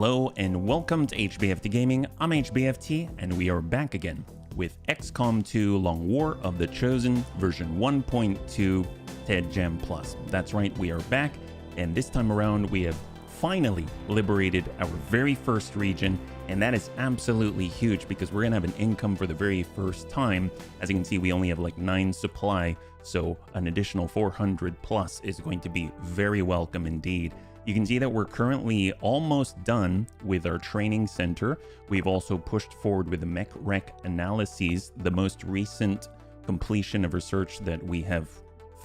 Hello and welcome to HBFT Gaming. I'm HBFT and we are back again with XCOM 2 Long War of the Chosen version 1.2 TED Gem Plus. That's right, we are back, and this time around we have finally liberated our very first region, and that is absolutely huge because we're gonna have an income for the very first time. As you can see, we only have like 9 supply, so an additional 400 plus is going to be very welcome indeed. You can see that we're currently almost done with our training center. We've also pushed forward with the mech rec analyses. The most recent completion of research that we have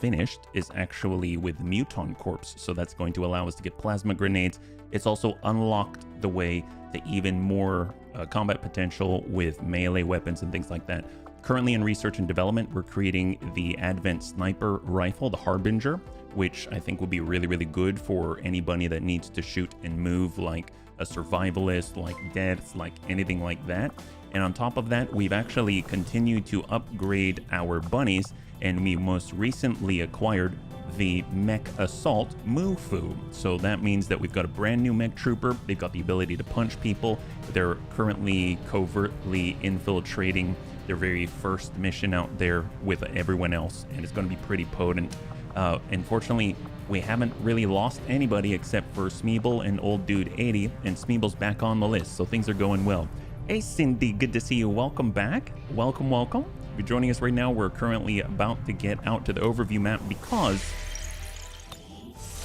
finished is actually with Muton Corps, so that's going to allow us to get plasma grenades. It's also unlocked the way to even more combat potential with melee weapons and things like that. Currently in research and development, we're creating the Advent Sniper Rifle, the Harbinger, which I think will be really good for anybody that needs to shoot and move, like a survivalist, like deaths, like anything like that. And on top of that, we've actually continued to upgrade our bunnies, and we most recently acquired the Mech Assault Mufu. So that means that we've got a brand new mech trooper. They've got the ability to punch people. They're currently covertly infiltrating their very first mission out there with everyone else, and it's going to be pretty potent. Unfortunately, we haven't really lost anybody except for Smeeble and Old Dude 80, and Smeeble's back on the list, so things are going well. Hey Cindy, good to see you. Welcome back. Welcome. If you're joining us right now, we're currently about to get out to the overview map because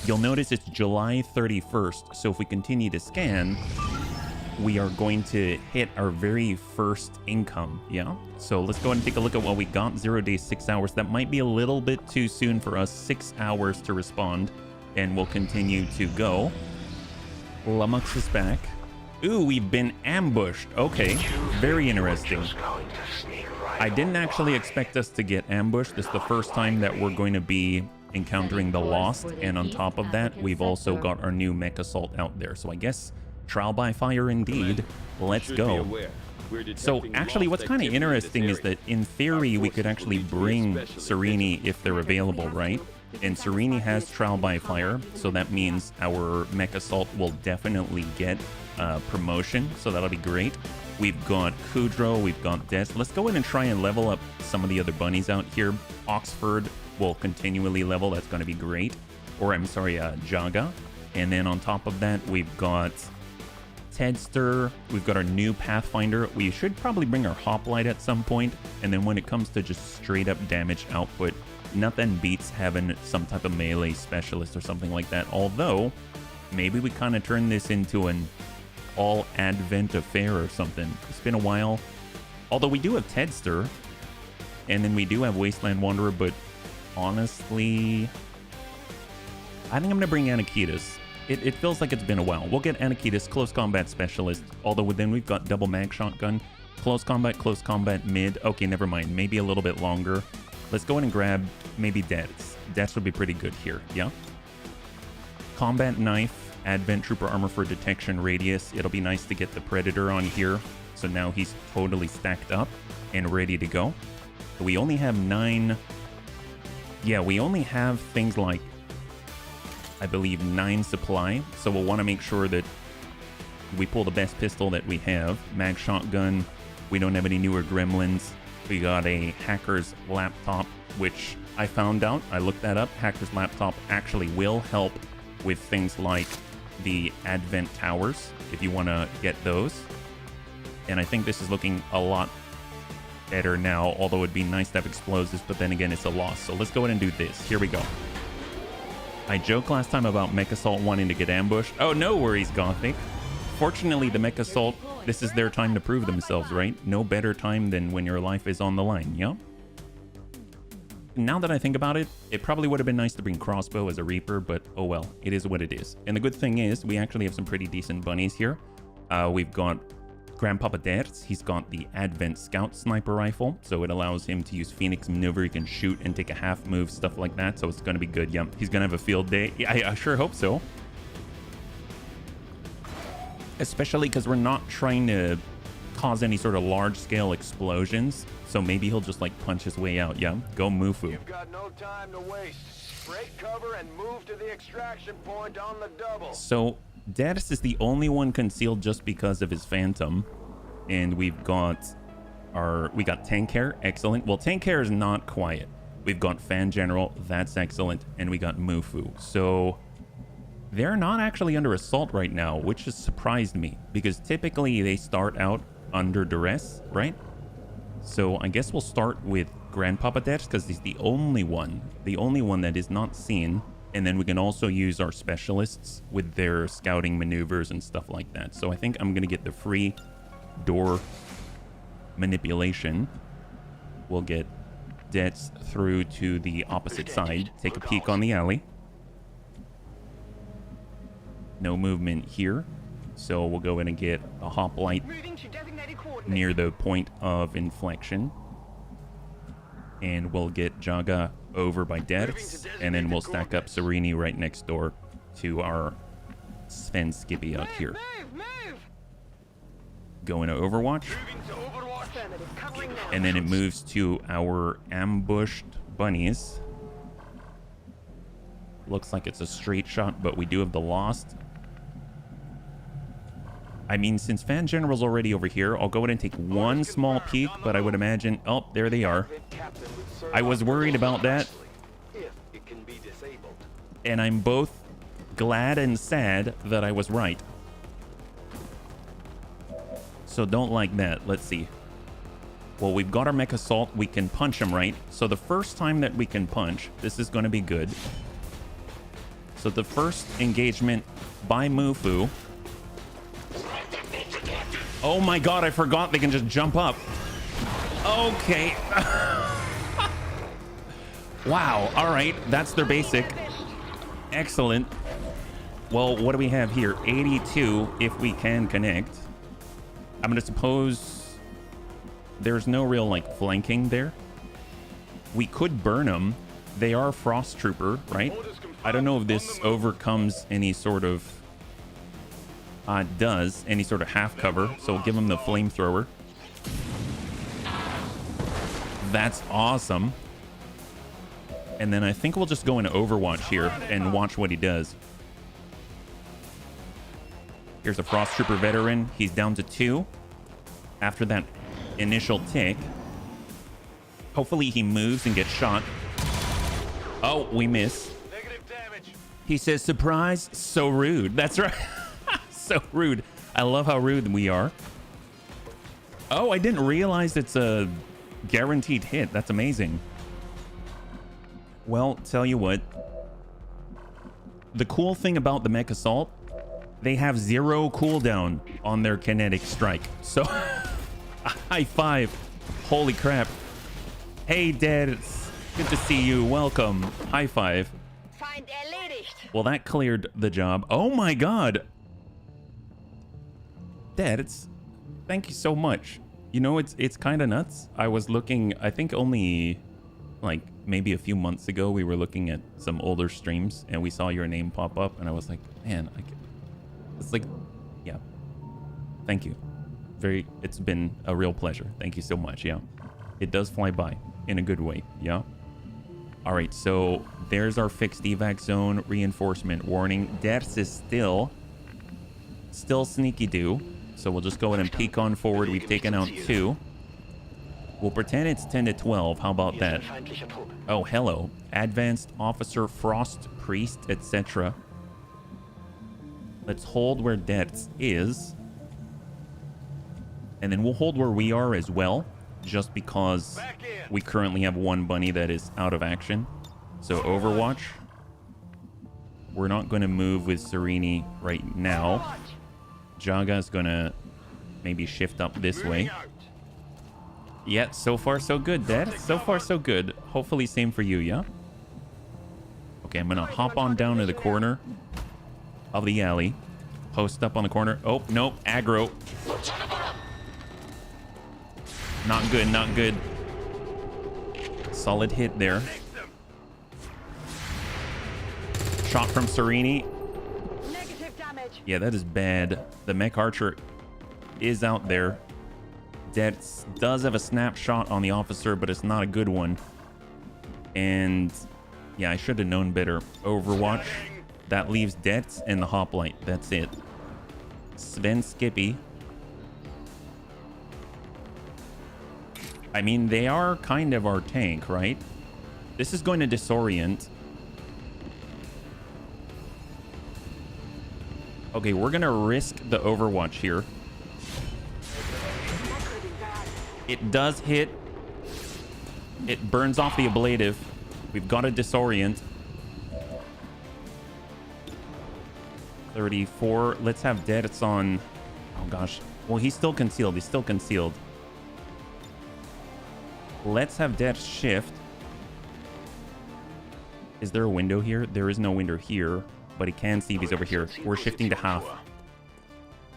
you'll notice it's July 31st. So if we continue to scan, we are going to hit our very first income. Yeah, so let's go ahead and take a look at what we got. 0 days, 6 hours. That might be a little bit too soon for us. 6 hours to respond, and we'll continue to go. Lumux is back. Ooh, we've been ambushed. Okay, very interesting. I didn't actually expect us to get ambushed. This is the first time that we're going to be encountering the Lost, and on top of that, we've also got our new Mech Assault out there. So I guess trial by fire indeed. Let's go. So actually what's kind of interesting is that in theory we could actually bring Serini if they're available, right? And Serini has trial by fire, so that means our Mech Assault will definitely get promotion, so that'll be great. We've got Kudrow, we've got Des. Let's go in and try and level up some of the other bunnies out here. Oxford will continually level, that's going to be great. Or I'm sorry, Jaga. And then on top of that, we've got Tedster, we've got our new Pathfinder. We should probably bring our Hoplite at some point, and then when it comes to just straight up damage output, nothing beats having some type of melee specialist or something like that. Although, maybe we kind of turn this into an all Advent affair or something. It's been a while. Although we do have Tedster, and then we do have Wasteland Wanderer, but honestly, I think I'm going to bring Anakitas. It feels like it's been a while. We'll get Anakitas, close combat specialist, although then we've got double mag shotgun, close combat mid. Okay, never mind, maybe a little bit longer. Let's go in and grab maybe Deaths. Deaths would be pretty good here, yeah? Combat knife, Advent Trooper armor for detection radius. It'll be nice to get the Predator on here, so now he's totally stacked up and ready to go. We only have 9. Yeah, we only have things like, I believe, 9 supply, so we'll want to make sure that we pull the best pistol that we have. Mag shotgun, we don't have any newer gremlins. We got a hacker's laptop, which I found out, I looked that up. Hacker's laptop actually will help with things like the Advent Towers, if you want to get those. And I think this is looking a lot better now, although it'd be nice to have explosives, but then again, it's a loss. So let's go ahead and do this. Here we go. I joked last time about Mech Assault wanting to get ambushed. Oh, no worries, Gothic. Fortunately, the Mech Assault, this is their time to prove themselves, right? No better time than when your life is on the line, yeah? Now that I think about it, it probably would have been nice to bring Crossbow as a Reaper, but oh well, it is what it is. And the good thing is, we actually have some pretty decent bunnies here. We've got Grandpapa Dertz. He's got the Advent Scout Sniper Rifle, so it allows him to use Phoenix Maneuver. He can shoot and take a half move, stuff like that, so it's going to be good. Yeah, he's going to have a field day. Yeah, I sure hope so. Especially because we're not trying to cause any sort of large-scale explosions, so maybe he'll just like punch his way out. Yeah, go Mufu. You've got no time to waste. Break cover and move to the extraction point on the double. So Darius is the only one concealed just because of his Phantom. And we've got we got Tank Hair, excellent. Well, Tank Hair is not quiet. We've got Fan General, that's excellent. And we got Mufu. So they're not actually under assault right now, which has surprised me. Because typically they start out under duress, right? So I guess we'll start with Grandpapa Darius because he's the only one that is not seen. And then we can also use our specialists with their scouting maneuvers and stuff like that. So I think I'm going to get the free door manipulation. We'll get Dets through to the opposite side. Take a peek on the alley. No movement here. So we'll go in and get a hoplite near the point of inflection. And we'll get Jaga over by Dets. And then we'll stack up Serini right next door to our Sven Skippy out here. Go into Overwatch. And then it moves to our ambushed bunnies. Looks like it's a straight shot, but we do have the Lost. I mean, since Fan General's already over here, I'll go ahead and take one small peek, but I would imagine... Oh, there they are. I was worried about that. And I'm both glad and sad that I was right. So don't like that. Let's see. Well, we've got our Mech Assault. We can punch him, right? So the first time that we can punch, this is going to be good. So the first engagement by Mufu... Oh my god, I forgot they can just jump up. Okay. Wow, all right. That's their basic. Excellent. Well, what do we have here? 82 if we can connect. I'm going to suppose there's no real, like, flanking there. We could burn them. They are Frost Trooper, right? I don't know if this overcomes any sort of... does any sort of half cover, so we'll give him the flamethrower. That's awesome. And then I think we'll just go into Overwatch here and watch what he does. Here's a Frost Trooper veteran. He's down to 2 after that initial tick. Hopefully he moves and gets shot. Oh, we miss. Negative damage. He says, surprise, so rude. That's right. So rude. I love how rude we are. Oh, I didn't realize it's a guaranteed hit. That's amazing. Well, tell you what. The cool thing about the Mech Assault, they have 0 cooldown on their kinetic strike. So, high five. Holy crap. Hey, Dad. It's good to see you. Welcome. High five. Well, that cleared the job. Oh my god. Dad, thank you so much. You know, it's kind of nuts. I was looking, I think only like maybe a few months ago, we were looking at some older streams and we saw your name pop up and I was like, man, it's like, yeah, thank you. It's been a real pleasure. Thank you so much. Yeah, it does fly by in a good way. Yeah. All right, so there's our fixed evac zone reinforcement warning. Ders is still sneaky do. So we'll just go ahead and peek on forward. We've taken out 2. We'll pretend it's 10 to 12. How about that? Oh, hello. Advanced Officer, Frost Priest, etc. Let's hold where Dets is. And then we'll hold where we are as well. Just because we currently have 1 bunny that is out of action. So Overwatch. We're not going to move with Serini right now. Jaga's gonna maybe shift up this way. Yeah, so far so good, Dad. So far so good. Hopefully same for you, yeah? Okay, I'm gonna hop on down to the corner of the alley. Post up on the corner. Oh, nope, aggro. Not good, not good. Solid hit there. Shot from Serini. Yeah, that is bad. The Mech Archer is out there. Dets does have a snapshot on the officer, but it's not a good one. And yeah, I should have known better. Overwatch. That leaves Debts and the Hoplite. That's it. Sven Skippy. I mean, they are kind of our tank, right? This is going to disorient. Okay, we're going to risk the Overwatch here. It does hit. It burns off the ablative. We've got to disorient. 34. Let's have Debts on. Oh, gosh. Well, he's still concealed. He's still concealed. Let's have Debts shift. Is there a window here? There is no window here, but he can see if he's over here. We're shifting to half.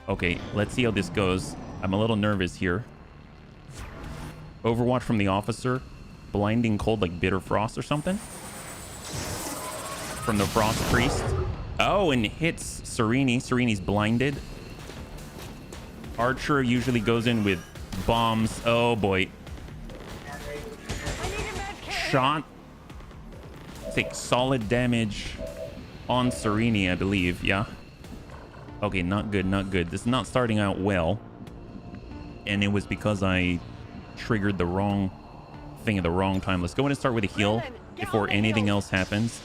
Okay, let's see how this goes. I'm a little nervous here. Overwatch from the officer. Blinding cold like bitter frost or something. From the Frost Priest. Oh, and hits Serini. Sereni's blinded. Archer usually goes in with bombs. Oh boy. Shot. Take solid damage on Serini, I believe. Yeah. Okay, not good, not good. This is not starting out well. And it was because I triggered the wrong thing at the wrong time. Let's go in and start with a heal before anything else happens.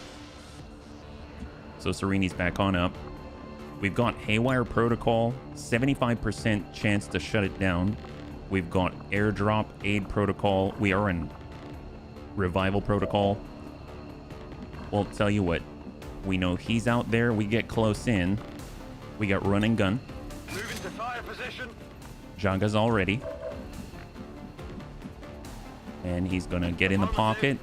So Sereni's back on up. We've got Haywire Protocol, 75% chance to shut it down. We've got Airdrop, Aid Protocol. We are in Revival Protocol. Well, tell you what. We know he's out there. We get close in. We got Run and Gun. Move into fire position. Jaga's all ready. And he's going to get in the pocket.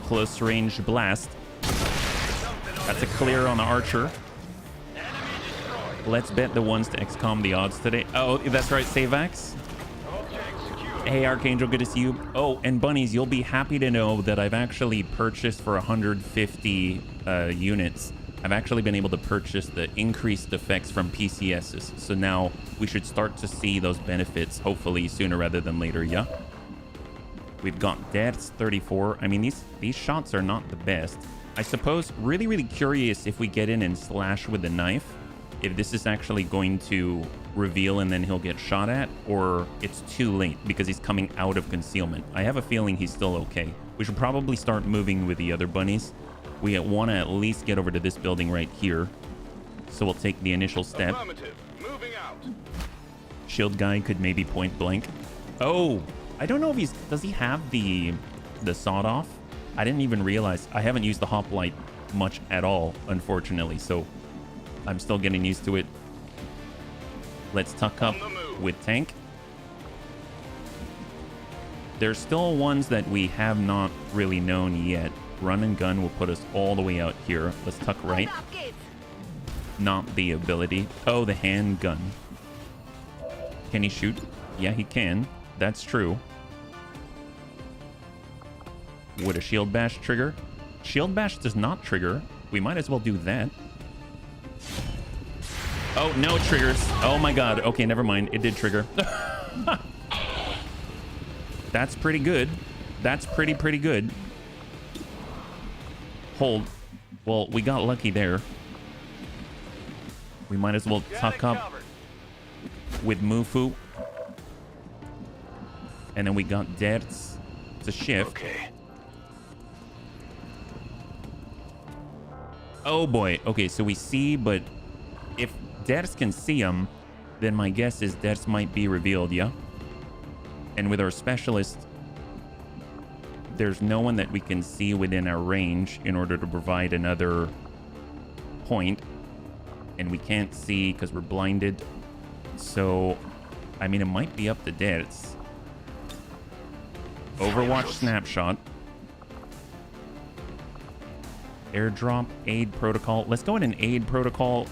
Close range blast. That's a clear on the Archer. Let's bet the ones to XCOM the odds today. Oh, that's right, Savax. Hey, Archangel, good to see you. Oh, and Bunnies, you'll be happy to know that I've actually purchased for 150 units. I've actually been able to purchase the increased effects from PCSs. So now we should start to see those benefits, hopefully sooner rather than later, yeah? We've got Deaths 34. I mean, these shots are not the best. I suppose, really, really curious if we get in and slash with the knife, if this is actually going to reveal and then he'll get shot at, or it's too late because he's coming out of concealment. I have a feeling he's still okay. We should probably start moving with the other bunnies. We want to at least get over to this building right here. So we'll take the initial step. Moving out. Shield guy could maybe point blank. Oh, I don't know if does he have the sawed off? I didn't even realize. I haven't used the hoplite much at all, unfortunately. So I'm still getting used to it. Let's tuck up with tank. There's still ones that we have not really known yet. Run and gun will put us all the way out here. Let's tuck right. Not the ability. Oh, the handgun. Can he shoot? Yeah, he can. That's true. Would a shield bash trigger? Shield bash does not trigger. We might as well do that. Oh, no, it triggers. Oh my god. Okay, never mind. It did trigger. That's pretty good. That's pretty good. Hold. Well, we got lucky there. We might as well tuck up with Mufu. And then we got Debts to shift. Okay. Oh boy. Okay, so we see, but if Debts can see him, then my guess is Debts might be revealed, yeah? And with our specialist, there's no one that we can see within our range in order to provide another point. And we can't see because we're blinded. So, I mean, it might be up to Debts. Overwatch snapshot. Airdrop, aid protocol. Let's go in an aid protocol.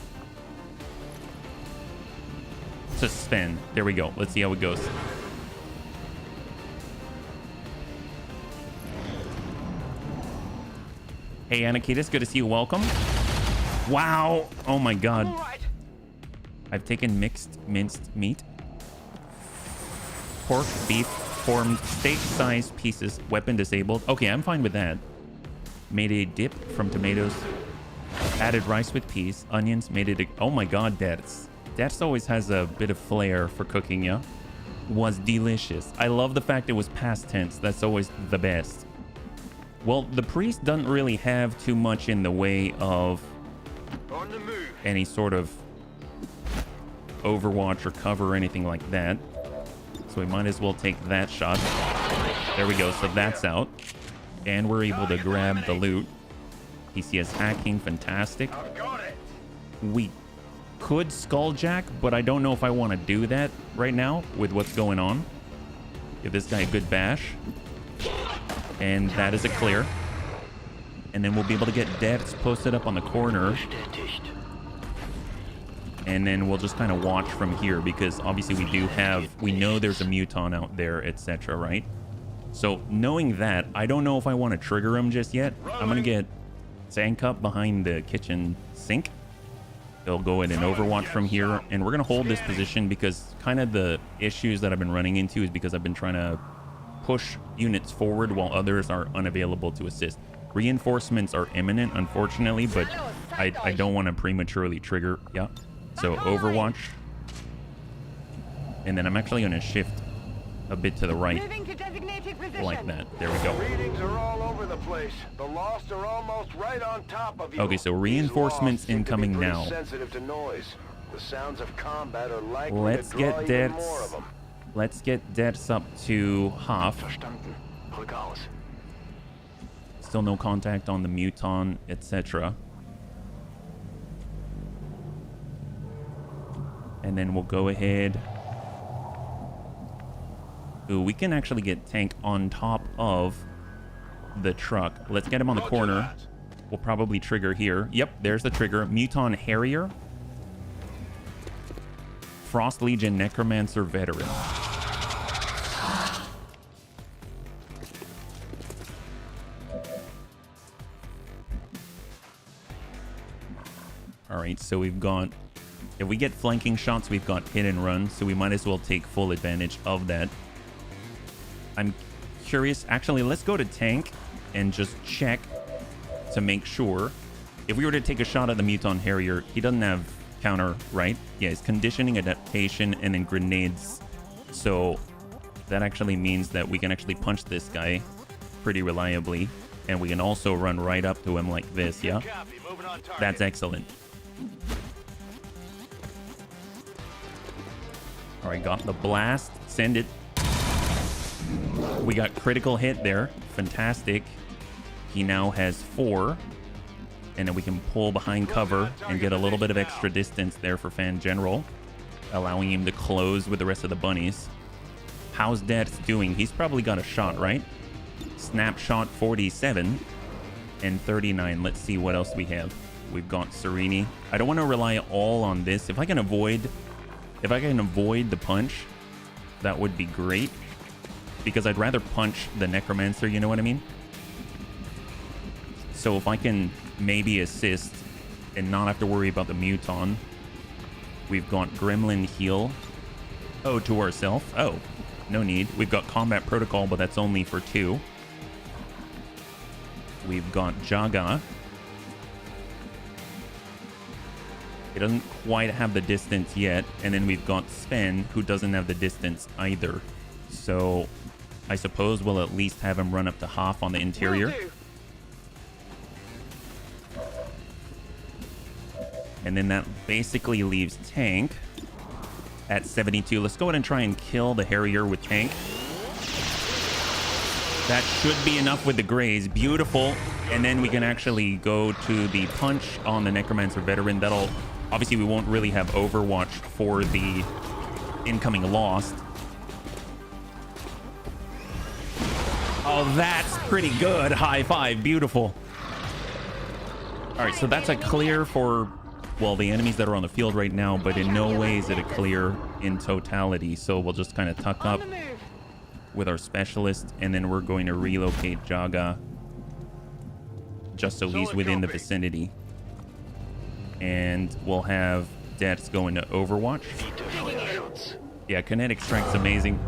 Suspend. There we go. Let's see how it goes. Hey, Anakitis, good to see you. Welcome. Wow. Oh my god. I've taken mixed minced meat. Pork, beef, formed steak-sized pieces. Weapon disabled. Okay, I'm fine with that. Made a dip from tomatoes. Added rice with peas, onions, made it... Oh my god, That's always has a bit of flair for cooking, yeah? Was delicious. I love the fact it was past tense. That's always the best. Well, the priest doesn't really have too much in the way of On the move. any sort of overwatch or cover or anything like that. So we might as well take that shot. There we go. So that's out. And we're able to grab the loot. PCS hacking, fantastic. I've got it. We could skulljack, but I don't know if I want to do that right now with what's going on. Give this guy a good bash. And that is a clear. And then we'll be able to get deaths posted up on the corner. And then we'll just kind of watch from here because obviously we know there's a muton out there, etc., right? So knowing that, I don't know if I want to trigger him just yet. I'm going to get Sandcup behind the kitchen sink. They'll go in and overwatch from here. And we're going to hold this position because kind of the issues that I've been running into is because I've been trying to push units forward while others are unavailable to assist. Reinforcements are imminent, unfortunately, but I don't want to prematurely trigger. Yeah. So overwatch. And then I'm actually going to shift a bit to the right. Like that. There we go. Readings are all over the place. The lost are almost right on top of you. Okay, so reinforcements incoming now. Sensitive to noise. The sounds of combat are likely Let's to draw get even more of deaths. them. Let's get deaths up to half. Verstanden. Rück aus. Still no contact on the muton, etc. And then we'll go ahead. Ooh, we can actually get tank on top of the truck. Let's get him on the corner. We'll probably trigger here. Yep, there's the trigger. Muton Harrier. Frost Legion Necromancer Veteran. Alright, so we've got... If we get flanking shots, we've got hit and run, so we might as well take full advantage of that. I'm curious. Actually, let's go to tank and just check to make sure. If we were to take a shot at the Muton Harrier, he doesn't have counter, right? Yeah, it's conditioning, adaptation, and then grenades. So that actually means that we can actually punch this guy pretty reliably. And we can also run right up to him like this, yeah? That's excellent. All right, got the blast. Send it. We got critical hit there. Fantastic. He now has 4. And then we can pull behind cover and get a little bit of extra distance there for Fan General, allowing him to close with the rest of the bunnies. How's Death doing? He's probably got a shot, right? Snapshot 47 and 39. Let's see what else we have. We've got Serini. I don't want to rely all on this. If I can avoid the punch, that would be great. Because I'd rather punch the Necromancer, you know what I mean? So if I can maybe assist and not have to worry about the Muton. We've got Gremlin Heal. Oh, to ourselves. Oh, no need. We've got Combat Protocol, but that's only for 2. We've got Jaga. It doesn't quite have the distance yet. And then we've got Sven, who doesn't have the distance either. So I suppose we'll at least have him run up to half on the interior. And then that basically leaves Tank at 72. Let's go ahead and try and kill the Harrier with Tank. That should be enough with the Graze. Beautiful. And then we can actually go to the punch on the Necromancer Veteran. That'll... Obviously, we won't really have Overwatch for the incoming Lost. Oh, that's pretty good. High five. Beautiful. All right, so that's a clear for, well, the enemies that are on the field right now, but in no way is it a clear in totality. So we'll just kind of tuck up with our specialist, and then we're going to relocate Jaga just so he's within the vicinity. And we'll have Deaths go into Overwatch. Yeah, Kinetic Strike's amazing.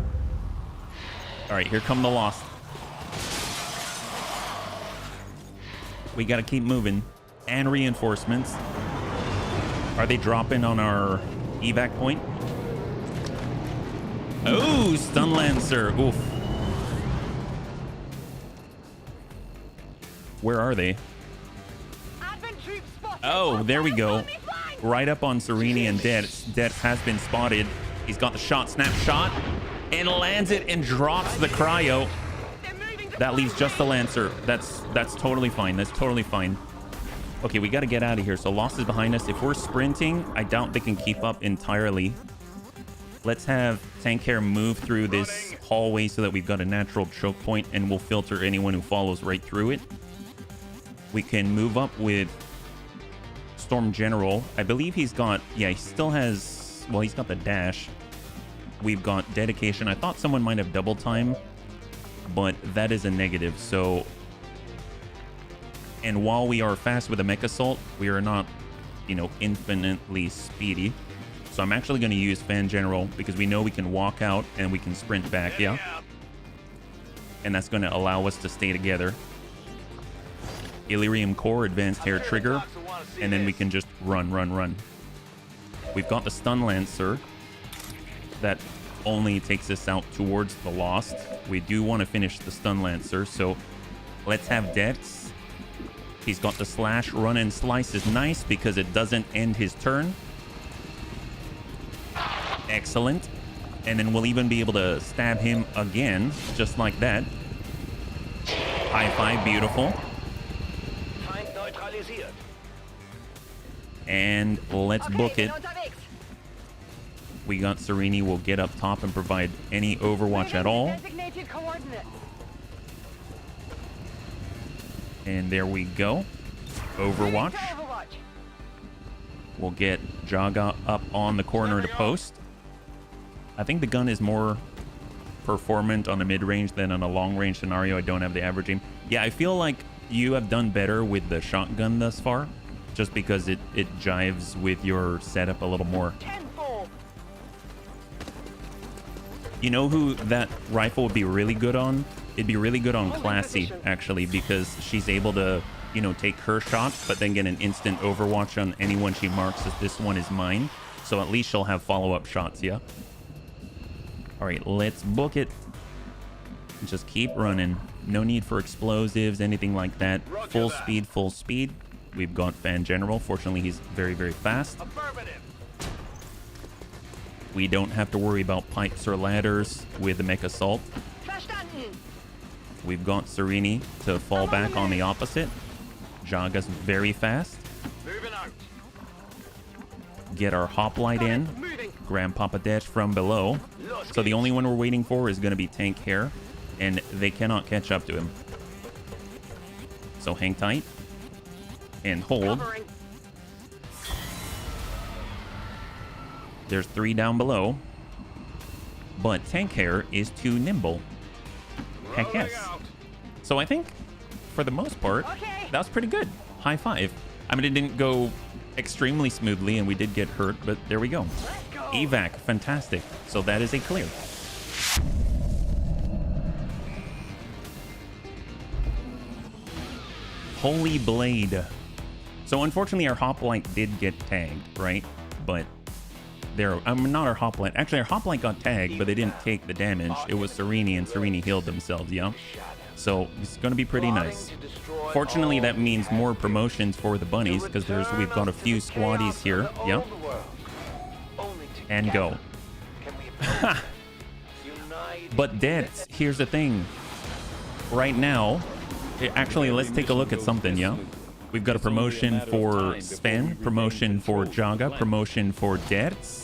All right, here come the Lost. We got to keep moving. And reinforcements. Are they dropping on our evac point? Oh, stun lancer. Oof. Where are they? Oh, there we go. Right up on Serini and Dex. Dex has been spotted. He's got the shot, snapshot, and lands it and drops the cryo. That leaves just the Lancer. That's totally fine. That's totally fine. Okay, we got to get out of here. So Lost is behind us. If we're sprinting, I doubt they can keep up entirely. Let's have Tank Hair move through this hallway so that we've got a natural choke point, and we'll filter anyone who follows right through it. We can move up with Storm General. I believe he's got, yeah, he still has, well, he's got the dash. We've got dedication. I thought someone might have double time, but that is a negative. So, and while we are fast with a mech assault, we are not, you know, infinitely speedy. So I'm actually going to use Fan General because we know we can walk out and we can sprint back, yeah? And that's going to allow us to stay together. Illyrium Core, Advanced Hair Trigger, and then we can just run. We've got the Stun Lancer that only takes us out towards the Lost. We do want to finish the Stun Lancer, so let's have Dex. He's got the slash, run and slice is nice because it doesn't end his turn. Excellent. And then we'll even be able to stab him again, just like that. High five, beautiful. And let's book it. We got Serini will get up top and provide any overwatch at all. And there we go. Overwatch. We'll get Jaga up on the corner to post. I think the gun is more performant on the mid-range than on a long-range scenario. I don't have the average aim. Yeah, I feel like you have done better with the shotgun thus far, just because it jives with your setup a little more. You know who that rifle would be really good on? It'd be really good on Classy, actually, because she's able to, you know, take her shot, but then get an instant overwatch on anyone she marks as this one is mine. So at least she'll have follow-up shots, yeah? All right, let's book it. Just keep running. No need for explosives, anything like that. Full speed, full speed. We've got Fan General. Fortunately, he's very, very fast. We don't have to worry about pipes or ladders with the Mech Assault. We've got Serini to fall back on the opposite. Jaga's very fast. Get our hoplite in. Grandpapa Dash from below. So the only one we're waiting for is going to be Tank Hair, and they cannot catch up to him. So hang tight and hold. There's 3 down below, but Tank Hair is too nimble. Heck yes. So I think for the most part, that was pretty good. High five. I mean, it didn't go extremely smoothly and we did get hurt, but there we go. Evac, fantastic. So that is a clear. Holy Blade. So unfortunately our hoplite did get tagged, right? But there, not our hoplite. Actually, our hoplite got tagged, but they didn't take the damage. It was Serini, and Serini healed themselves, yeah? So it's going to be pretty nice. Fortunately, that means more promotions for the bunnies, because we've got a few squaddies here, yeah? And go. But Deads, here's the thing. Right now, actually, let's take a look at something, yeah? We've got a promotion for Sven, promotion for Jaga, promotion for Deads.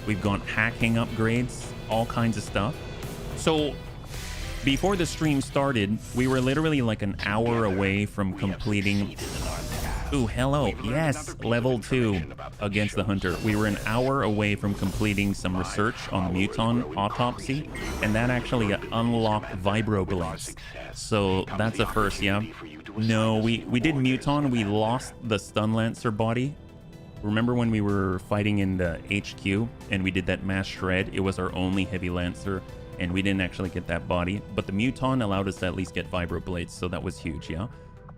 We've got hacking upgrades, all kinds of stuff. So before the stream started, we were literally like an hour away from completing... Ooh, hello. Yes, level 2 against the Hunter. We were an hour away from completing some research on the Muton autopsy, and that actually unlocked Vibroblades. So that's a first, yeah? No, we did Muton. We lost the Stun Lancer body. Remember when we were fighting in the HQ and we did that mass shred? It was our only heavy Lancer, and we didn't actually get that body. But the Muton allowed us to at least get Vibroblades, so that was huge, yeah?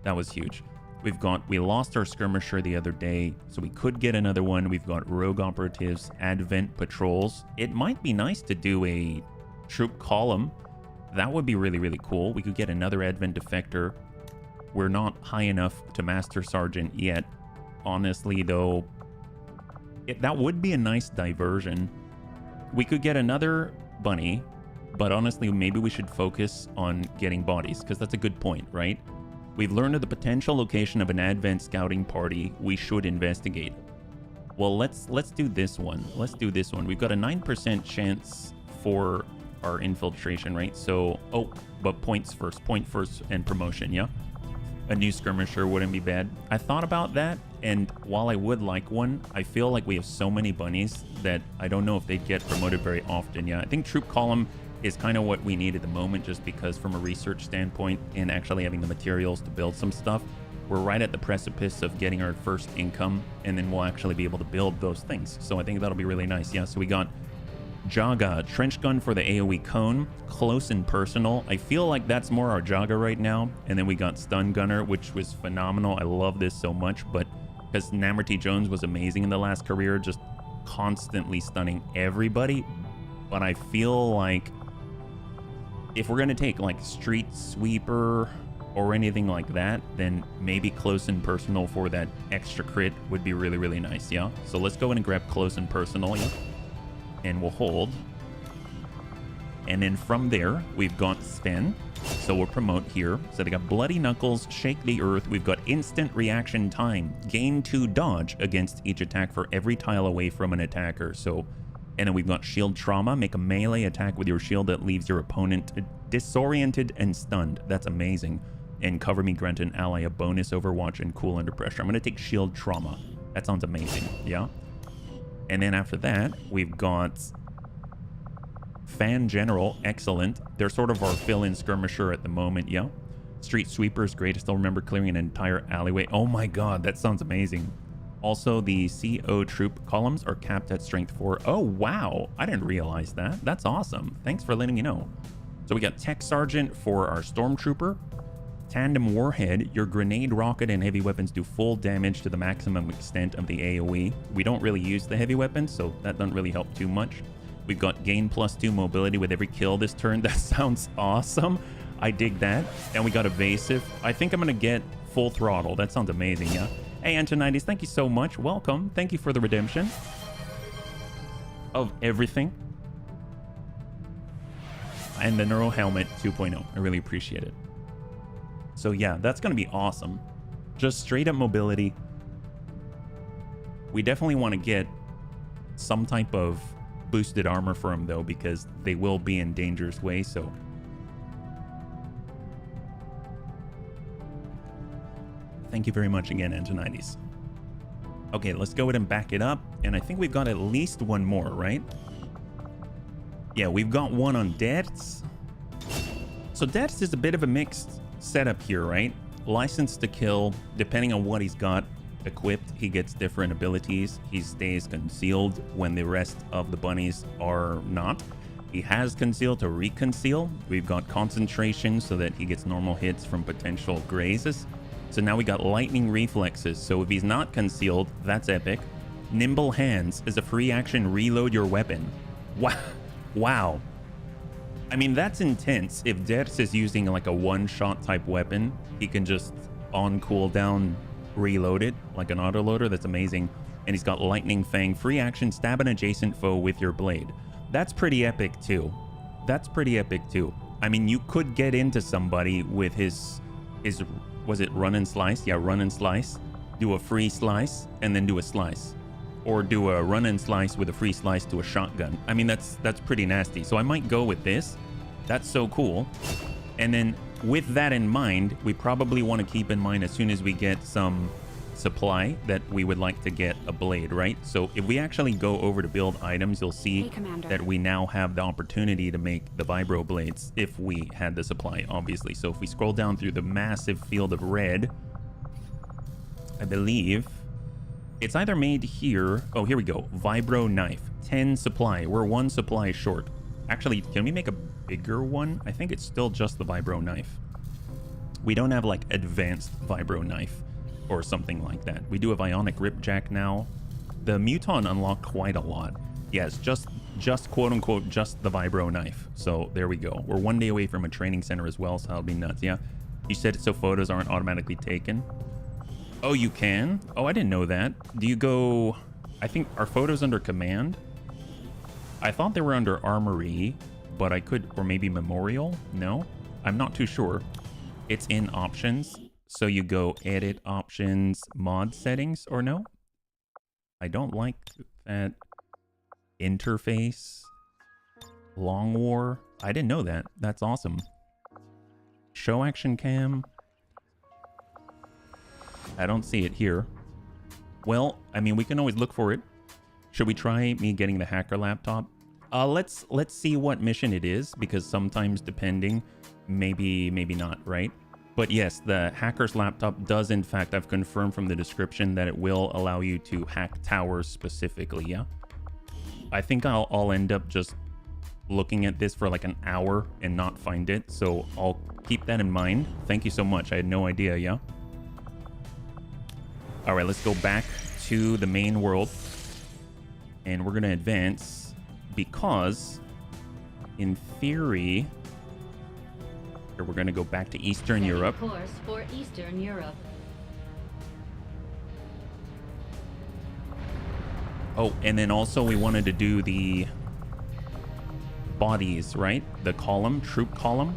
That was huge. We lost our skirmisher the other day, so we could get another one. We've got rogue operatives, advent patrols. It might be nice to do a troop column. That would be really, really cool. We could get another advent defector. We're not high enough to master sergeant yet. Honestly, though, that would be a nice diversion. We could get another bunny, but honestly, maybe we should focus on getting bodies, because that's a good point, right? We've learned of the potential location of an advent scouting party we should investigate. Well, let's do this one. Let's do this one. We've got a 9% chance for our infiltration, right? So, oh, but point first and promotion, yeah? A new skirmisher wouldn't be bad. I thought about that, and while I would like one, I feel like we have so many bunnies that I don't know if they'd get promoted very often. Yeah, I think troop column is kind of what we need at the moment, just because from a research standpoint and actually having the materials to build some stuff, we're right at the precipice of getting our first income, and then we'll actually be able to build those things. So I think that'll be really nice. Yeah, so we got Jaga, trench gun for the AoE cone, close and personal. I feel like that's more our Jaga right now. And then we got stun gunner, which was phenomenal. I love this so much, but because Namerty Jones was amazing in the last career, just constantly stunning everybody. But I feel like if we're going to take like street sweeper or anything like that, then maybe close and personal for that extra crit would be really, really nice. Yeah. So let's go in and grab close and personal. Yeah. And we'll hold. And then from there, we've got Sven. So we'll promote here. So they got Bloody Knuckles, Shake the Earth. We've got instant reaction time. Gain 2 dodge against each attack for every tile away from an attacker. So, and then we've got Shield Trauma. Make a melee attack with your shield that leaves your opponent disoriented and stunned. That's amazing. And Cover Me grant an ally a bonus Overwatch and cool under pressure. I'm going to take Shield Trauma. That sounds amazing. Yeah. And then after that, we've got Fan General, excellent. They're sort of our fill-in skirmisher at the moment, yeah. Street Sweeper is great. I still remember clearing an entire alleyway. Oh my god, that sounds amazing. Also, the CO troop columns are capped at strength 4. Oh, wow. I didn't realize that. That's awesome. Thanks for letting me know. So we got Tech Sergeant for our Stormtrooper. Tandem Warhead, your grenade, rocket, and heavy weapons do full damage to the maximum extent of the AoE. We don't really use the heavy weapons, so that doesn't really help too much. We've got gain +2 mobility with every kill this turn. That sounds awesome. I dig that. And we got evasive. I think I'm going to get full throttle. That sounds amazing, yeah? Hey, Antonides, thank you so much. Welcome. Thank you for the redemption of everything. And the Neuro Helmet 2.0. I really appreciate it. So yeah, that's going to be awesome. Just straight up mobility. We definitely want to get some type of boosted armor for them though, because they will be in dangerous way, so. Thank you very much again, Antonides. Okay, let's go ahead and back it up. And I think we've got at least one more, right? Yeah, we've got one on Deaths. So Deaths is a bit of a mixed setup here, right? License to kill, depending on what he's got equipped, he gets different abilities. He stays concealed when the rest of the bunnies are not. He has conceal to reconceal. We've got concentration so that he gets normal hits from potential grazes. So now we got lightning reflexes. So if he's not concealed, that's epic. Nimble hands is a free action reload your weapon. Wow. I mean, that's intense. If Dex is using like a one-shot type weapon, he can just on cooldown reload it like an autoloader. That's amazing. And he's got Lightning Fang, free action, stab an adjacent foe with your blade. That's pretty epic too. I mean, you could get into somebody with his was it run and slice? Yeah, run and slice. Do a free slice and then do a slice. Or do a run and slice with a free slice to a shotgun. I mean, that's pretty nasty. So I might go with this. That's so cool. And then with that in mind, we probably want to keep in mind as soon as we get some supply that we would like to get a blade, right? So if we actually go over to build items, you'll see that we now have the opportunity to make the vibro blades if we had the supply, obviously. So if we scroll down through the massive field of red, I believe it's either made here. Oh, here we go. Vibro knife, 10 supply. We're 1 supply short. Actually, can we make a bigger one? I think it's still just the vibro knife. We don't have like advanced vibro knife. or something like that. We do have Ionic Ripjack now. The Muton unlocked quite a lot. Yes, just quote unquote, just the Vibro knife. So there we go. We're 1 day away from a training center as well, so that'll be nuts. Yeah. You said it so photos aren't automatically taken. Oh, you can? Oh, I didn't know that. Do you go... I think, are photos under command? I thought they were under armory, but I could... Or maybe memorial? No? I'm not too sure. It's in options. So you go edit options, mod settings, or no? I don't like that. Interface. Long War. I didn't know that. That's awesome. Show action cam. I don't see it here. Well, I mean, we can always look for it. Should we try me getting the hacker laptop? Let's see what mission it is, because sometimes depending, maybe not, right? But yes, the hacker's laptop does, in fact, I've confirmed from the description that it will allow you to hack towers specifically, yeah? I think I'll end up just looking at this for like an hour and not find it, so I'll keep that in mind. Thank you so much. I had no idea, yeah? All right, let's go back to the main world, and we're gonna advance because, in theory, here we're gonna go back to Eastern Europe. Course for Eastern Europe. Oh, and then also we wanted to do the bodies, right? The column, troop column.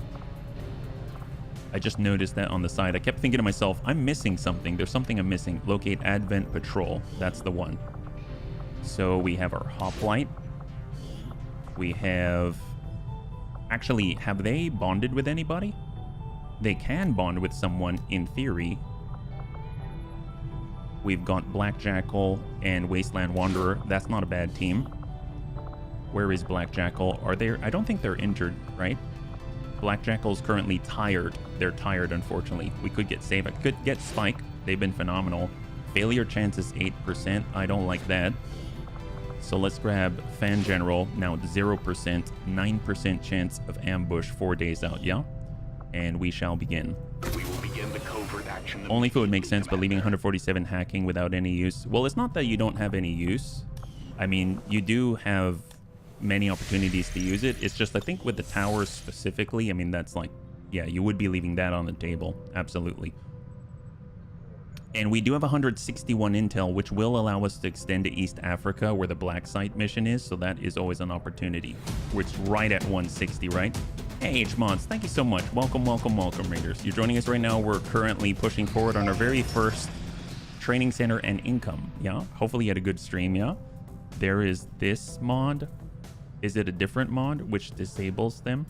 I just noticed that on the side. I kept thinking to myself, I'm missing something. There's something I'm missing. Locate Advent Patrol. That's the one. So we have our hoplite. We have... Actually, have they bonded with anybody? They can bond with someone in theory. We've got Black Jackal and Wasteland Wanderer. That's not a bad team. Where is Black Jackal? Are they... I don't think they're injured, right? Black Jackal's currently tired. They're tired, unfortunately. We could get Save. I could get Spike. They've been phenomenal. Failure chance is 8%. I don't like that. So let's grab Fan General. Now it's 0%. 9% chance of ambush 4 days out, yeah? And we shall begin. We will begin the covert action. Only if it would make sense, but leaving 147 hacking without any use. Well, it's not that you don't have any use. I mean, you do have many opportunities to use it. It's just, I think with the towers specifically, I mean, that's like, yeah, you would be leaving that on the table. Absolutely. And we do have 161 intel, which will allow us to extend to East Africa, where the Black Site mission is. So that is always an opportunity. We're right at 160, right? Hey, HMods, thank you so much. Welcome, welcome, welcome, Raiders. You're joining us right now. We're currently pushing forward on our very first training center and income. Yeah, hopefully you had a good stream. Yeah, there is this mod. Is it a different mod which disables them?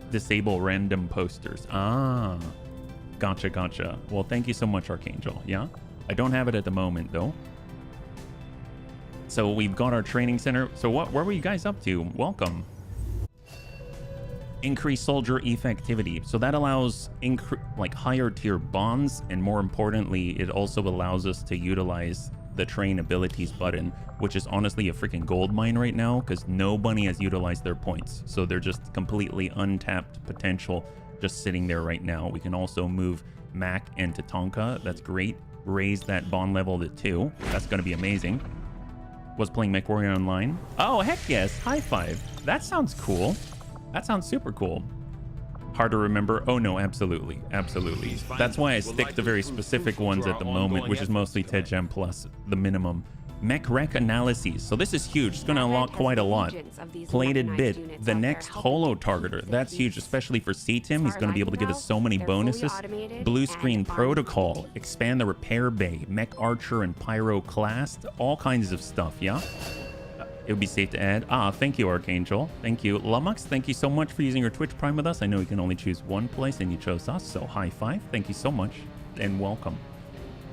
Disable random posters. Ah, gotcha, gotcha. Well, thank you so much, Archangel. Yeah, I don't have it at the moment though. So we've got our training center. So where were you guys up to? Welcome. Increase soldier effectivity. So that allows like higher tier bonds, and more importantly, it also allows us to utilize the train abilities button, which is honestly a freaking gold mine right now because nobody has utilized their points. So they're just completely untapped potential just sitting there right now. We can also move Mac and Tatanka. That's great. Raise that bond level to 2. That's going to be amazing. Was playing MechWarrior Online. Oh, heck yes. High five. That sounds cool. That sounds super cool. Hard to remember. Oh no, absolutely, absolutely. That's why I stick to very specific ones at the moment, which is mostly Ted Gem Plus, the minimum. Mech Rec Analyses. So this is huge. It's going to unlock quite a lot. Plated Bit, the next holo targeter. That's huge, especially for CTIM. He's going to be able to give us so many bonuses. Blue Screen Protocol, expand the repair bay, Mech Archer and Pyroclast, all kinds of stuff, yeah? It would be safe to add. Ah, thank you, Archangel. Thank you. Lumux, thank you so much for using your Twitch Prime with us. I know you can only choose one place, and you chose us, so high five. Thank you so much, and welcome.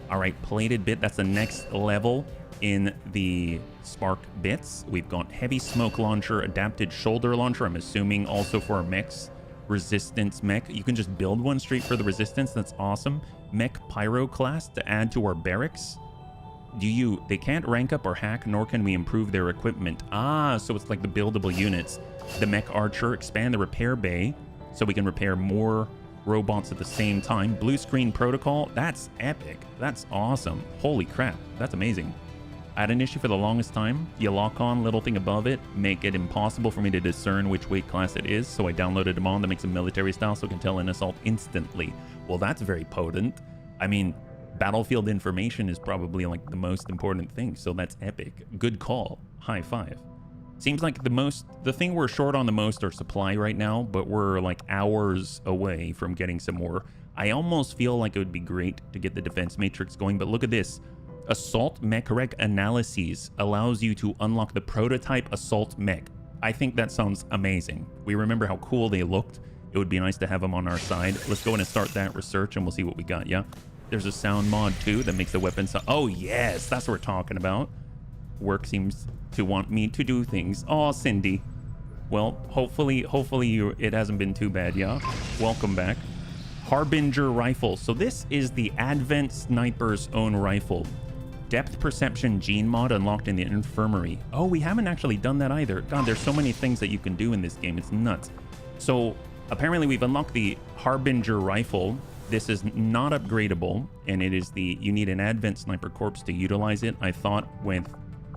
All right, Plated Bit. That's the next level in the Spark Bits. We've got Heavy Smoke Launcher, Adapted Shoulder Launcher. I'm assuming also for our mechs. Resistance Mech. You can just build one straight for the Resistance. That's awesome. Mech Pyroclast to add to our barracks. They can't rank up or hack, nor can we improve their equipment. Ah, so it's like the buildable units. The Mech Archer, expand the repair bay so we can repair more robots at the same time. Blue screen protocol, that's epic. That's awesome. Holy crap, that's amazing. I had an issue for the longest time. You lock on little thing above it, make it impossible for me to discern which weight class it is, so I downloaded a mod that makes it military style so I can tell an assault instantly. Well, that's very potent. I mean, battlefield information is probably like the most important thing, so that's epic. Good call. High five. Seems like the thing we're short on the most are supply right now, but we're like hours away from getting some more. I almost feel like it would be great to get the defense matrix going, but look at this. Assault mech rec analyses allows you to unlock the prototype assault mech. I think that sounds amazing. We remember how cool they looked. It would be nice to have them on our side. Let's go in and start that research and we'll see what we got, yeah? There's a sound mod too that makes the weapon sound. Oh yes, that's what we're talking about. Work seems to want me to do things. Oh, Cindy. Well, hopefully it hasn't been too bad, yeah? Welcome back. Harbinger rifle. So this is the Advent Sniper's own rifle. Depth perception gene mod unlocked in the infirmary. Oh, we haven't actually done that either. God, there's so many things that you can do in this game. It's nuts. So apparently we've unlocked the Harbinger rifle. This is not upgradable, and it is you need an Advent Sniper Corpse to utilize it. I thought with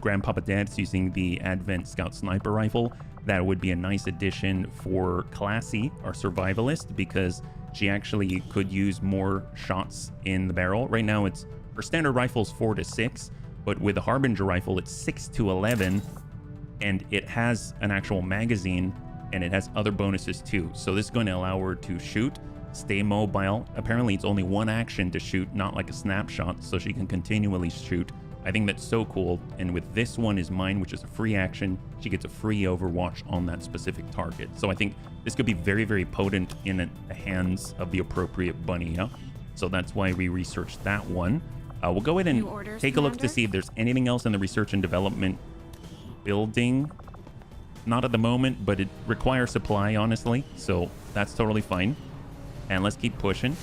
Grandpapa Dad's using the Advent Scout Sniper Rifle, that would be a nice addition for Classy, our survivalist, because she actually could use more shots in the barrel. Right now it's, her standard rifle is 4 to 6, but with the Harbinger rifle it's 6 to 11, and it has an actual magazine, and it has other bonuses too. So this is going to allow her to shoot, stay mobile. Apparently it's only one action to shoot, not like a snapshot, so she can continually shoot. I think that's so cool. And with this one is mine, which is a free action, she gets a free Overwatch on that specific target. So I think this could be very, very potent in the hands of the appropriate bunny, yeah? So that's why we researched that one. We'll go ahead and take a look to see if there's anything else in the research and development building. Not at the moment, but it requires supply, honestly. So that's totally fine. And let's keep pushing.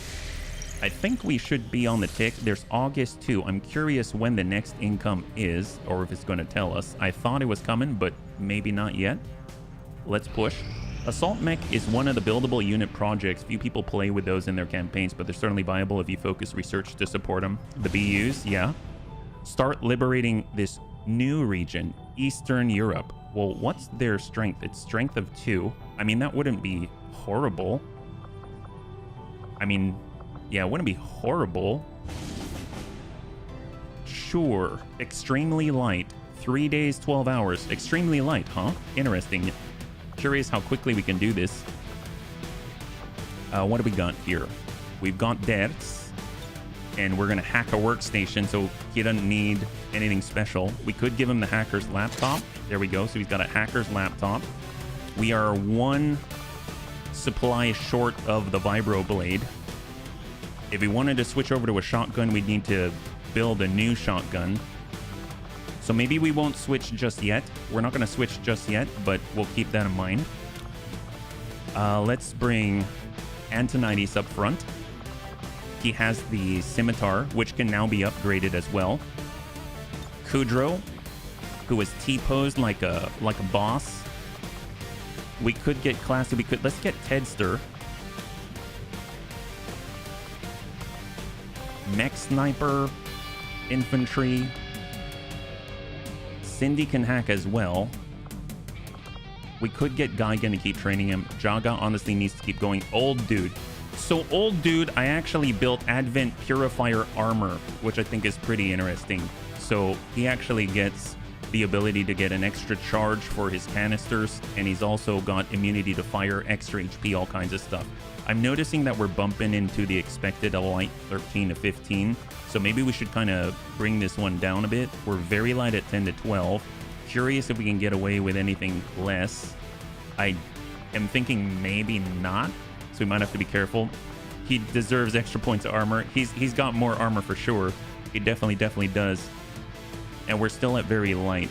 I think we should be on the tick. There's August 2. I'm curious when the next income is, or if it's going to tell us. I thought it was coming, but maybe not yet. Let's push. Assault Mech is one of the buildable unit projects. Few people play with those in their campaigns, but they're certainly viable if you focus research to support them. The BUs, yeah. Start liberating this new region, Eastern Europe. Well, what's their strength? It's strength of 2. I mean, that wouldn't be horrible. I mean, yeah, it wouldn't be horrible. Sure. Extremely light. 3 days, 12 hours. Extremely light, huh? Interesting. Curious how quickly we can do this. What do we got here? We've got Dertz, and we're gonna hack a workstation so he doesn't need anything special. We could give him the hacker's laptop. There we go. So he's got a hacker's laptop. We are 1 supply short of the vibro blade. If we wanted to switch over to a shotgun, we'd need to build a new shotgun. So maybe we won't switch just yet. We're not going to switch just yet, but we'll keep that in mind. Let's bring Antonides up front. He has the scimitar, which can now be upgraded as well. Kudrow, who is T-posed like a boss. We could get Classy. Let's get Tedster. Mech Sniper, Infantry. Cindy can hack as well. We could get Geigen to keep training him. Jaga honestly needs to keep going. Old Dude. So Old Dude, I actually built Advent Purifier Armor, which I think is pretty interesting. So he actually gets the ability to get an extra charge for his canisters, and he's also got immunity to fire, extra HP, all kinds of stuff. I'm noticing that we're bumping into the expected light 13 to 15, so maybe we should kind of bring this one down a bit. We're very light at 10 to 12. Curious if we can get away with anything less. I am thinking maybe not, so we might have to be careful. He deserves extra points of armor. He's got more armor for sure. He definitely does. And we're still at very light.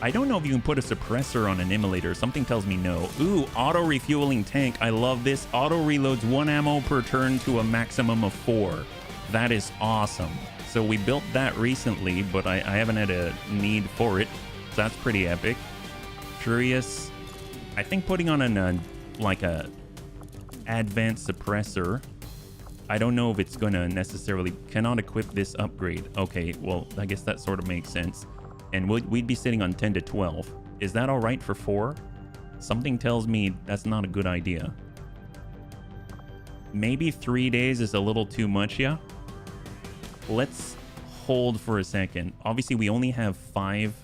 I don't know if you can put a suppressor on an immolator. Something tells me no. Ooh, auto refueling tank. I love this. Auto reloads 1 ammo per turn to a maximum of 4. That is awesome. So we built that recently, but I haven't had a need for it. So that's pretty epic. Curious. I think putting on like a advanced suppressor. I don't know if it's gonna necessarily... Cannot equip this upgrade. Okay, well, I guess that sort of makes sense. And we'd be sitting on 10 to 12. Is that all right for 4? Something tells me that's not a good idea. Maybe 3 days is a little too much, yeah? Let's hold for a second. Obviously, we only have 5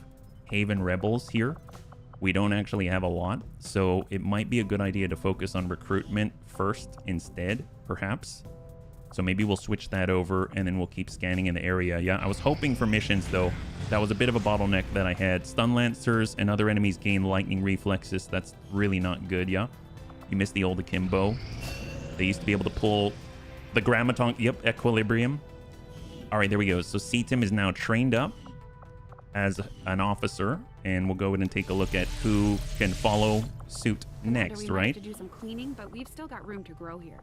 Haven Rebels here. We don't actually have a lot, so it might be a good idea to focus on recruitment first instead, perhaps. So maybe we'll switch that over, and then we'll keep scanning in the area. Yeah, I was hoping for missions, though. That was a bit of a bottleneck that I had. Stun Lancers and other enemies gain lightning reflexes. That's really not good, yeah? You missed the old Akimbo. They used to be able to pull the Grammaton. Yep, Equilibrium. All right, there we go. So CTIM is now trained up as an officer, and we'll go ahead and take a look at who can follow suit next, right? To do some cleaning, but we've still got room to grow here.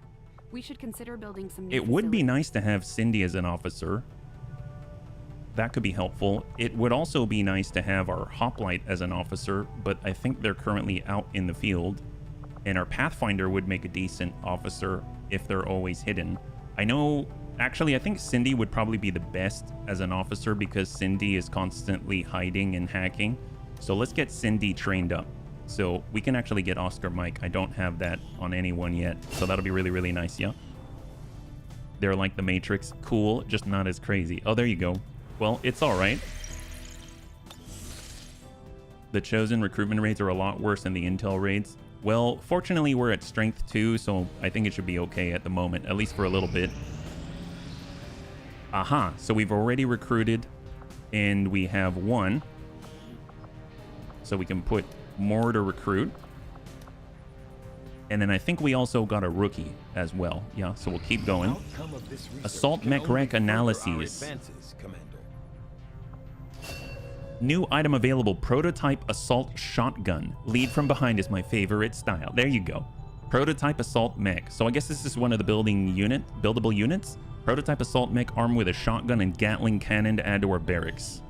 We should consider building some new It would be nice to have Cindy as an officer. That could be helpful. It would also be nice to have our Hoplite as an officer, but I think they're currently out in the field. And our Pathfinder would make a decent officer if they're always hidden. I know, actually, I think Cindy would probably be the best as an officer because Cindy is constantly hiding and hacking. So let's get Cindy trained up. So we can actually get Oscar Mike. I don't have that on anyone yet. So that'll be really, really nice, yeah? They're like the Matrix. Cool, just not as crazy. Oh, there you go. Well, it's all right. The Chosen recruitment raids are a lot worse than the Intel raids. Well, fortunately, we're at strength 2, so I think it should be okay at the moment, at least for a little bit. Aha, so we've already recruited, and we have 1. So we can put more to recruit. And then I think we also got a rookie as well. Yeah, so we'll keep going. Assault Mech Wreck Analyses. New item available, Prototype Assault Shotgun. Lead from behind is my favorite style. There you go. Prototype Assault Mech. So I guess this is one of the buildable units. Prototype Assault Mech armed with a shotgun and Gatling cannon to add to our barracks.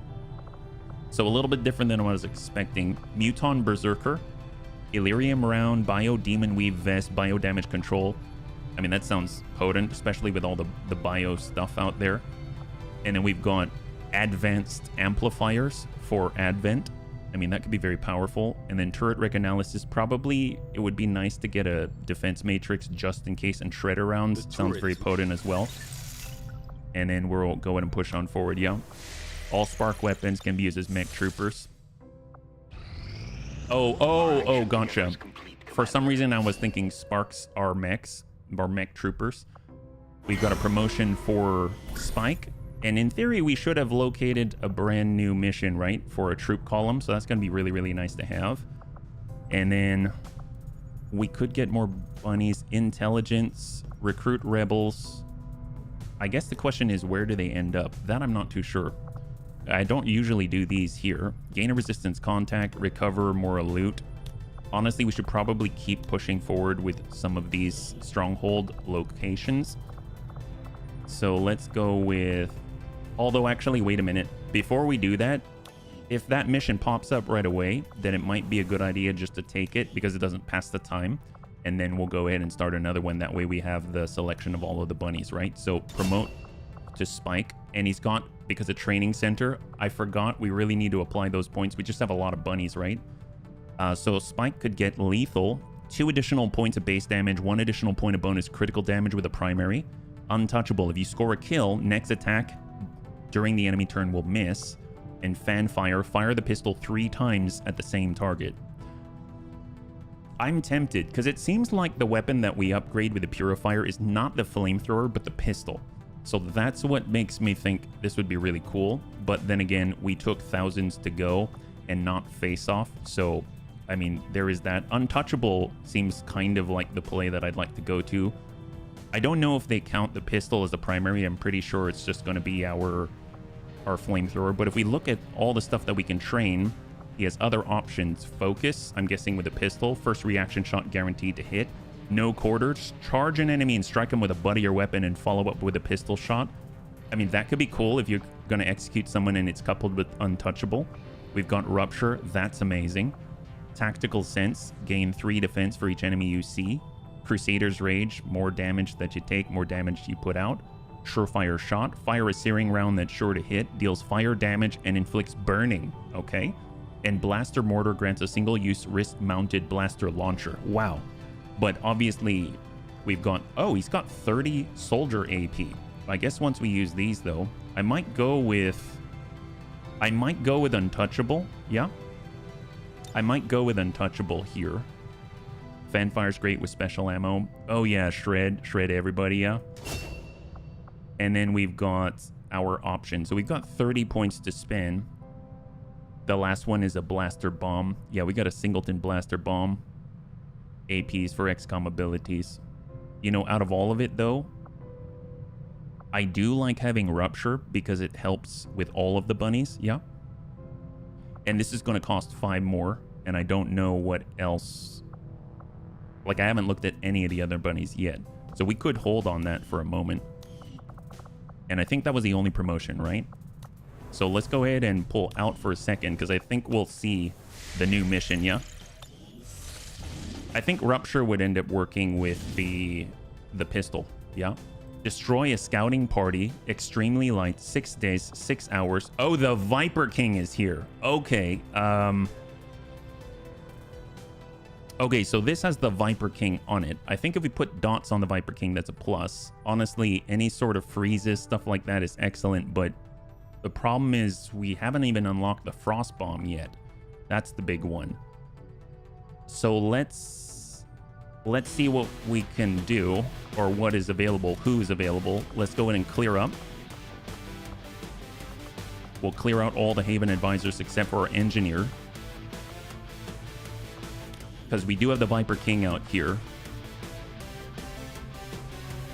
So a little bit different than what I was expecting. Muton Berserker. Illyrium Round, Bio Demon Weave Vest, Bio Damage Control. I mean, that sounds potent, especially with all the bio stuff out there. And then we've got Advanced Amplifiers for Advent. I mean, that could be very powerful. And then Turret Wreck Analysis. Probably it would be nice to get a Defense Matrix just in case, and Shredder Rounds. Sounds very potent as well. And then we'll go ahead and push on forward, yeah. All Spark weapons can be used as mech troopers. Oh, gotcha. For some reason, I was thinking Sparks are mechs, or mech troopers. We've got a promotion for Spike. And in theory, we should have located a brand new mission, right? For a troop column. So that's going to be really, really nice to have. And then we could get more bunnies. Intelligence, recruit rebels. I guess the question is, where do they end up? That I'm not too sure. I don't usually do these here. Gain a resistance contact, recover more loot. Honestly, we should probably keep pushing forward with some of these stronghold locations. So let's go with... Although, actually, wait a minute. Before we do that, if that mission pops up right away, then it might be a good idea just to take it because it doesn't pass the time. And then we'll go ahead and start another one. That way we have the selection of all of the bunnies, right? So promote to Spike. And he's got, because of training center, I forgot we really need to apply those points. We just have a lot of bunnies, right? So Spike could get lethal, 2 additional points of base damage, 1 additional point of bonus critical damage with a primary. Untouchable. If you score a kill, next attack during the enemy turn will miss. And fan fire. Fire the pistol 3 times at the same target. I'm tempted, because it seems like the weapon that we upgrade with the Purifier is not the flamethrower, but the pistol. So that's what makes me think this would be really cool. But then again, we took thousands to go and not face off. So, I mean, there is that. Untouchable seems kind of like the play that I'd like to go to. I don't know if they count the pistol as the primary. I'm pretty sure it's just going to be our flamethrower. But if we look at all the stuff that we can train, he has other options. Focus, I'm guessing with a pistol. First reaction shot guaranteed to hit. No quarters. Charge an enemy and strike him with a butt of your weapon and follow up with a pistol shot. I mean, that could be cool if you're going to execute someone and it's coupled with Untouchable. We've got Rupture. That's amazing. Tactical Sense. Gain 3 defense for each enemy you see. Crusader's Rage, more damage that you take, more damage you put out. Surefire Shot, fire a searing round that's sure to hit, deals fire damage and inflicts burning, okay? And Blaster Mortar grants a single-use wrist-mounted blaster launcher. Wow. But obviously, we've got... Oh, he's got 30 soldier AP. I guess once we use these, though, I might go with Untouchable, yeah? I might go with Untouchable here. Fanfire's great with special ammo. Oh yeah, shred everybody, yeah? And then we've got our options. So we've got 30 points to spend. The last one is a Blaster Bomb. Yeah, we got a Singleton Blaster Bomb. APs for XCOM abilities. You know, out of all of it, though, I do like having Rupture because it helps with all of the bunnies, yeah? And this is going to cost 5 more, and I don't know what else... Like, I haven't looked at any of the other bunnies yet. So we could hold on that for a moment. And I think that was the only promotion, right? So let's go ahead and pull out for a second, because I think we'll see the new mission, yeah? I think Rupture would end up working with the pistol, yeah? Destroy a scouting party, extremely light, 6 days, 6 hours. Oh, the Viper King is here. Okay, okay, so this has the Viper King on it. I think if we put dots on the Viper King, that's a plus. Honestly, any sort of freezes, stuff like that is excellent, but the problem is we haven't even unlocked the Frost Bomb yet. That's the big one. So let's see what we can do, or what is available, who's available. Let's go in and clear up. We'll clear out all the Haven advisors except for our engineer, because we do have the Viper King out here.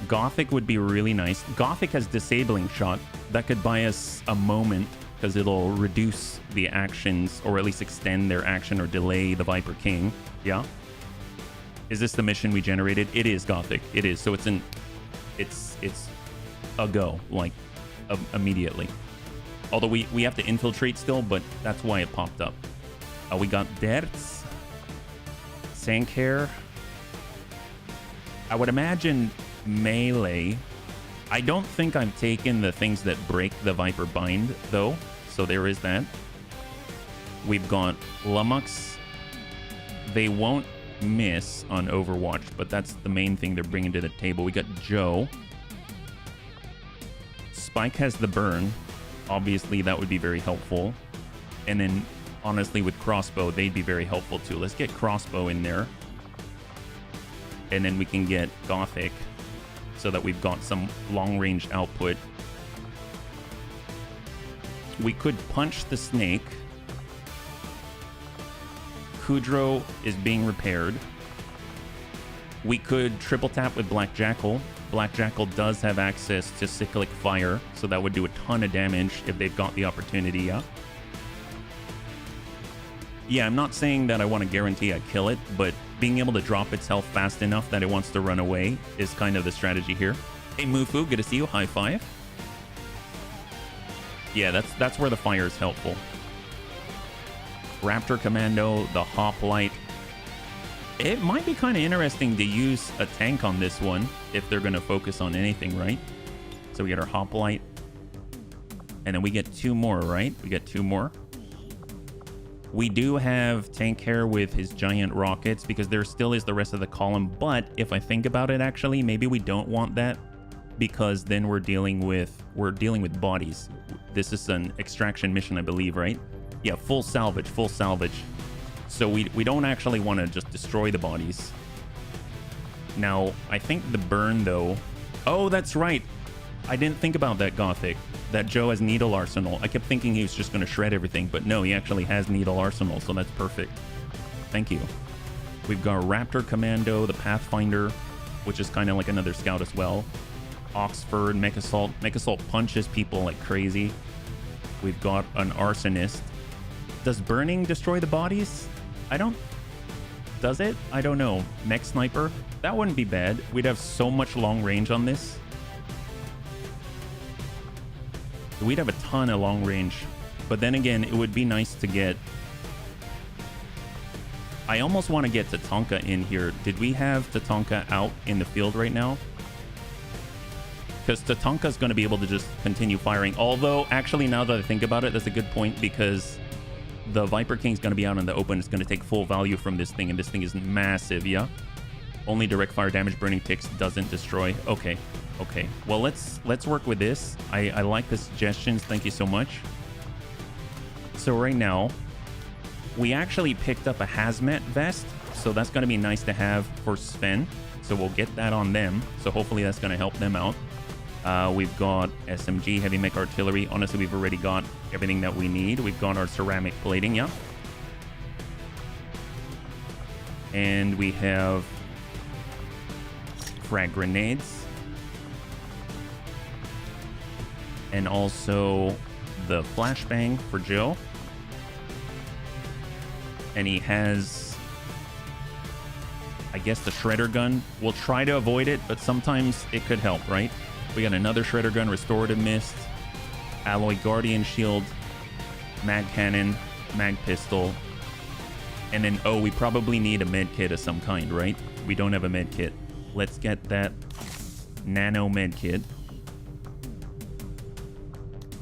Gothic would be really nice. Gothic has Disabling Shot. That could buy us a moment, because it'll reduce the actions, or at least extend their action or delay the Viper King. Yeah? Is this the mission we generated? It is Gothic. It is. So it's a go, like, immediately. Although we have to infiltrate still, but that's why it popped up. We got Dertz. Sankhair. I would imagine melee. I don't think I'm taking the things that break the Viper Bind, though. So there is that. We've got Lummox. They won't miss on Overwatch, but that's the main thing they're bringing to the table. We got Joe. Spike has the burn. Obviously, that would be very helpful. And then, honestly, with Crossbow, they'd be very helpful too. Let's get Crossbow in there. And then we can get Gothic, so that we've got some long-range output. We could punch the snake. Kudrow is being repaired. We could triple tap with Black Jackal. Black Jackal does have access to Cyclic Fire, so that would do a ton of damage if they've got the opportunity, yeah? Yeah, I'm not saying that I want to guarantee I kill it, but being able to drop its health fast enough that it wants to run away is kind of the strategy here. Hey, Mufu, good to see you. High five. Yeah, that's where the fire is helpful. Raptor Commando, the Hoplite. It might be kind of interesting to use a tank on this one if they're going to focus on anything, right? So we get our Hoplite. And then we get 2 more, right? We get 2 more. We do have Tank Hair with his giant rockets, because there still is the rest of the column. But if I think about it, actually, maybe we don't want that, because then we're dealing with bodies. This is an extraction mission, I believe, right? Yeah, full salvage. So we don't actually want to just destroy the bodies. Now, I think the burn, though... Oh, that's right. I didn't think about that, Gothic. That Joe has Needle Arsenal. I kept thinking he was just going to shred everything, but no, he actually has Needle Arsenal, so that's perfect. Thank you. We've got Raptor Commando, the Pathfinder, which is kind of like another scout as well. Oxford, Mech Assault. Mech Assault punches people like crazy. We've got an Arsonist. Does burning destroy the bodies? Does it? I don't know. Mech Sniper? That wouldn't be bad. We'd have so much long range on this. We'd have a ton of long range. But then again, it would be nice to get I almost want to get Tatanka in here. Did we have Tatanka out in the field right now? Because Tatanka's going to be able to just continue firing. Although, actually, now that I think about it, that's a good point, because the Viper King's going to be out in the open. It's going to take full value from this thing, and this thing is massive, yeah? Only direct fire damage. Burning ticks doesn't destroy. Okay, okay. Well, let's work with this. I like the suggestions. Thank you so much. So right now, we actually picked up a hazmat vest, so that's going to be nice to have for Sven. So we'll get that on them. So hopefully that's going to help them out. We've got SMG, heavy mech artillery. Honestly, we've already got everything that we need. We've got our ceramic plating, yeah. And we have frag grenades. And also the flashbang for Joe. And he has, I guess, the shredder gun. We'll try to avoid it, but sometimes it could help, right? We got another shredder gun, restorative mist, alloy guardian shield, mag cannon, mag pistol, and then, oh, we probably need a med kit of some kind, right? We don't have a med kit. Let's get that nano med kit.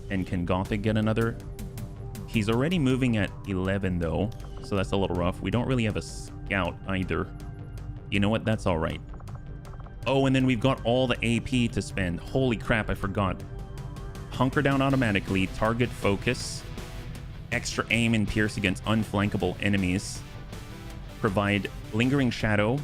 And can Gothic get another? He's already moving at 11 though, so that's a little rough. We don't really have a scout either. You know what? That's all right. Oh, and then we've got all the AP to spend. Holy crap, I forgot. Hunker down automatically, target focus, extra aim and pierce against unflankable enemies, provide lingering shadow,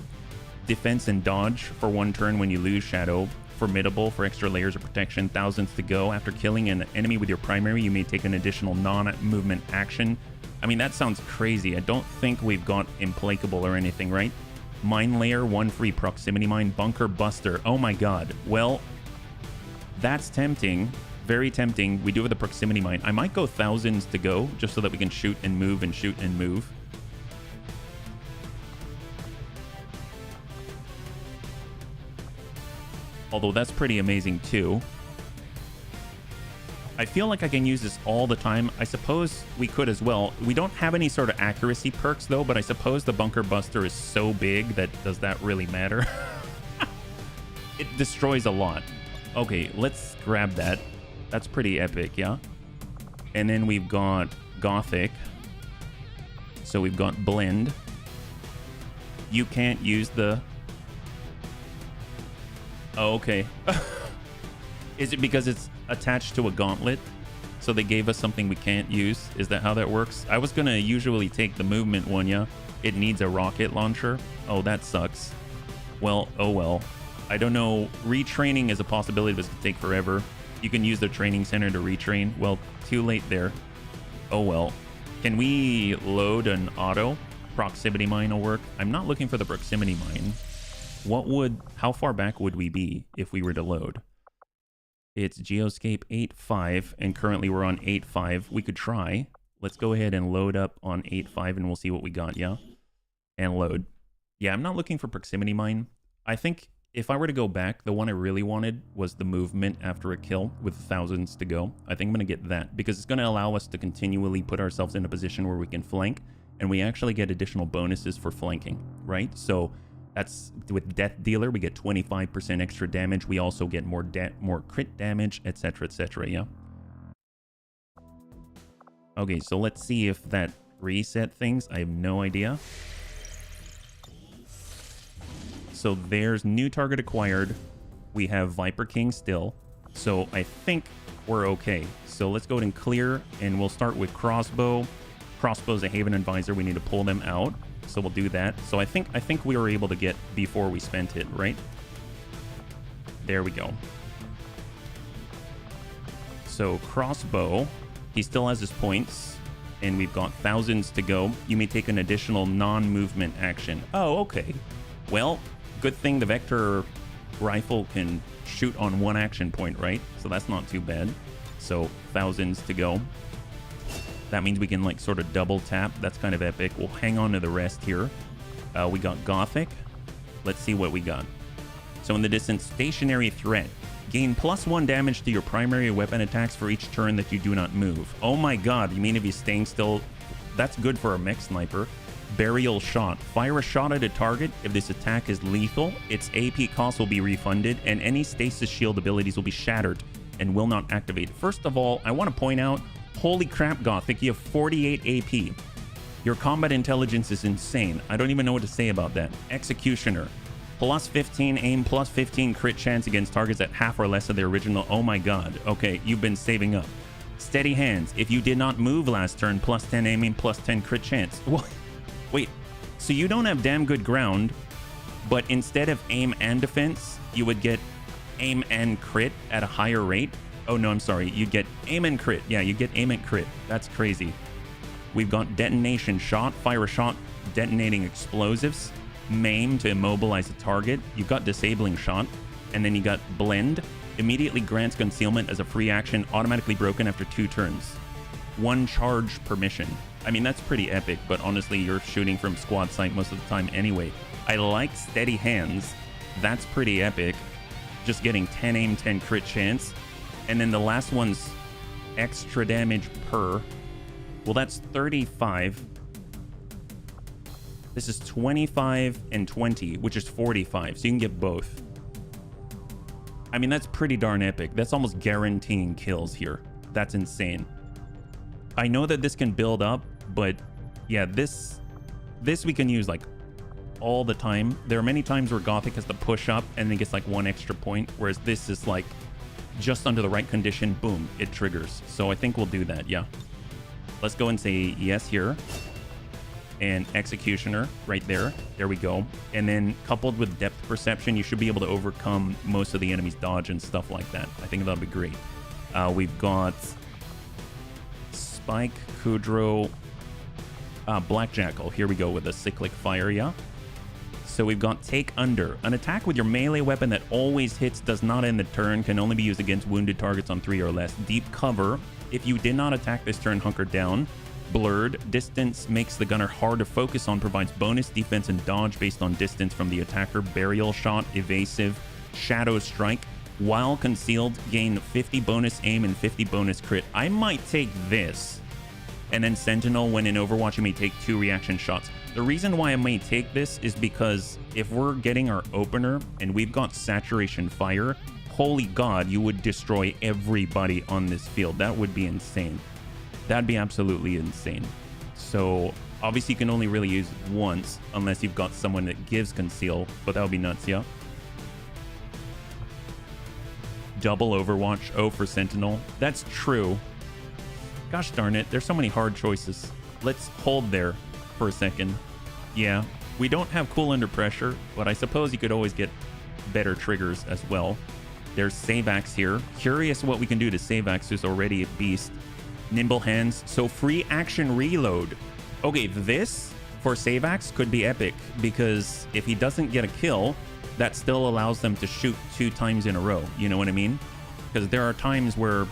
defense and dodge for 1 turn when you lose shadow, formidable for extra layers of protection, thousands to go. After killing an enemy with your primary, you may take an additional non-movement action. I mean, that sounds crazy. I don't think we've got implacable or anything, right? Mine layer, 1 free proximity mine, bunker buster. Oh my god. Well, that's tempting. Very tempting. We do have the proximity mine. I might go thousands to go just so that we can shoot and move and shoot and move. Although that's pretty amazing too. I feel like I can use this all the time. I suppose we could as well. We don't have any sort of accuracy perks though, but I suppose the bunker buster is so big that does that really matter? It destroys a lot. Okay, let's grab that. That's pretty epic, yeah? And then we've got Gothic. So we've got Blend. You can't use the... Oh, okay. Is it because it's attached to a gauntlet? So they gave us something we can't use? Is that how that works? I was gonna usually take the movement one, yeah? It needs a rocket launcher? Oh, that sucks. Well, oh well. I don't know. Retraining is a possibility, but it's gonna take forever. You can use the training center to retrain. Well, too late there. Oh well. Can we load an auto? Proximity mine will work. I'm not looking for the proximity mine. How far back would we be if we were to load? It's Geoscape 8.5, and currently we're on 8.5. We could try. Let's go ahead and load up on 8.5, and we'll see what we got, yeah? And load. Yeah, I'm not looking for proximity mine. I think if I were to go back, the one I really wanted was the movement after a kill with thousands to go. I think I'm going to get that, because it's going to allow us to continually put ourselves in a position where we can flank, and we actually get additional bonuses for flanking, right? So... that's with Death Dealer, we get 25% extra damage. We also get more crit damage, etc., etc., yeah? Okay, so let's see if that reset things. I have no idea. So there's new target acquired. We have Viper King still. So I think we're okay. So let's go ahead and clear, and we'll start with Crossbow. Crossbow's a Haven Advisor. We need to pull them out. So we'll do that. So I think we were able to get before we spent it, right? There we go. So Crossbow, he still has his points, and we've got thousands to go. You may take an additional non-movement action. Oh, okay. Well, good thing the Vector rifle can shoot on 1 action point, right? So that's not too bad. So thousands to go. That means we can like sort of double tap. That's kind of epic. We'll hang on to the rest here. We got Gothic. Let's see what we got. So in the distance, stationary threat. Gain +1 damage to your primary weapon attacks for each turn that you do not move. Oh my god, you mean if he's staying still? That's good for a mech sniper. Burial shot. Fire a shot at a target. If this attack is lethal, its AP cost will be refunded, and any stasis shield abilities will be shattered and will not activate. First of all, I want to point out, holy crap, Gothic, you have 48 AP. Your combat intelligence is insane. I don't even know what to say about that. Executioner. Plus 15 aim, plus 15 crit chance against targets at half or less of their original. Oh my god. Okay, you've been saving up. Steady hands. If you did not move last turn, plus 10 aiming, plus 10 crit chance. What? Wait, so you don't have damn good ground, but instead of aim and defense, you would get aim and crit at a higher rate? Oh no, I'm sorry. You'd get aim and crit. Yeah, you get aim and crit. That's crazy. We've got detonation shot, fire a shot, detonating explosives, maim to immobilize a target. You've got disabling shot, and then you got blend. Immediately grants concealment as a free action, automatically broken after 2 turns. 1 charge per mission. I mean, that's pretty epic, but honestly, you're shooting from squad sight most of the time anyway. I like steady hands. That's pretty epic. Just getting 10 aim, 10 crit chance. And then the last one's extra damage per. Well, that's 35. This is 25 and 20, which is 45, so you can get both. I mean, that's pretty darn epic. That's almost guaranteeing kills here. That's insane. I know that this can build up, but yeah, this we can use like all the time. There are many times where Gothic has to push up and then gets like 1 extra point, whereas this is like just under the right condition, boom, it triggers. So I think we'll do that, yeah. Let's go and say yes here. And Executioner right there. There we go. And then coupled with depth perception, you should be able to overcome most of the enemy's dodge and stuff like that. I think that'll be great. We've got Spike, Kudrow, Black Jackal. Here we go with a cyclic fire, yeah. So we've got Take Under. An attack with your melee weapon that always hits, does not end the turn, can only be used against wounded targets on 3 or less. Deep Cover. If you did not attack this turn, hunker down. Blurred. Distance makes the gunner hard to focus on, provides bonus defense and dodge based on distance from the attacker. Burial Shot. Evasive. Shadow Strike. While concealed, gain 50 bonus aim and 50 bonus crit. I might take this. And then Sentinel, when in Overwatch, you may take 2 reaction shots. The reason why I may take this is because if we're getting our opener and we've got Saturation Fire, holy god, you would destroy everybody on this field. That would be insane. That'd be absolutely insane. So obviously you can only really use it once unless you've got someone that gives conceal, but that would be nuts, yeah. Double Overwatch, O for Sentinel. That's true. Gosh darn it, there's so many hard choices. Let's hold there for a second. Yeah, we don't have Cool Under Pressure, but I suppose you could always get better triggers as well. There's Save Axe here. Curious what we can do to Save Axe, who's already a beast. Nimble Hands, so free action reload. Okay, this for Save Axe could be epic, because if he doesn't get a kill, that still allows them to shoot 2 times in a row. You know what I mean? Because there are times where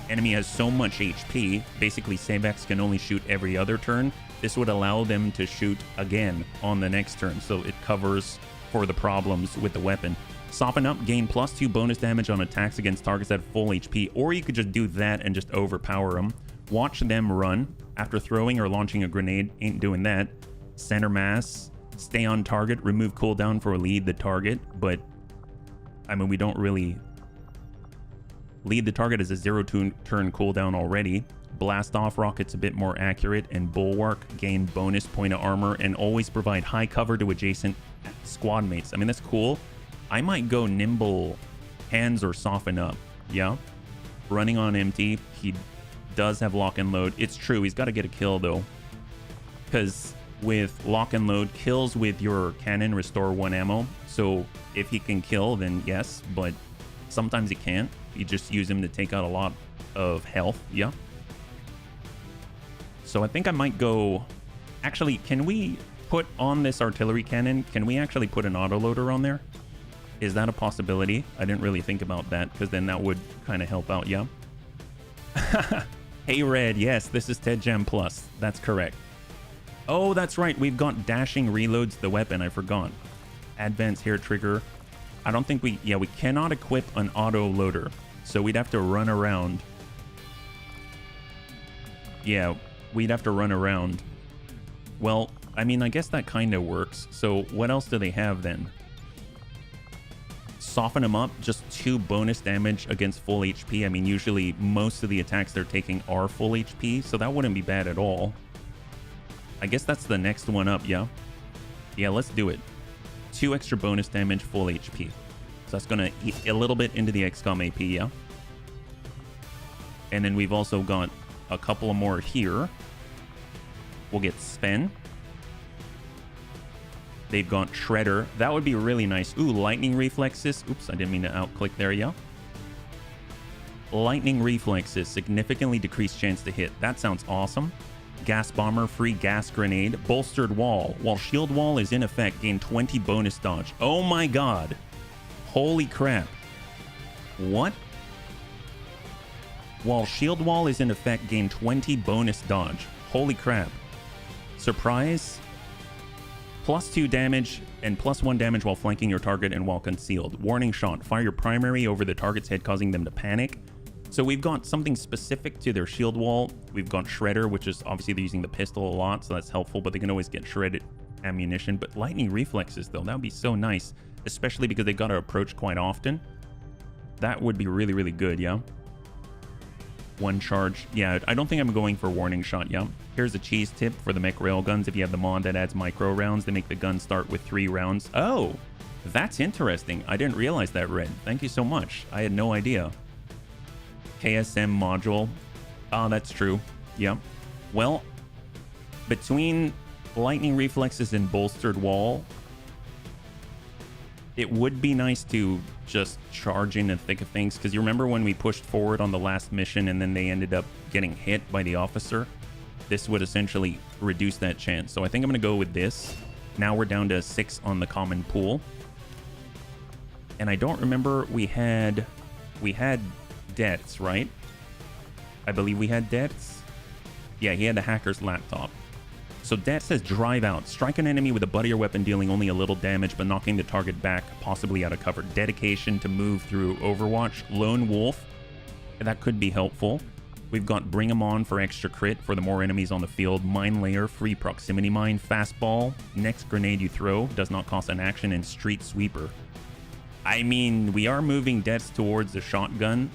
enemy has so much HP, basically Save Axe can only shoot every other turn. This would allow them to shoot again on the next turn, so it covers for the problems with the weapon. Soften Up, gain +2 bonus damage on attacks against targets at full HP, or you could just do that and just overpower them. Watch them run. After throwing or launching a grenade, ain't doing that. Center Mass, stay on target, remove cooldown for lead the target, but I mean, we don't really lead the target as a 0-turn cooldown already. Blast Off Rocket's a bit more accurate, and Bulwark, gain bonus point of armor and always provide high cover to adjacent squad mates. I mean, that's cool. I might go Nimble Hands or Soften Up, yeah? Running on empty, he does have Lock and Load. It's true, he's got to get a kill though, because with Lock and Load, kills with your cannon restore 1 ammo, so if he can kill, then yes, but sometimes he can't. You just use him to take out a lot of health, yeah? So I think I might go... Actually, can we put on this artillery cannon, can we actually put an autoloader on there? Is that a possibility? I didn't really think about that, because then that would kind of help out, yeah? Hey Red, yes, this is Ted Jam Plus. That's correct. Oh, that's right, we've got dashing reloads the weapon, I forgot. Advanced hair trigger. I don't think we... Yeah, we cannot equip an auto loader, so we'd have to run around. Yeah, we'd have to run around. Well, I mean, I guess that kind of works. So what else do they have then? Soften them up, just 2 bonus damage against full HP. I mean, usually most of the attacks they're taking are full HP, so that wouldn't be bad at all. I guess that's the next one up, yeah? Yeah, let's do it. 2 extra bonus damage, full HP. So that's going to eat a little bit into the XCOM AP, yeah? And then we've also got a couple more here. We'll get Sven. They've got Shredder. That would be really nice. Ooh, Lightning Reflexes. Oops, I didn't mean to outclick there, yeah? Lightning Reflexes. Significantly decreased chance to hit. That sounds awesome. Gas Bomber. Free Gas Grenade. Bolstered Wall. While Shield Wall is in effect, gain 20 bonus dodge. Oh my god. Holy crap. What? While Shield Wall is in effect, gain 20 bonus dodge. Holy crap. Surprise. +2 damage and +1 damage while flanking your target and while concealed. Warning shot. Fire your primary over the target's head, causing them to panic. So we've got something specific to their shield wall. We've got Shredder, which is obviously they're using the pistol a lot, so that's helpful, but they can always get shredded ammunition. But lightning reflexes, though, that would be so nice, especially because they got to approach quite often. That would be really, really good, yeah? 1 charge. Yeah, I don't think I'm going for warning shot, yeah? Here's a cheese tip for the mech railguns. If you have the mod that adds micro rounds, they make the gun start with 3 rounds. Oh, that's interesting. I didn't realize that, Red. Thank you so much. I had no idea. KSM module. Ah, that's true. Yep. Well, between lightning reflexes and bolstered wall, it would be nice to just charge in the thick of things, because you remember when we pushed forward on the last mission and then they ended up getting hit by the officer? This would essentially reduce that chance. So I think I'm going to go with this. Now we're down to 6 on the common pool. And I don't remember, we had Debts, right? I believe we had Debts. Yeah, he had the hacker's laptop. So Debts says drive out. Strike an enemy with a butt or weapon, dealing only a little damage, but knocking the target back, possibly out of cover. Dedication to move through Overwatch. Lone Wolf. That could be helpful. We've got Bring 'em On for extra crit for the more enemies on the field. Mine Layer, free proximity mine. Fastball. Next grenade you throw does not cost an action. And Street Sweeper. I mean, we are moving Debts towards the shotgun.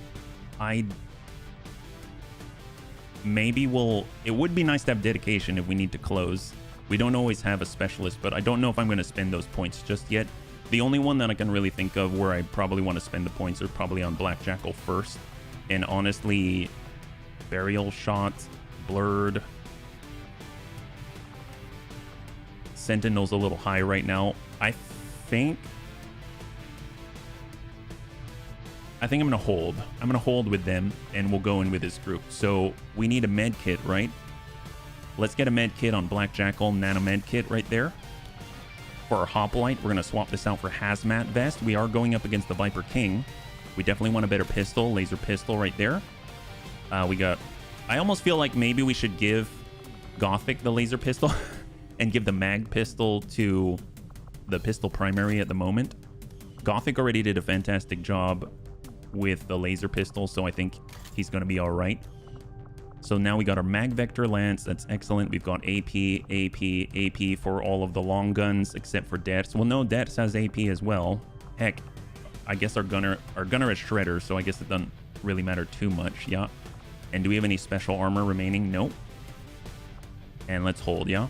Maybe it would be nice to have dedication if we need to close. We don't always have a specialist, but I don't know if I'm going to spend those points just yet. The only one that I can really think of where I probably want to spend the points are probably on Black Jackal first. And honestly, Burial Shot, Blurred. Sentinel's a little high right now. I think I'm going to hold. I'm going to hold with them, and we'll go in with this group. So we need a med kit, right? Let's get a med kit on Black Jackal, nano med kit right there. For our hoplite, we're going to swap this out for hazmat vest. We are going up against the Viper King. We definitely want a better pistol, laser pistol right there. I almost feel like maybe we should give Gothic the laser pistol and give the mag pistol to the pistol primary at the moment. Gothic already did a fantastic job with the laser pistol, so I think he's going to be all right. So now we got our Mag Vector Lance. That's excellent. We've got AP for all of the long guns except for Debts. Well, no, Debts has AP as well. Heck, I guess our gunner is Shredder, so I guess it doesn't really matter too much. Yeah. And do we have any special armor remaining? Nope. And let's hold, yeah.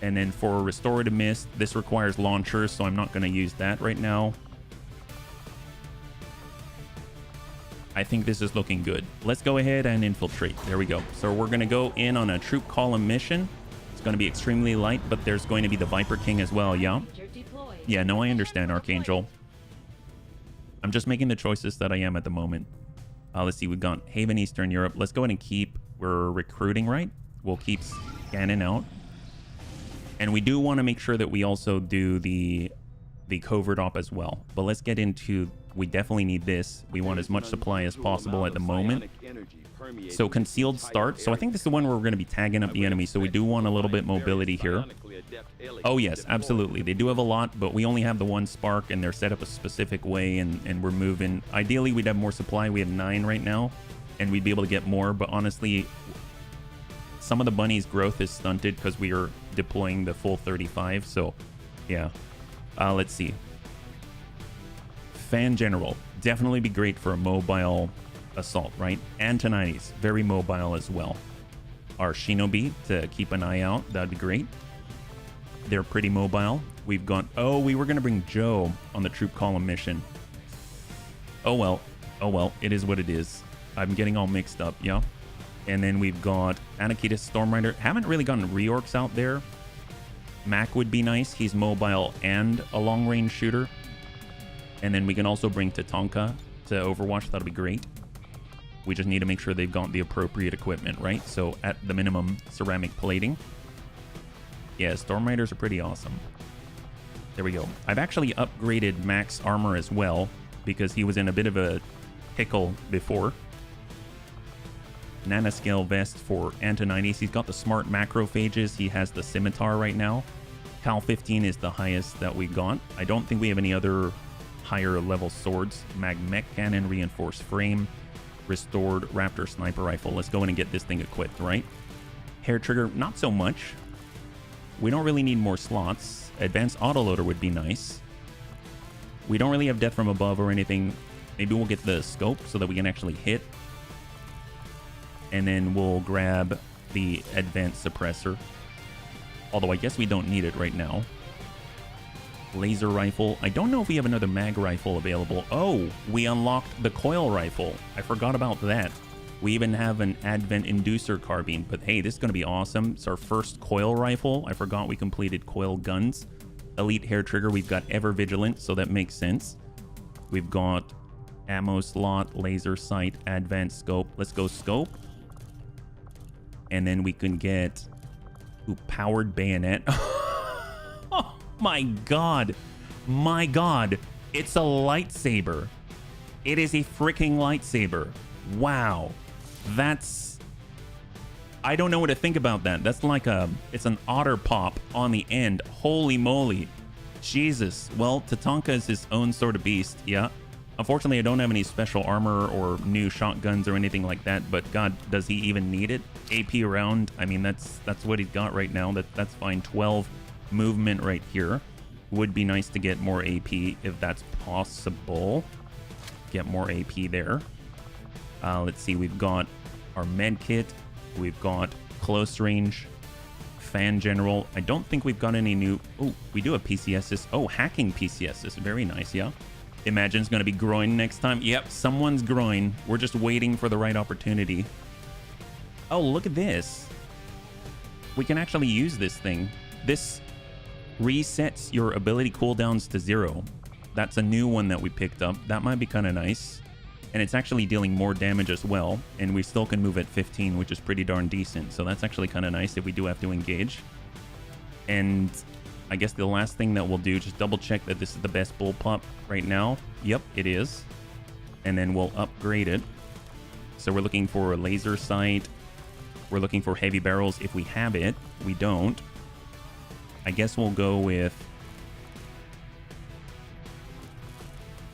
And then for Restorative Mist, this requires launchers, so I'm not going to use that right now. I think this is looking good. Let's go ahead and infiltrate. There we go. So we're going to go in on a troop column mission. It's going to be extremely light, but there's going to be the Viper King as well, yeah? Yeah, no, I understand, Archangel. I'm just making the choices that I am at the moment. Let's see, we've got Haven, Eastern Europe. Let's go ahead and keep... We're recruiting, right? We'll keep scanning out. And we do want to make sure that we also do the covert op as well. But let's get into... We definitely need this. We want as much supply as possible at the moment. So concealed start. So I think this is the one where we're going to be tagging up the enemy. So we do want a little bit mobility here. Oh yes, absolutely. They do have a lot, but we only have the 1 spark and they're set up a specific way and we're moving. Ideally, we'd have more supply. We have 9 right now. and we'd be able to get more, but honestly, some of the bunnies' growth is stunted because we are deploying the full 35, so yeah. Let's see. Fan General, definitely be great for a mobile assault, right? Antonides, very mobile as well. Our Shinobi, to keep an eye out, that'd be great. They're pretty mobile. We've gone, oh, we were going to bring Joe on the troop column mission. Oh well, it is what it is. I'm getting all mixed up, yeah. And then we've got Anakitas Stormrider. Haven't really gotten reorcs out there. Mac would be nice. He's mobile and a long-range shooter. And then we can also bring Tatanka to Overwatch. That'll be great. We just need to make sure they've got the appropriate equipment, right? So at the minimum, ceramic plating. Yeah, Stormriders are pretty awesome. There we go. I've actually upgraded Mac's armor as well because he was in a bit of a pickle before. Nanoscale vest for Antonides. He's got the smart macrophages. He has the scimitar right now. Cal 15 is the highest that we got. I don't think we have any other higher level swords. Magmech cannon, reinforced frame, restored Raptor sniper rifle. Let's go in and get this thing equipped, right? Hair trigger, not so much. We don't really need more slots. Advanced autoloader would be nice. We don't really have death from above or anything. Maybe we'll get the scope so that we can actually hit. And then we'll grab the advanced suppressor. Although I guess we don't need it right now. Laser rifle. I don't know if we have another mag rifle available. Oh, we unlocked the coil rifle. I forgot about that. We even have an advent inducer carbine. But hey, this is going to be awesome. It's our first coil rifle. I forgot we completed coil guns. Elite hair trigger. We've got ever vigilant, so that makes sense. We've got ammo slot, laser sight, advanced scope. Let's go scope. And then we can get powered bayonet. Oh my god. My god. It's a lightsaber. It is a freaking lightsaber. Wow. That's... I don't know what to think about that. That's like a... It's an otter pop on the end. Holy moly. Jesus. Well, Tatanka is his own sort of beast. Yeah. Unfortunately, I don't have any special armor or new shotguns or anything like that, but god, does he even need it? AP around, I mean, that's what he's got right now. That's fine. 12 movement right here. Would be nice to get more AP if that's possible. Get more AP there. Let's see, we've got our med kit. We've got close range, fan general. I don't think we've got any new... Oh, we do have PCSs. Oh, hacking PCSs. Very nice, yeah. Imagine it's going to be groin next time. Yep, someone's groin. We're just waiting for the right opportunity. Oh, look at this. We can actually use this thing. This resets your ability cooldowns to 0. That's a new one that we picked up. That might be kind of nice. And it's actually dealing more damage as well. And we still can move at 15, which is pretty darn decent. So that's actually kind of nice if we do have to engage. And I guess the last thing that we'll do, just double check that this is the best bullpup right now. Yep, it is. And then we'll upgrade it. So we're looking for a laser sight. We're looking for heavy barrels if we have it. We don't. I guess we'll go with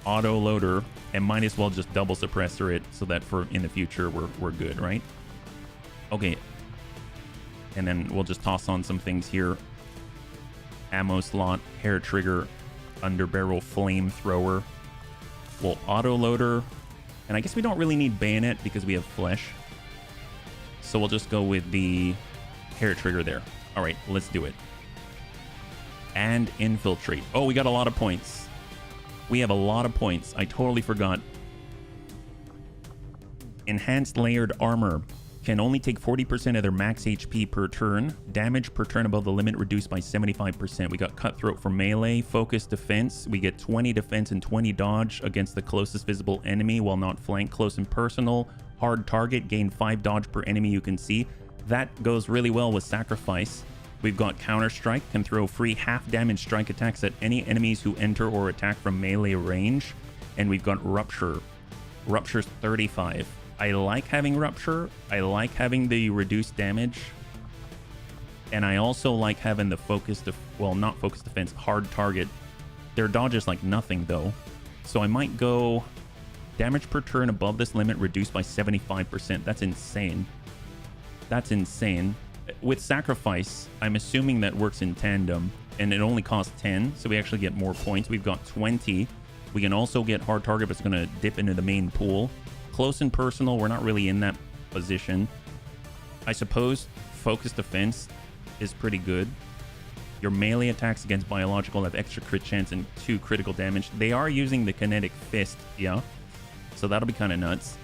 auto loader and might as well just double suppressor it so that for in the future we're good, right? Okay. And then we'll just toss on some things here. Ammo slot, hair trigger, underbarrel flamethrower. We'll auto loader. And I guess we don't really need bayonet because we have flesh. So we'll just go with the hair trigger there. All right, let's do it. And infiltrate. Oh, we got a lot of points. We have a lot of points. I totally forgot. Enhanced layered armor. Can only take 40% of their max HP per turn. Damage per turn above the limit reduced by 75%. We got Cutthroat for melee. Focus defense. We get 20 defense and 20 dodge against the closest visible enemy while not flanked. Close and personal. Hard target. Gain 5 dodge per enemy you can see. That goes really well with Sacrifice. We've got Counter Strike. Can throw free half damage strike attacks at any enemies who enter or attack from melee range. And we've got Rupture. Rupture's 35. I like having Rupture. I like having the reduced damage. And I also like having the focus, well, not focus defense, hard target. Their dodge is like nothing though. So I might go Damage per turn above this limit reduced by 75%. That's insane. That's insane. With Sacrifice, I'm assuming that works in tandem, and it only costs 10, so we actually get more points. We've got 20. We can also get Hard Target, but it's going to dip into the main pool. Close and Personal, we're not really in that position. I suppose Focused Defense is pretty good. Your melee attacks against biological have extra crit chance and 2 critical damage. They are using the Kinetic Fist, yeah. So that'll be kind of nuts.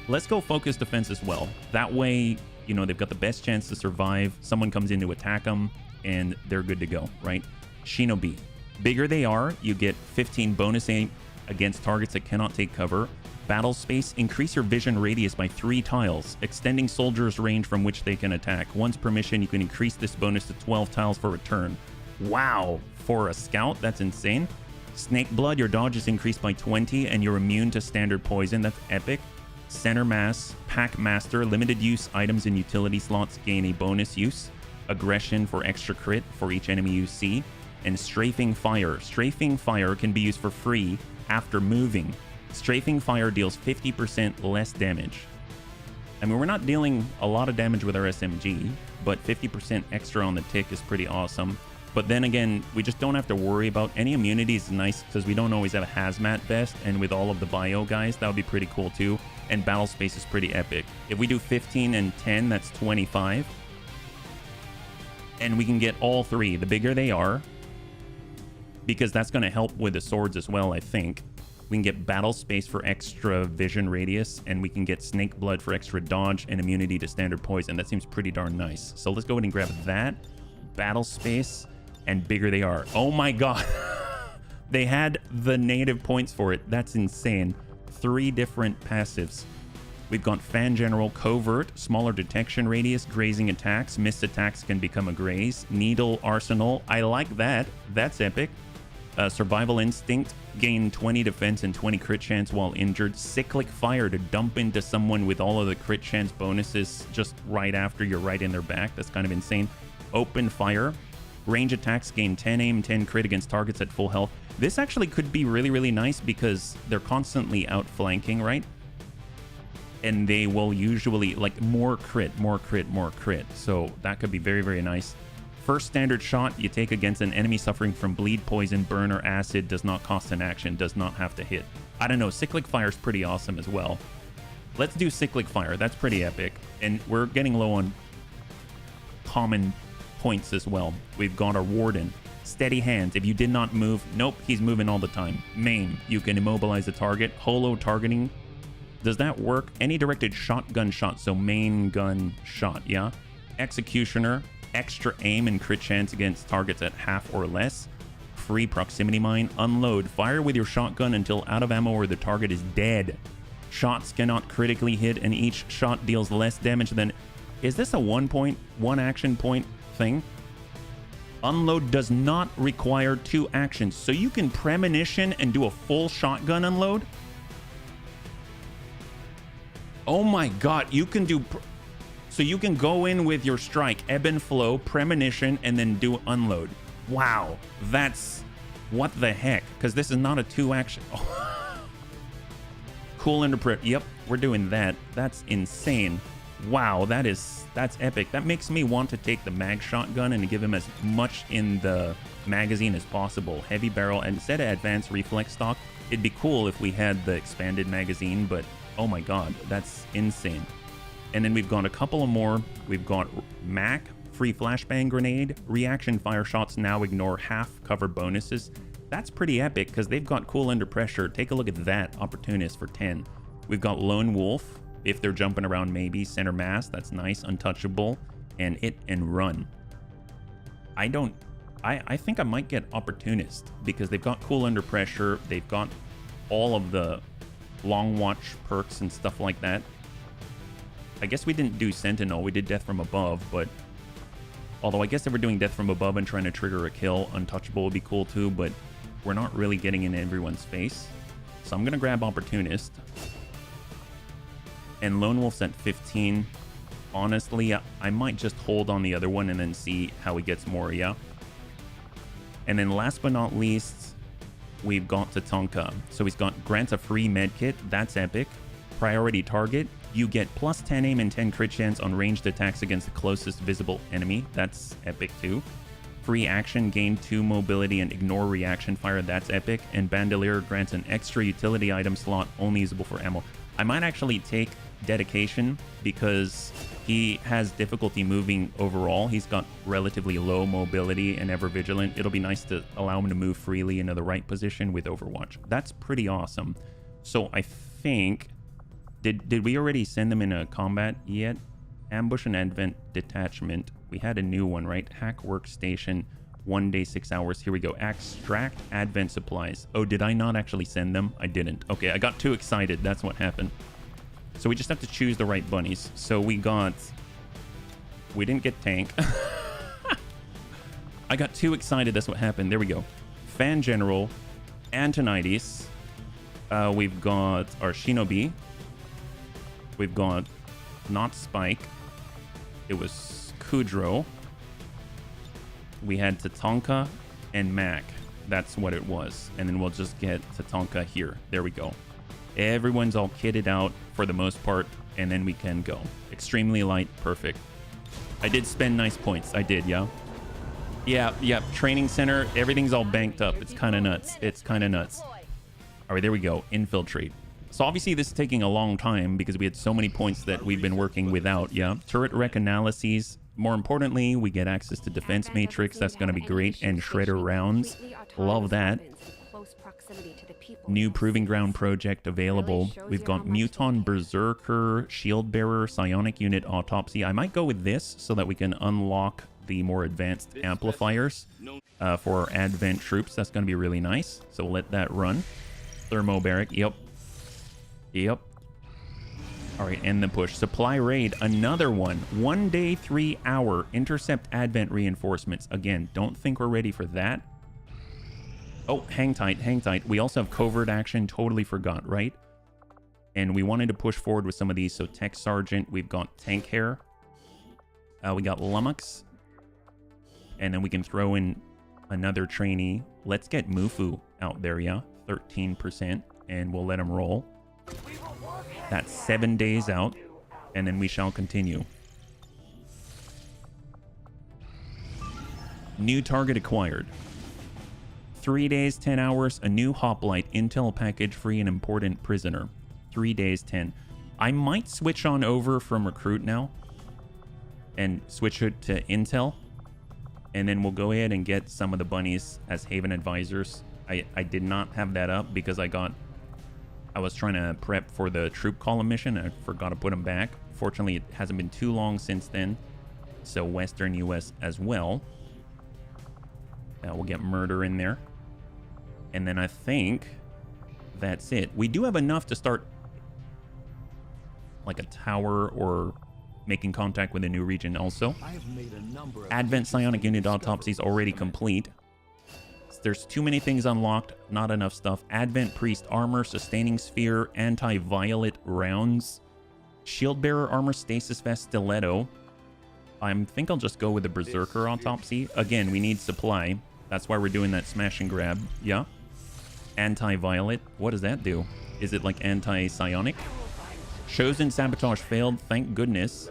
Let's go Focused Defense as well. That way, you know, they've got the best chance to survive. Someone comes in to attack them, and they're good to go, right? Shinobi. Bigger they are, you get 15 bonus aim against targets that cannot take cover. Battle Space, increase your vision radius by 3 tiles, extending soldiers' range from which they can attack. Once per mission, you can increase this bonus to 12 tiles for a turn. Wow, for a scout, that's insane. Snake Blood, your dodge is increased by 20 and you're immune to standard poison. That's epic. Center Mass, Pack Master, limited use items in utility slots gain a bonus use. Aggression for extra crit for each enemy you see. And Strafing Fire. Strafing Fire can be used for free after moving. Strafing Fire deals 50% less damage. I mean, we're not dealing a lot of damage with our SMG, but 50% extra on the tick is pretty awesome. But then again, we just don't have to worry about any immunity. Is nice because we don't always have a hazmat vest, and with all of the bio guys, that would be pretty cool too. And Battle Space is pretty epic. If we do 15 and 10, that's 25. And we can get all 3. The bigger they are, because that's going to help with the swords as well, I think. We can get Battle Space for extra vision radius, and we can get Snake Blood for extra dodge and immunity to standard poison. That seems pretty darn nice. So let's go ahead and grab that. Battle Space, and bigger they are. Oh my god. They had the native points for it. That's insane. 3 different passives. We've got Fan General, Covert, smaller detection radius, grazing attacks, missed attacks can become a graze, Needle Arsenal. I like that. That's epic. Survival Instinct, gain 20 defense and 20 crit chance while injured. Cyclic Fire to dump into someone with all of the crit chance bonuses just right after you're right in their back. That's kind of insane. Open Fire. Range attacks gain 10 aim, 10 crit against targets at full health. This actually could be really, really nice because they're constantly outflanking, right? And they will usually, like, more crit, more crit, more crit. So that could be very, very nice. First standard shot you take against an enemy suffering from bleed, poison, burn, or acid does not cost an action, does not have to hit. I don't know, Cyclic Fire is pretty awesome as well. Let's do Cyclic Fire, that's pretty epic. And we're getting low on common points as well. We've got our Warden. Steady Hands, if you did not move, nope, he's moving all the time. Maim, you can immobilize the target. Holo targeting, does that work? Any directed shotgun shot, so main gun shot, yeah? Executioner, extra aim and crit chance against targets at half or less. Free proximity mine. Unload, fire with your shotgun until out of ammo or the target is dead. Shots cannot critically hit and each shot deals less damage than... Is this a 1 action point thing? Unload does not require 2 actions, so you can premonition and do a full shotgun unload? Oh my god, you can do... So you can go in with your strike, ebb and flow, premonition, and then do unload. Wow, that's... What the heck? Because this is not a 2 action... Oh. Cool under prep. Yep, we're doing that. That's insane. Wow, that's epic. That makes me want to take the mag shotgun and give him as much in the magazine as possible. Heavy barrel, and instead of advanced reflex stock, it'd be cool if we had the expanded magazine, but oh my god, that's insane. And then we've got a couple of more. We've got Mac, free flashbang grenade, reaction fire shots now ignore half cover bonuses. That's pretty epic because they've got cool under pressure. Take a look at that, opportunist for 10. We've got Lone Wolf, if they're jumping around maybe. Center Mass, that's nice. Untouchable, and Hit and Run. I think I might get Opportunist because they've got cool under pressure. They've got all of the long watch perks and stuff like that. I guess we didn't do Sentinel, we did Death from Above, but... Although I guess if we're doing Death from Above and trying to trigger a kill, Untouchable would be cool too, but we're not really getting in everyone's face. So I'm gonna grab Opportunist. And Lone Wolf's at 15. Honestly, I might just hold on the other one and then see how he gets more, yeah? And then last but not least, we've got Tatanka. So he's got grants a free med kit. That's epic. Priority target. You get plus 10 aim and 10 crit chance on ranged attacks against the closest visible enemy. That's epic too. Free action, gain 2 mobility and ignore reaction fire. That's epic. And Bandolier grants an extra utility item slot only usable for ammo. I might actually take Dedication because he has difficulty moving overall. He's got relatively low mobility and ever vigilant. It'll be nice to allow him to move freely into the right position with Overwatch. That's pretty awesome. So I think... Did we already send them in a combat yet? Ambush and Advent Detachment. We had a new one, right? Hack Workstation, 1 day, 6 hours. Here we go. Extract Advent Supplies. Oh, did I not actually send them? I didn't. Okay, I got too excited. That's what happened. So we just have to choose the right bunnies. So we didn't get Tank. I got too excited. That's what happened. There we go. Fan General, Antonides. We've got our Shinobi. We've got not Spike. It was Kudrow. We had Tatanka and Mac. That's what it was. And then we'll just get Tatanka here. There we go. Everyone's all kitted out for the most part. And then we can go. Extremely light. Perfect. I did spend nice points. I did, yeah. Yeah. Training center. Everything's all banked up. It's kind of nuts. All right, there we go. Infiltrate. So obviously this is taking a long time because we had so many points that we've been working without, yeah. Turret rec analyses. More importantly, we get access to defense matrix. That's going to be great. And shredder rounds. Love that. New proving ground project available. We've got Muton, Berserker, Shield Bearer, Psionic Unit, Autopsy. I might go with this so that we can unlock the more advanced amplifiers for our Advent troops. That's going to be really nice. So we'll let that run. Thermobaric. Yep. All right, end the push. Supply raid, another one. 1 day, 3 hour. Intercept Advent reinforcements. Again, don't think we're ready for that. Oh, hang tight. We also have covert action. Totally forgot, right? And we wanted to push forward with some of these. So Tech Sergeant, we've got Tank Hair. We got Lummox. And then we can throw in another trainee. Let's get Mufu out there, yeah? 13%. And we'll let him roll. That's 7 days out, and then we shall continue. New target acquired. 3 days, 10 hours, a new hoplite, intel package, free and important prisoner. 3 days, 10. I might switch on over from recruit now and switch it to intel, and then we'll go ahead and get some of the bunnies as Haven advisors. I did not have that up because I was trying to prep for the troop column mission. I forgot to put them back. Fortunately, it hasn't been too long since then. So Western US as well. We'll get murder in there. And then I think that's it. We do have enough to start like a tower or making contact with a new region also. Advent Psionic Unit Autopsy is already complete. There's too many things unlocked, not enough stuff. Advent Priest Armor, Sustaining Sphere, Anti-Violet Rounds, Shield Bearer Armor, Stasis Vest, Stiletto. I think I'll just go with the Berserker Autopsy. Again, we need supply. That's why we're doing that smash and grab. Yeah. Anti-Violet. What does that do? Is it like anti-psionic? Chosen Sabotage failed. Thank goodness.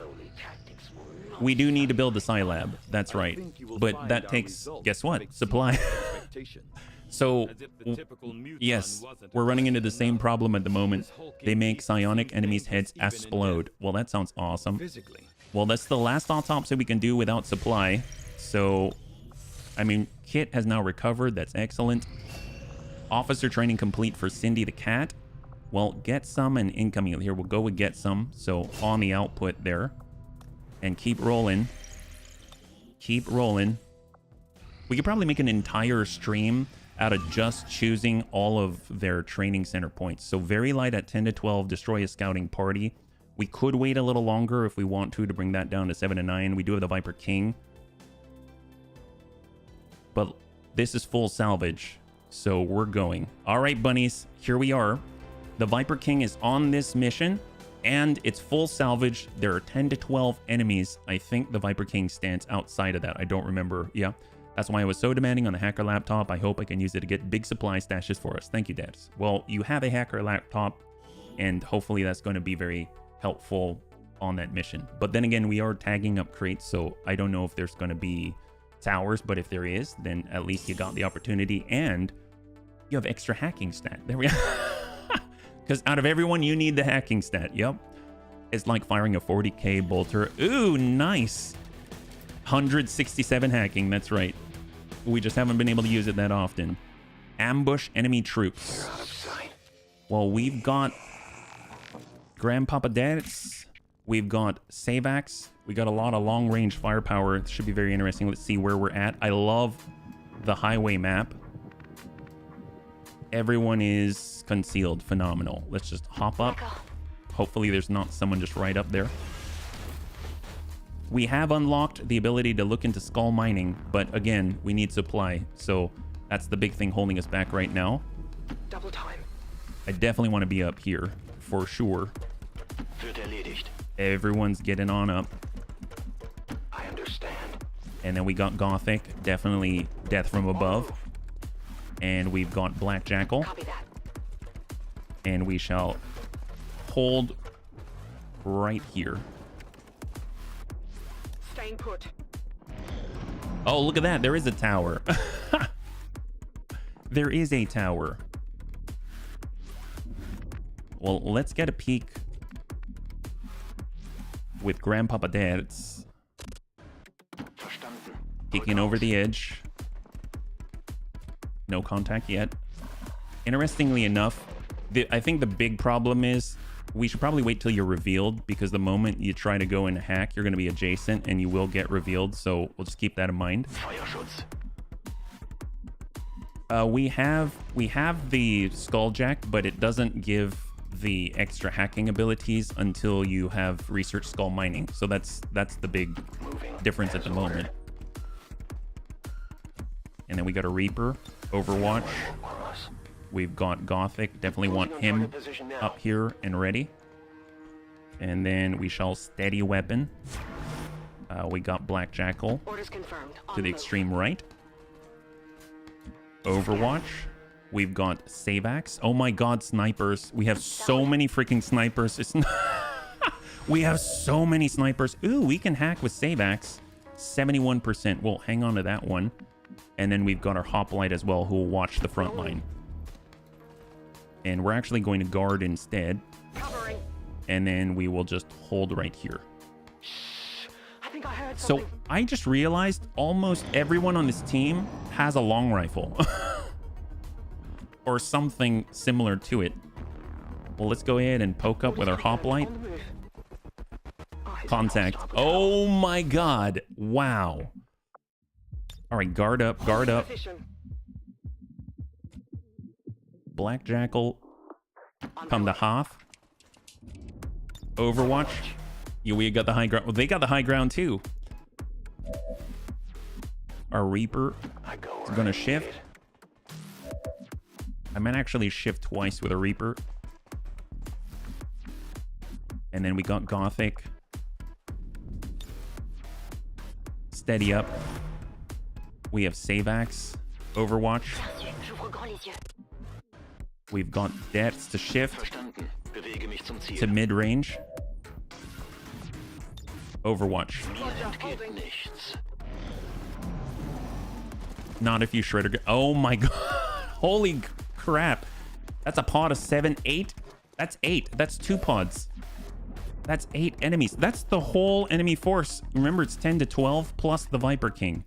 We do need to build the Psi Lab. That's right. But that takes, guess what? Supply. So, yes, we're running into the same problem at the moment. They make psionic enemies' heads explode. Well, that sounds awesome. Well, that's the last autopsy we can do without supply. So, I mean, Kit has now recovered. That's excellent. Officer training complete for Cindy the Cat. Well, get some and incoming. Here, we'll go with get some. So, on the output there. And keep rolling. Keep rolling. We could probably make an entire stream out of just choosing all of their training center points. So very light at 10 to 12, destroy a scouting party. We could wait a little longer if we want to bring that down to 7 to 9. We do have the Viper King. But this is full salvage. So we're going. All right, bunnies, here we are. The Viper King is on this mission. And it's full salvage. There are 10 to 12 enemies. I think the Viper King stands outside of that. I don't remember. Yeah, That's why I was so demanding on the hacker laptop. I hope I can use it to get big supply stashes for us. Thank you, Devs. Well, you have a hacker laptop, and hopefully that's going to be very helpful on that mission. But then again, we are tagging up crates, so I don't know if there's going to be towers, but if there is, then at least you got the opportunity, and you have extra hacking stat. There we go. Because out of everyone, you need the hacking stat. Yep. It's like firing a 40k bolter. Ooh, nice. 167 hacking, that's right. We just haven't been able to use it that often. Ambush enemy troops. Well, we've got Grandpapa Dad's. We've got Savax. We got a lot of long-range firepower. It should be very interesting. Let's see where we're at. I love the highway map. Everyone is concealed. Phenomenal. Let's just hop up. Hopefully there's not someone just right up there. We have unlocked the ability to look into skull mining, but again, we need supply. So that's the big thing holding us back right now. Double time. I definitely want to be up here for sure. Wird erledigt. Everyone's getting on up. I understand. And then we got Gothic, definitely death from above. And we've got Black Jackal. Copy that. And we shall hold right here. Staying put. Oh, look at that. There is a tower. There is a tower. Well, let's get a peek with Grandpapa Dad's peeking over the edge. No contact yet. Interestingly enough, I think the big problem is we should probably wait till you're revealed, because the moment you try to go and hack, you're going to be adjacent and you will get revealed. So we'll just keep that in mind. We have the Skulljack, but it doesn't give the extra hacking abilities until you have research skull mining. So that's the big difference at the moment. And then we got a Reaper, Overwatch. We've got Gothic. Definitely want him up here and ready. And then we shall steady weapon. We got Black Jackal to the extreme right. Overwatch. We've got Savax. Oh my god, snipers. We have so many freaking snipers. It's we have so many snipers. Ooh, we can hack with Savax. 71%. Well, hang on to that one. And then we've got our Hoplite as well, who will watch the front line. And we're actually going to guard instead. And then we will just hold right here. So I just realized almost everyone on this team has a long rifle. Or something similar to it. Well, let's go ahead and poke up with our Hoplite. Contact. Oh my god. Wow. All right, guard up, guard up. Black Jackal, come to Hoth. Overwatch. We got the high ground. Well, they got the high ground too. Our Reaper is going to shift. I might actually shift twice with a Reaper. And then we got Gothic. Steady up. We have Savax, Overwatch. We've got Debts to shift to mid-range. Overwatch. Not if you shredder. Oh my god. Holy crap. That's a pod of 7, 8. That's 8. That's 2 pods. That's 8 enemies. That's the whole enemy force. Remember, it's 10 to 12 plus the Viper King.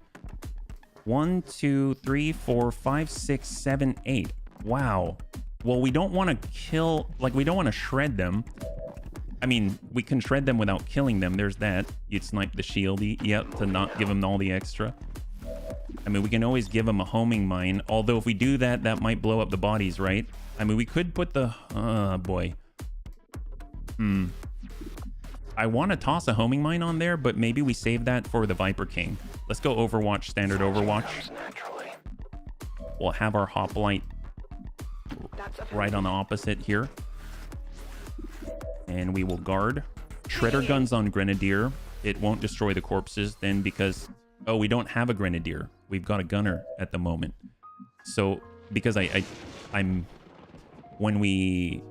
1, 2, 3, 4, 5, 6, 7, 8. Wow. Well, we don't want to kill, like, we don't want to shred them. I mean, we can shred them without killing them. There's that. You'd snipe the shieldy, yep, to not give them all the extra. I mean, we can always give them a homing mine. Although if we do that, that might blow up the bodies, right? I mean, we could put the... boy. I want to toss a homing mine on there, but maybe we save that for the Viper King. Let's go Overwatch, standard Overwatch. We'll have our Hoplite right on the opposite here. And we will guard. Shredder guns on Grenadier. It won't destroy the corpses then, because Oh, we don't have a grenadier. We've got a gunner at the moment. So, because I'm... When we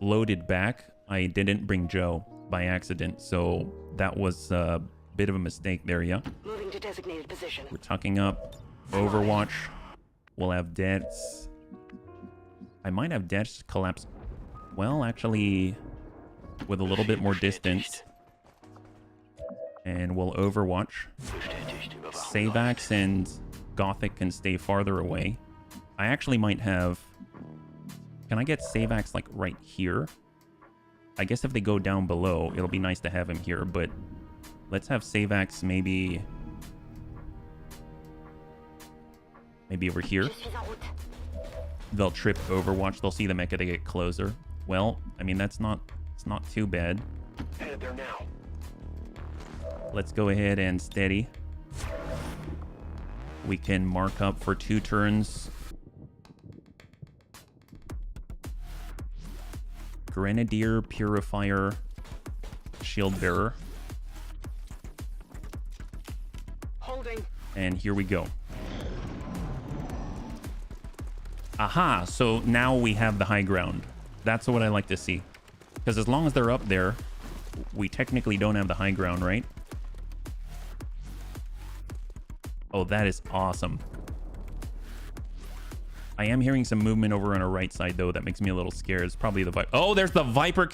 loaded back, I didn't bring Joe by accident. So, that was a bit of a mistake there, yeah? Moving to designated position. We're tucking up. Overwatch. We'll have Dets. I might have Dets collapse. Well, actually, with a little bit more distance. And we'll Overwatch. Savax and Gothic can stay farther away. I actually might have... Can I get Savax, like, right here? I guess if they go down below, it'll be nice to have him here, but... Let's have Savax maybe... Maybe over here. They'll trip Overwatch. They'll see the mecha, they get closer. Well, I mean, it's not too bad. Headed there now. Let's go ahead and steady. We can mark up for 2 turns. Grenadier, Purifier, Shield Bearer. Holding. And here we go. Aha, so now we have the high ground. That's what I like to see. Because as long as they're up there, we technically don't have the high ground, right? Oh, that is awesome. I am hearing some movement over on our right side, though. That makes me a little scared. It's probably the Viper. Oh, there's the Viper.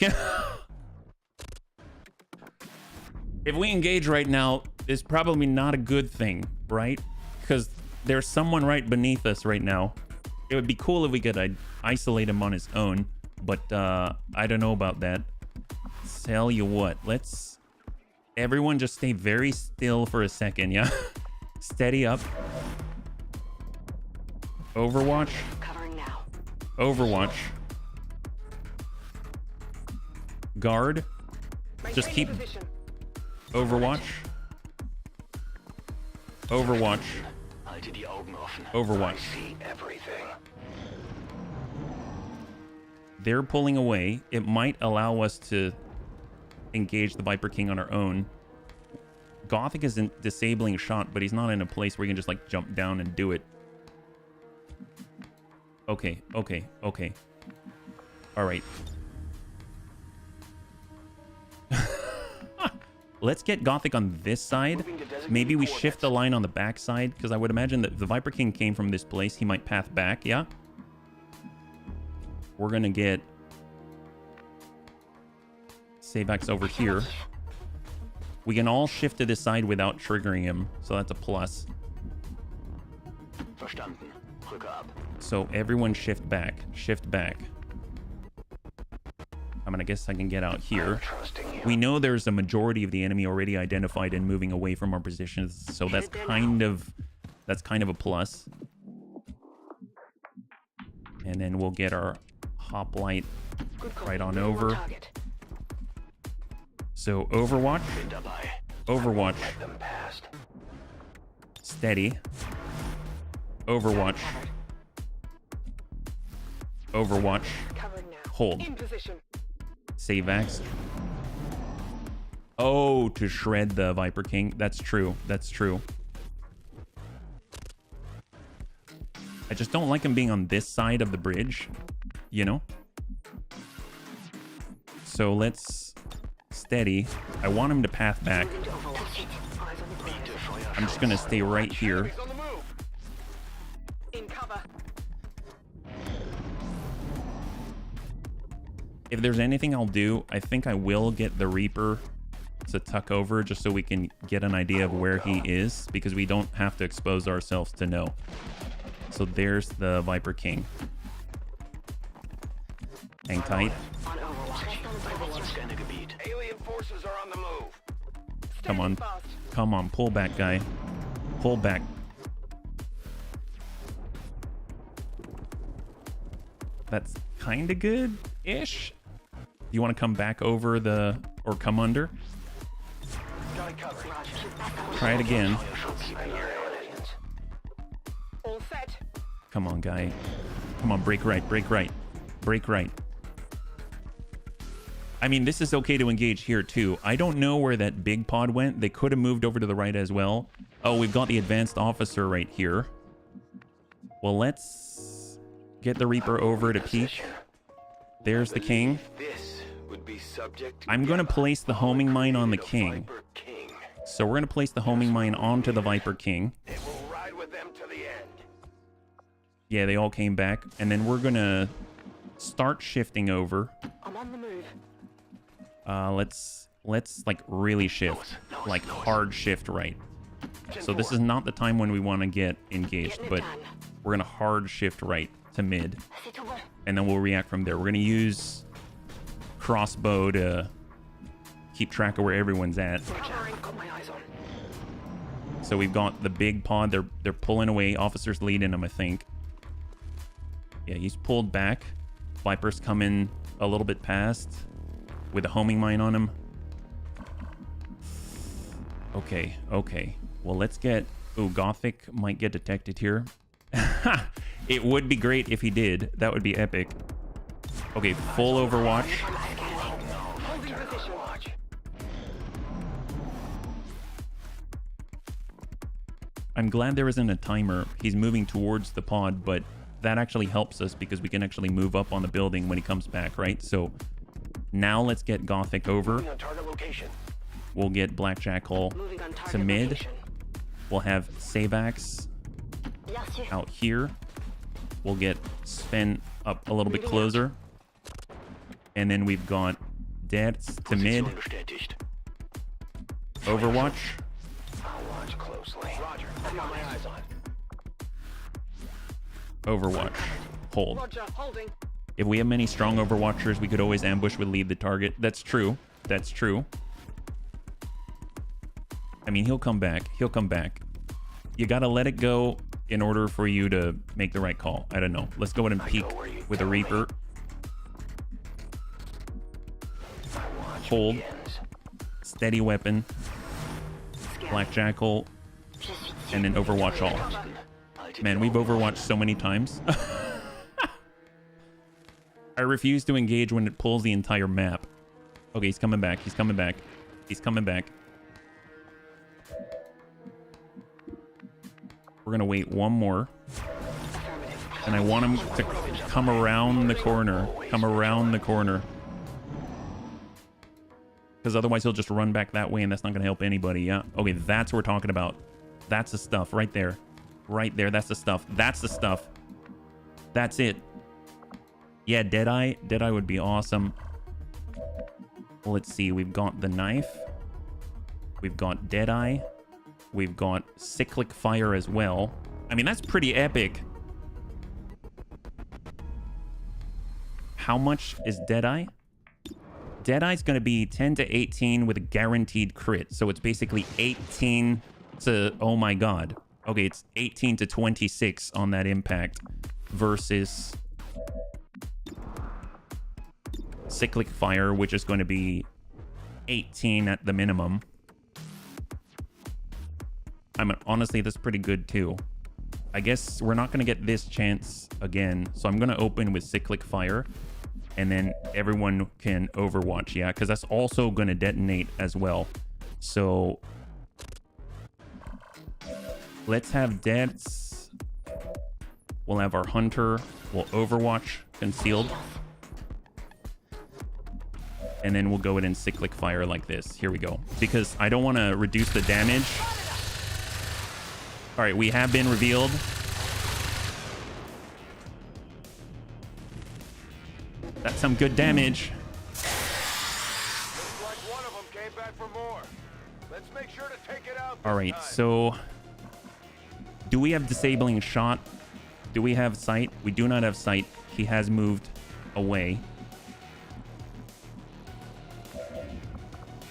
If we engage right now, it's probably not a good thing, right? Because there's someone right beneath us right now. It would be cool if we could isolate him on his own, but I don't know about that. Tell you what, let's... Everyone just stay very still for a second, yeah? Steady up. Overwatch. Covering now. Overwatch. Guard. Just keep... Overwatch. Overwatch. Overwatch. See everything. They're pulling away. It might allow us to engage the Viper King on our own. Gothic isn't disabling shot, but he's not in a place where he can just like jump down and do it. Okay, okay, okay. All right. Let's get Gothic on this side. Maybe we shift the line on the back side, because I would imagine that if the Viper King came from this place, he might path back, yeah? We're going to get Savax over here. We can all shift to this side without triggering him, so that's a plus. So everyone shift back. Shift back. I mean, I guess I can get out here. We know there's a majority of the enemy already identified and moving away from our positions, so that's kind of a plus. And then we'll get our hoplite right on over. So Overwatch. Overwatch. Steady. Overwatch. Overwatch. Hold. Savax. Oh, to shred the Viper King. That's true. That's true. I just don't like him being on this side of the bridge, you know? So let's steady. I want him to path back. I'm just going to stay right here. If there's anything I'll do, I think I will get the Reaper to tuck over just so we can get an idea of where he is, because we don't have to expose ourselves to know. So there's the Viper King. Hang tight. Alien forces are on the move. Come on. Come on, pull back, guy. Pull back. That's kind of good-ish. You want to come back over the... or come under? Try it again. Come on, guy. Come on, break right, break right. Break right. I mean, this is okay to engage here, too. I don't know where that big pod went. They could have moved over to the right as well. Oh, we've got the advanced officer right here. Well, let's get the Reaper over to peek. There's the king. This would be subject to I'm going to place the homing mine on the king. So we're going to place the homing mine onto the Viper King. It will ride with them to the end. Yeah, they all came back. And then we're going to start shifting over. I'm on the move. Let's like really shift. Like hard shift right. So this is not the time when we want to get engaged, but we're going to hard shift right to mid. And then we'll react from there. We're going to use crossbow to keep track of where everyone's at. So we've got the big pod. They're pulling away. Officer's leading them, I think. Yeah, he's pulled back. Viper's coming a little bit past with a homing mine on him. Okay, okay. Well, let's get... Ooh, Gothic might get detected here. It would be great if he did. That would be epic. Okay, full Overwatch. I'm glad there isn't a timer. He's moving towards the pod, but that actually helps us because we can actually move up on the building when he comes back, right? So now let's get Gothic over. We'll get Black Jackal to mid. We'll have Savax out here. We'll get Sven up a little bit closer. And then we've got Debts to mid. Overwatch. Overwatch. Hold. If we have many strong Overwatchers, we could always ambush with lead the target. That's true. That's true. I mean, he'll come back. He'll come back. You gotta let it go in order for you to make the right call. I don't know. Let's go ahead and peek with a Reaper. Hold. Steady weapon. Black Jackal. And then Overwatch all. Man, we've Overwatched so many times. I refuse to engage when it pulls the entire map. Okay, he's coming back. He's coming back. He's coming back. We're going to wait one more. And I want him to come around the corner. Come around the corner. Because otherwise he'll just run back that way and that's not going to help anybody. Yeah. Okay, that's what we're talking about. That's the stuff right there. Right there. That's the stuff. That's the stuff. That's it. Yeah, Deadeye. Deadeye would be awesome. Well, let's see. We've got the knife. We've got Deadeye. We've got cyclic fire as well. I mean, that's pretty epic. How much is Deadeye? Deadeye's going to be 10 to 18 with a guaranteed crit. So it's basically 18 to... Oh my god. Okay, it's 18 to 26 on that impact versus cyclic fire, which is going to be 18 at the minimum. I mean, honestly, that's pretty good too. I guess we're not going to get this chance again. So I'm going to open with cyclic fire and then everyone can Overwatch. Yeah, because that's also going to detonate as well. So let's have Deaths. We'll have our Hunter. We'll Overwatch concealed. And then we'll go in and cyclic fire like this. Here we go. Because I don't want to reduce the damage. All right, we have been revealed. That's some good damage. Looks like one of them came back for more. Let's make sure to take it out. All right, so do we have disabling shot? Do we have sight? We do not have sight. He has moved away.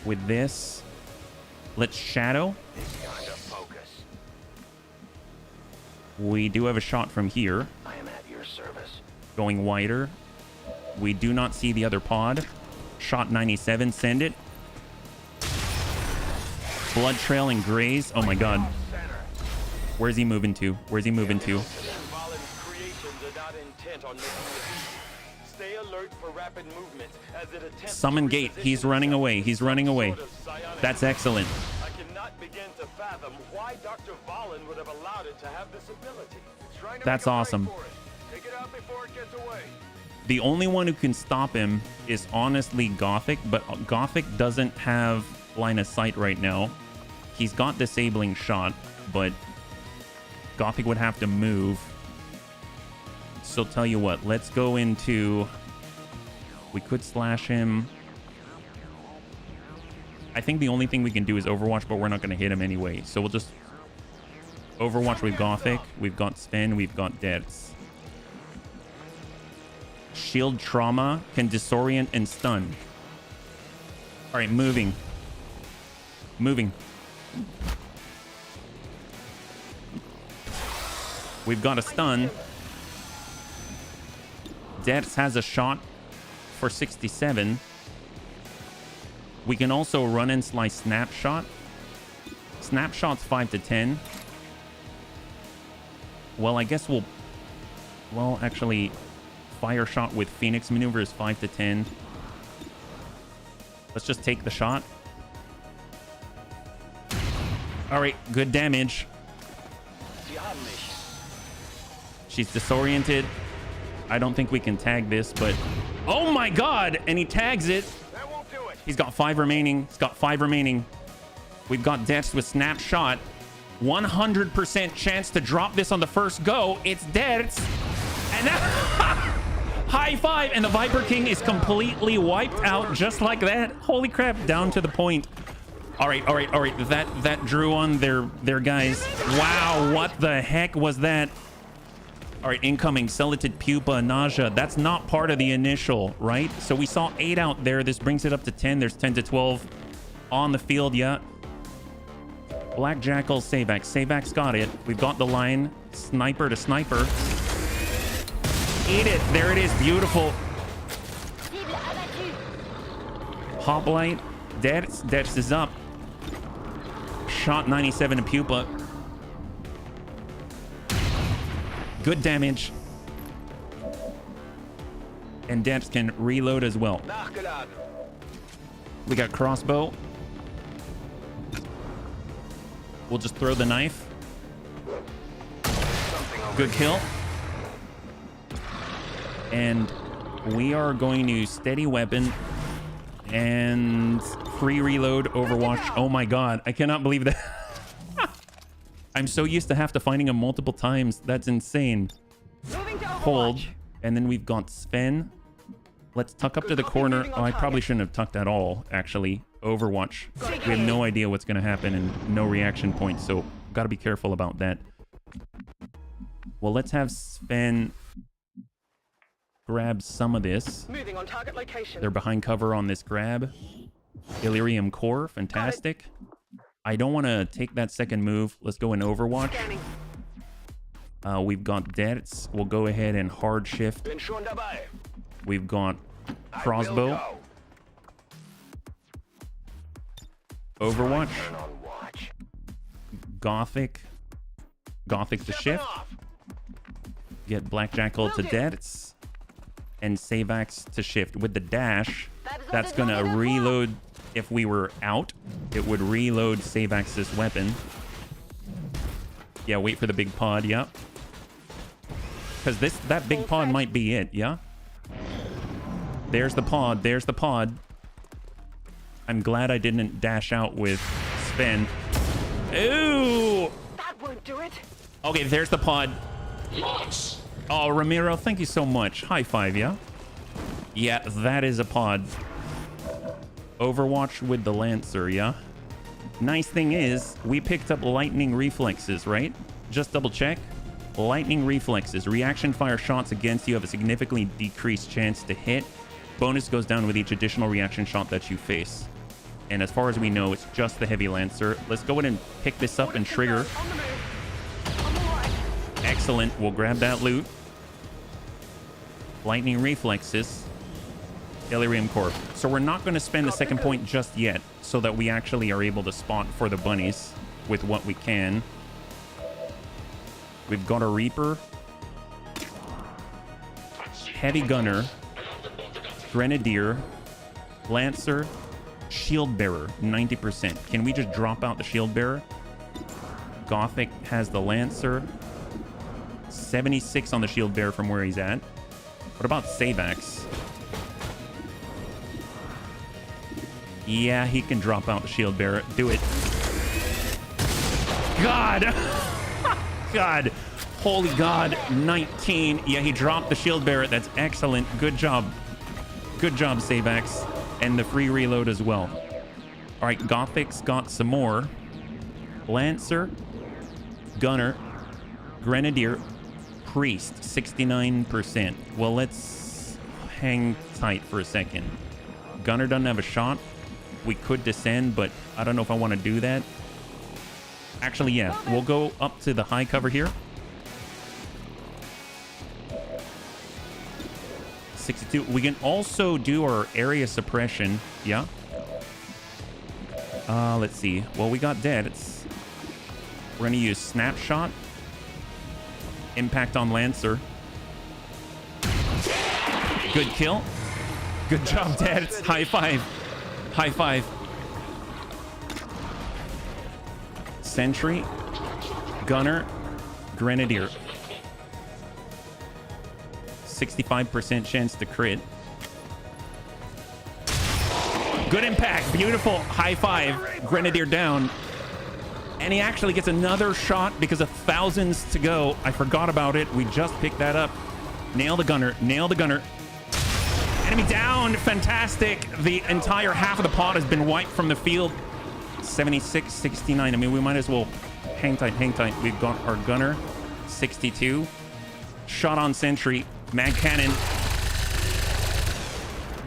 With this, let's shadow. We do have a shot from here. I am at your service. Going wider. We do not see the other pod. Shot 97, send it. Blood trail and graze. Oh my god. Where's he moving to? Where's he moving to? Summon gate. He's running away. He's running away. That's excellent. begin to fathom why Dr. Valen would have allowed it to have this ability. Trying to That's make a break awesome. for it. Take it out before it gets away. The only one who can stop him is honestly Gothic, but Gothic doesn't have line of sight right now. He's got disabling shot, but Gothic would have to move. So tell you what, let's go into... We could slash him. I think the only thing we can do is Overwatch, but we're not going to hit him anyway. So we'll just Overwatch with Gothic. We've got Sven. We've got Dertz. Shield Trauma can disorient and stun. All right, moving. Moving. We've got a stun. Dertz has a shot for 67. We can also run and slice Snapshot. Snapshot's 5 to 10. Well, I guess we'll... Well, actually, Fire Shot with Phoenix Maneuver is 5 to 10. Let's just take the shot. Alright, good damage. She's disoriented. I don't think we can tag this, but... Oh my god! And he tags it. That won't do it. He's got 5 remaining. He's got 5 remaining. We've got Dertz with Snapshot. 100% chance to drop this on the first go. It's Dertz. And that... High five! And the Viper King is completely wiped out just like that. Holy crap, down to the point. All right. That drew on their guys. Wow, what the heck was that? All right, incoming Celatid Pupa, Nausea. That's not part of the initial, right? So we saw 8 out there. This brings it up to 10. There's 10 to 12 on the field, yeah. Black Jackal, Savax. Savax got it. We've got the line. Sniper to sniper. Eat it. There it is. Beautiful. Hoplite. Dertz is up. Shot 97 to Pupa. Good damage. And Dertz can reload as well. We got crossbow. We'll just throw the knife. Good kill. And we are going to steady weapon and free reload Overwatch. Oh my god, I cannot believe that. I'm so used to have to finding him multiple times. That's insane. Hold. And then we've got Sven. Let's tuck up to the corner. Oh, I probably shouldn't have tucked at all, actually. Overwatch. We have no idea what's going to happen and no reaction points, so got to be careful about that. Well, let's have Sven grab some of this. Moving on target location. They're behind cover on this grab. Delirium Core, fantastic. I don't want to take that second move. Let's go in Overwatch. We've got Dertz. We'll go ahead and hard shift. We've got crossbow. Overwatch. Gothic. Gothic to shift. Get Black Jackal to Dertz. And Savax to shift. With the dash, that's going to reload. If we were out, it would reload Savax's weapon. Yeah, wait for the big pod, yeah. Because that big pod might be it, yeah? There's the pod, there's the pod. I'm glad I didn't dash out with Sven. Ooh! That won't do it. Okay, there's the pod. Oh, Ramiro, thank you so much. High five, yeah? Yeah, that is a pod. Overwatch with the Lancer, yeah? Nice thing is, we picked up lightning reflexes, right? Just double check. Lightning reflexes. Reaction fire shots against you have a significantly decreased chance to hit. Bonus goes down with each additional reaction shot that you face. And as far as we know, it's just the Heavy Lancer. Let's go ahead and pick this up and trigger. Excellent. We'll grab that loot. Lightning reflexes. Delirium Core. So we're not going to spend the second point just yet so that we actually are able to spot for the bunnies with what we can. We've got a Reaper. Heavy Gunner. Grenadier. Lancer. Shield bearer, 90%. Can we just drop out the shield bearer? Gothic has the Lancer. 76 on the shield bearer from where he's at. What about Savax? Yeah, he can drop out the shield bearer. Do it. God. God. Holy God. 19. Yeah, he dropped the shield bearer. That's excellent. Good job. Good job, Savax. And the free reload as well. All right, Gothic's got some more. Lancer, Gunner, Grenadier, Priest, 69%. Well, let's hang tight for a second. Gunner doesn't have a shot. We could descend, but I don't know if I want to do that. Actually, yeah, we'll go up to the high cover here. 62. We can also do our area suppression. Yeah. Let's see. Well, we got dead. We're going to use Snapshot. Impact on Lancer. Good kill. Good job, Dad. High five. High five. Sentry. Gunner. Grenadier. 65% chance to crit. Good impact. Beautiful. High five. Grenadier down. And he actually gets another shot because of thousands to go. I forgot about it. We just picked that up. Nail the gunner. Nail the gunner. Enemy down. Fantastic. The entire half of the pod has been wiped from the field. 76, 69. I mean, we might as well hang tight, hang tight. We've got our gunner. 62. Shot on sentry. Mag cannon.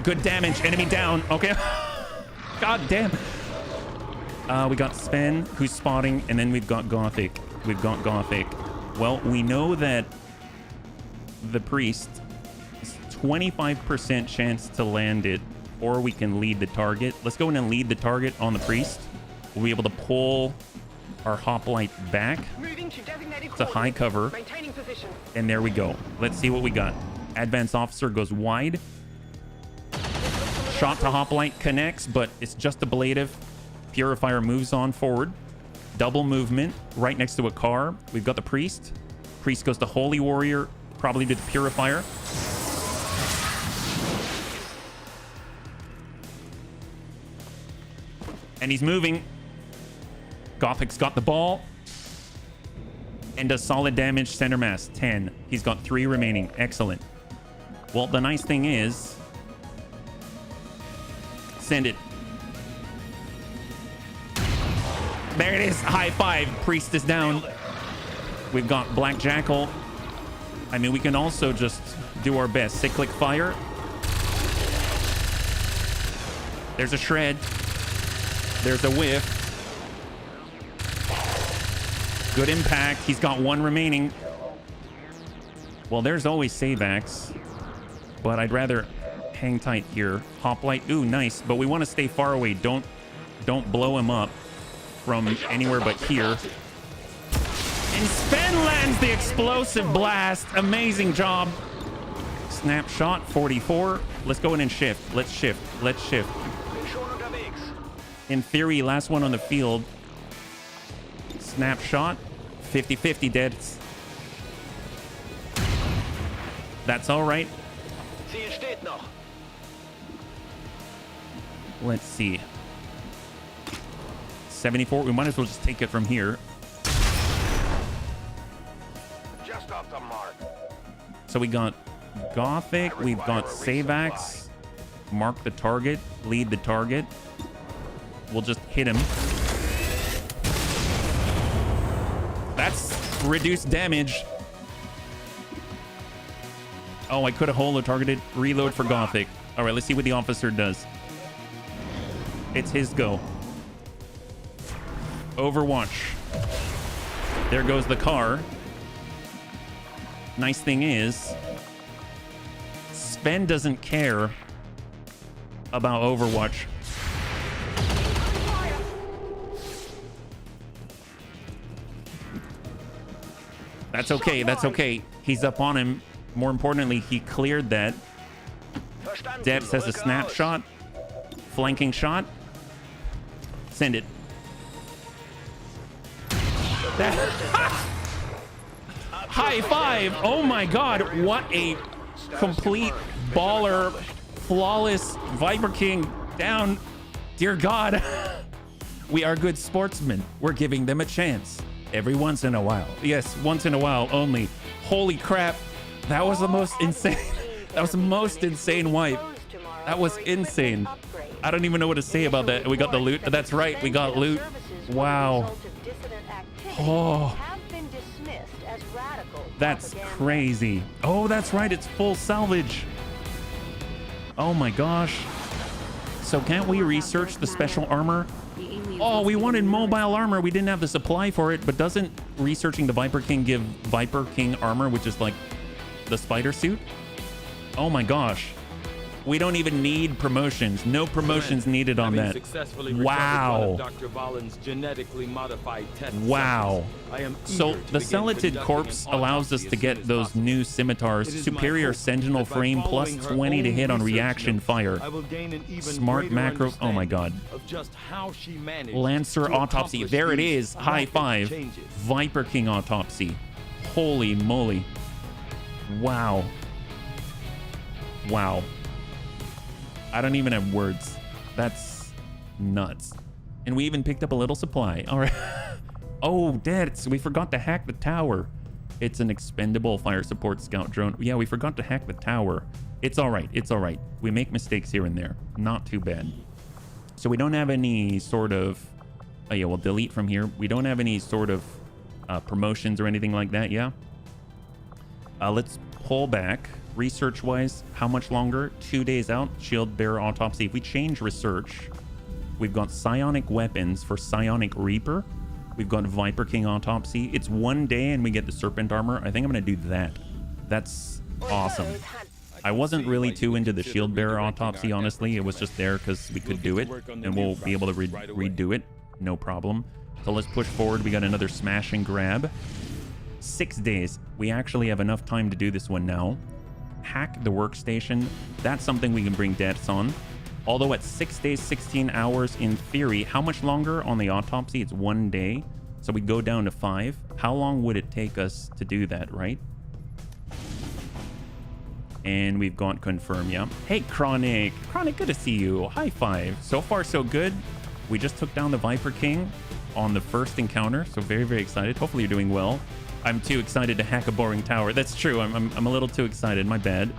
Good damage. Enemy down. Okay. God damn. We got Sven, who's spotting, and then we've got Gothic. We've got Gothic. Well, we know that the Priest is 25% chance to land it, or we can lead the target. Let's go in and lead the target on the Priest. We'll be able to pull our hoplite back to high cover. And there we go. Let's see what we got. Advanced officer goes wide. Shot to hoplite connects, but it's just ablative. Purifier moves on forward. Double movement right next to a car. We've got the Priest. Priest goes to Holy Warrior, probably to the Purifier. And he's moving. Gothic's got the ball. And does solid damage. Center mass, 10. He's got 3 remaining. Excellent. Well, the nice thing is... Send it. There it is. High five. Priest is down. We've got Black Jackal. I mean, we can also just do our best. Cyclic fire. There's a shred. There's a whiff. Good impact. He's got 1 remaining. Well, there's always Savax, but I'd rather hang tight here. Hoplite. Ooh, nice. But we want to stay far away. Don't blow him up from anywhere but here. And Sven lands the explosive blast. Amazing job. Snapshot 44. Let's go in and shift. Let's shift. Let's shift. In theory, last one on the field. Snapshot. 50-50 dead. That's all right. Let's see. 74. We might as well just take it from here. Just off the mark. So we got Gothic. We've got Savax. Mark the target. Lead the target. We'll just hit him. That's reduced damage. Oh, I could have holo targeted. Reload for Gothic. All right, let's see what the officer does. It's his go. Overwatch. There goes the car. Nice thing is, Sven doesn't care about Overwatch. That's okay. That's okay. He's up on him. More importantly, he cleared that. Debs has a snapshot. Flanking shot. Send it. High five! Oh my god, what a complete baller, flawless Viper King down. Dear God, we are good sportsmen. We're giving them a chance every once in a while. Yes, once in a while only. Holy crap, that was the most insane. That was the most insane wipe. That was insane. I don't even know what to say about that. We got the loot. That's right, we got loot. Wow. Oh, that's crazy. Oh, that's right, it's full salvage. Oh my gosh. So can't we research the special armor? Oh, we wanted mobile armor. We didn't have the supply for it, but doesn't researching the Viper King give Viper King armor, which is like the spider suit? Oh my gosh. We don't even need promotions. No promotions needed on that. Wow. Dr. Valen's genetically modified test wow. I am So the Celatid Corpse allows us to get those new scimitars. Superior Sentinel frame plus 20 to hit on reaction fire. Smart macro. Oh my god. Lancer Autopsy. There it is. High five. Viper King Autopsy. Holy moly. Wow. Wow. I don't even have words. That's nuts. And we even picked up a little supply. All right. Oh, Dets, we forgot to hack the tower. It's an expendable fire support scout drone. Yeah, we forgot to hack the tower. It's all right. It's all right. We make mistakes here and there. Not too bad. So we don't have any sort of... Oh, yeah, we'll delete from here. We don't have any sort of promotions or anything like that, yeah? Let's pull back. Research-wise, how much longer? 2 days out. Shield Bearer Autopsy. If we change research, we've got Psionic Weapons for Psionic Reaper. We've got Viper King Autopsy. It's 1 day and we get the Serpent Armor. I think I'm going to do that. That's awesome. I wasn't really too into the Shield Bearer Autopsy, honestly. It was just there because we could do it, and we'll be able to redo it. No problem. So let's push forward. We got another Smash and Grab. 6 days. We actually have enough time to do this one now. Hack the workstation. That's something we can bring deaths on. Although at 6 days, 16 hours in theory, how much longer on the autopsy? It's 1 day. So we go down to 5. How long would it take us to do that, right? And we've got confirm, yeah. Hey, Chronic. Chronic, good to see you. High five. So far, so good. We just took down the Viper King on the first encounter. So very, very excited. Hopefully you're doing well. I'm too excited to hack a boring tower. That's true. I'm a little too excited. My bad.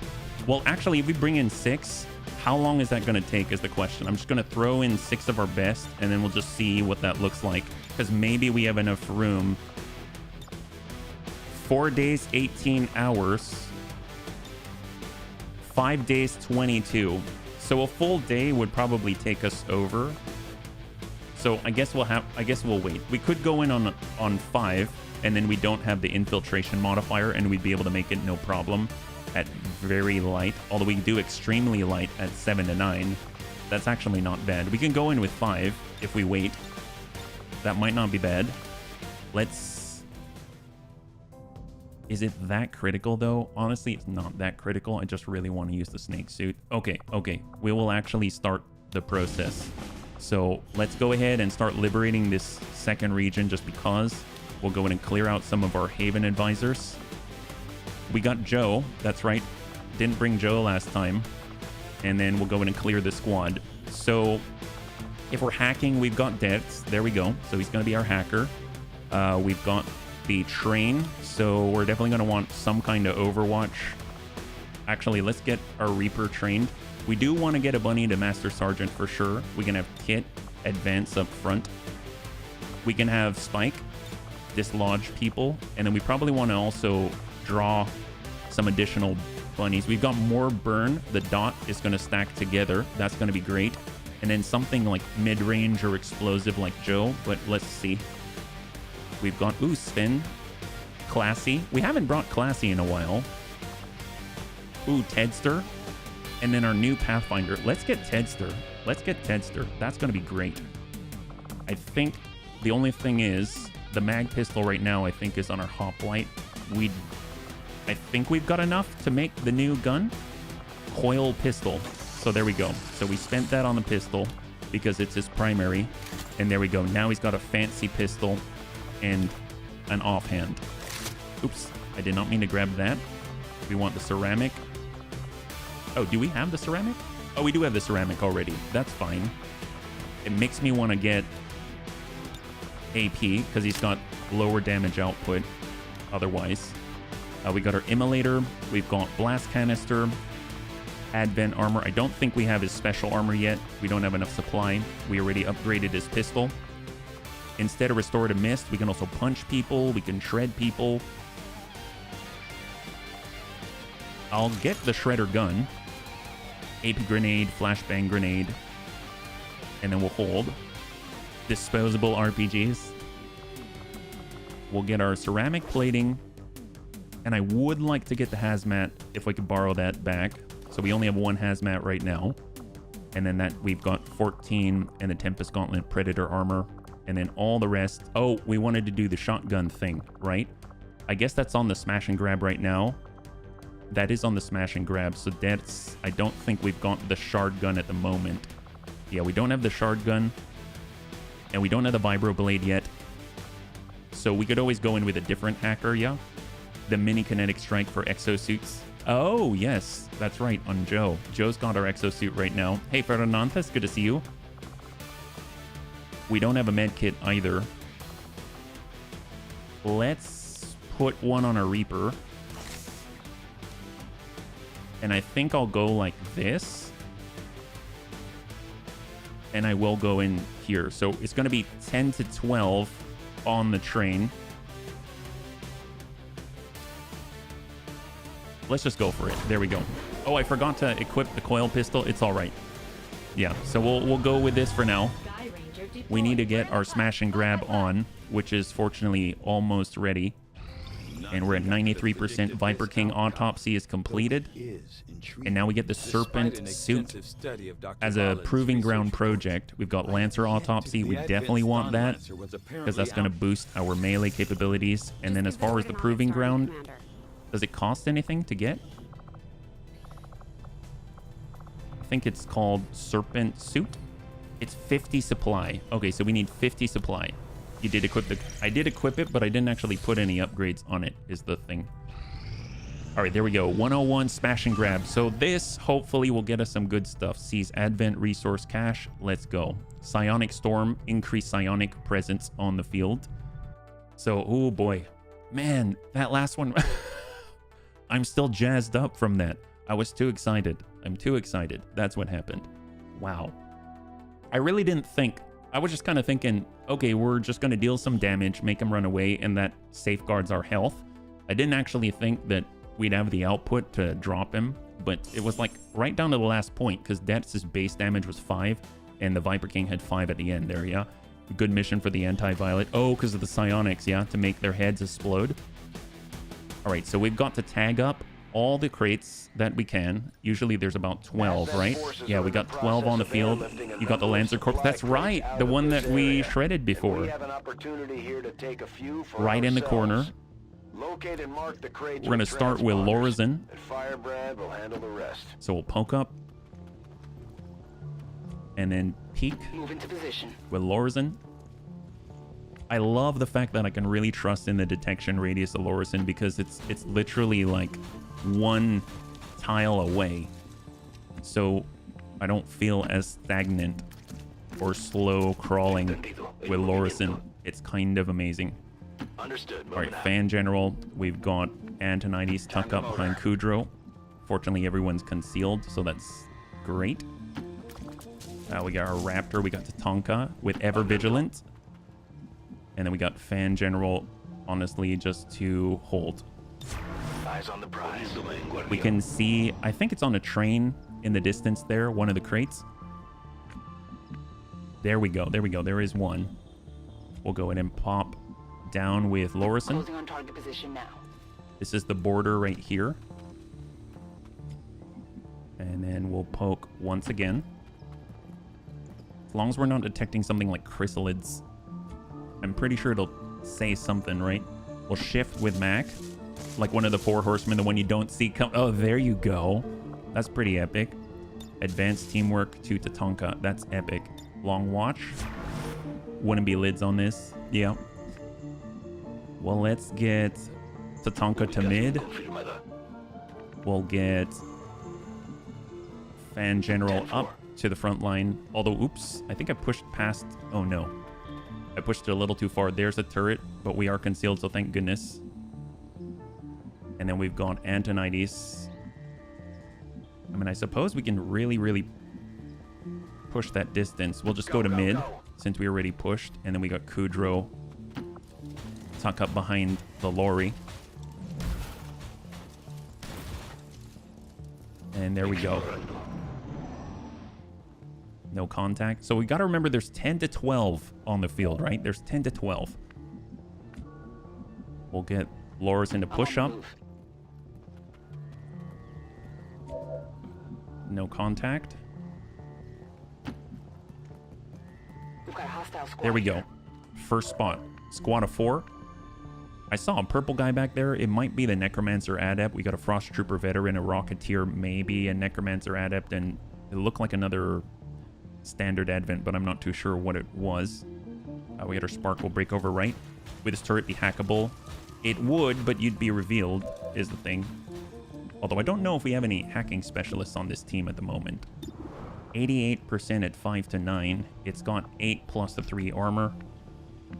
Well, actually, if we bring in 6, how long is that going to take is the question. I'm just going to throw in 6 of our best, and then we'll just see what that looks like. Because maybe we have enough room. 4 days, 18 hours. 5 days, 22. So a full day would probably take us over. So I guess we'll wait. We could go in on 5. And then we don't have the infiltration modifier, and we'd be able to make it no problem at very light. Although we do extremely light at 7 to 9. That's actually not bad. We can go in with 5 if we wait. That might not be bad. Let's... Is it that critical, though? Honestly, it's not that critical. I just really want to use the snake suit. Okay, okay. We will actually start the process. So let's go ahead and start liberating this second region just because... We'll go in and clear out some of our Haven advisors. We got Joe. That's right. Didn't bring Joe last time. And then we'll go in and clear the squad. So if we're hacking, we've got Dets. There we go. So he's going to be our hacker. We've got the train. So we're definitely going to want some kind of Overwatch. Actually, let's get our Reaper trained. We do want to get a bunny to Master Sergeant for sure. We can have Kit advance up front. We can have Spike dislodge people, and then we probably want to also draw some additional bunnies. We've got more burn. The dot is going to stack together. That's going to be great. And then something like mid-range or explosive like Joe, but let's see. We've got, ooh, Spin. Classy. We haven't brought Classy in a while. Ooh, Tedster. And then our new Pathfinder. Let's get Tedster. Let's get Tedster. That's going to be great. I think the only thing is the mag pistol right now, I think, is on our hoplite. I think we've got enough to make the new gun. Coil pistol. So there we go. So we spent that on the pistol because it's his primary. And there we go. Now he's got a fancy pistol and an offhand. Oops, I did not mean to grab that. We want the ceramic. Oh, do we have the ceramic? Oh, we do have the ceramic already. That's fine. It makes me want to get AP because he's got lower damage output otherwise. We got our immolator. We've got blast canister, advent armor. I don't think we have his special armor yet. We don't have enough supply. We already upgraded his pistol. Instead of restorative mist, we can also punch people. We can shred people. I'll get the shredder gun. AP grenade, flashbang grenade. And then we'll hold. Disposable RPGs. We'll get our ceramic plating. And I would like to get the hazmat if we could borrow that back. So we only have one hazmat right now. And then that we've got 14 and the Tempest Gauntlet Predator armor. And then all the rest. Oh, we wanted to do the shotgun thing, right? I guess that's on the smash and grab right now. That is on the smash and grab. So that's... I don't think we've got the shard gun at the moment. Yeah, we don't have the shard gun. And we don't have the vibro blade yet. So we could always go in with a different hacker, yeah? The mini kinetic strike for exosuits. Oh, yes. That's right, on Joe. Joe's got our exosuit right now. Hey, Fernandez, good to see you. We don't have a med kit either. Let's put one on a Reaper. And I think I'll go like this. And I will go in here. So it's going to be 10 to 12 on the train. Let's just go for it. There we go. Oh, I forgot to equip the coil pistol. It's all right. Yeah, so we'll go with this for now. We need to get our smash and grab on, which is fortunately almost ready. And we're at 93%. Viper King autopsy is completed. And now we get the Serpent suit as a proving ground project. We've got Lancer autopsy. We definitely want that because that's going to boost our melee capabilities. And then as far as the proving ground, does it cost anything to get? I think it's called Serpent suit. It's 50 supply. Okay, so we need 50 supply. You did equip the... I did equip it, but I didn't actually put any upgrades on it, is the thing. All right, there we go. 101 smash and grab. So this hopefully will get us some good stuff. Seize Advent Resource Cache. Let's go. Psionic Storm. Increase psionic presence on the field. So, oh boy. Man, that last one... I'm still jazzed up from that. I was too excited. I'm too excited. That's what happened. Wow. I really didn't think... I was just kind of thinking, okay, we're just going to deal some damage, make him run away, and that safeguards our health. I didn't actually think that we'd have the output to drop him, but it was like right down to the last point, because Detz's base damage was 5, and the Viper King had 5 at the end there, yeah? Good mission for the anti-violet. Oh, because of the psionics, yeah? To make their heads explode. All right, so we've got to tag up all the crates that we can. Usually there's about 12, right? Yeah, we got 12 on the field. You got the Lancer Corps. That's right, the one that we shredded before. Right in the corner. We're going to start with Lorazin. So we'll poke up. And then peek with Lorazin. I love the fact that I can really trust in the detection radius of Lorazin because it's literally like one tile away. So I don't feel as stagnant or slow crawling with Lorazin. It's kind of amazing. Understood. All right, Fan General. We've got Antonides tuck up behind Kudrow. Fortunately, everyone's concealed, so that's great. We got our Raptor. We got Tatanka with Ever Vigilant. And then we got Fan General, honestly, just to hold. Eyes on the prize. We can see, I think it's on a train in the distance there, one of the crates. There we go, there we go, there is one. We'll go in and pop down with Lorazin. Closing on target position now. This is the border right here. And then we'll poke once again. As long as we're not detecting something like chrysalids, I'm pretty sure it'll say something, right? We'll shift with Mac, like one of the 4 horsemen, the one you don't see come. Oh, there you go. That's pretty epic. Advanced teamwork to Tatanka. That's epic. Long watch. Wouldn't be lids on this. Yeah. Well, let's get Tatanka to mid. We'll get Fan General up to the front line. Although, oops, I think I pushed past... Oh, no. I pushed it a little too far. There's a turret, but we are concealed, so thank goodness. And then we've got Antonides. I mean, I suppose we can really push that distance. We'll just go to mid, since we already pushed. And then we got Kudrow tuck up behind the lorry. And there we go. No contact. So we got to remember there's 10 to 12 on the field, right? There's 10 to 12. We'll get Lorison to push up. No contact. We've got a hostile squad. There we go. here. First spot. Squad of 4. I saw a purple guy back there. It might be the Necromancer Adept. We got a Frost Trooper Veteran, a Rocketeer, maybe a Necromancer Adept, and it looked like another standard Advent, but I'm not too sure what it was. We had our Sparkle Breakover right. Would this turret be hackable? It would, but you'd be revealed, is the thing. Although I don't know if we have any hacking specialists on this team at the moment. 88% at 5 to 9. It's got 8 plus the 3 armor.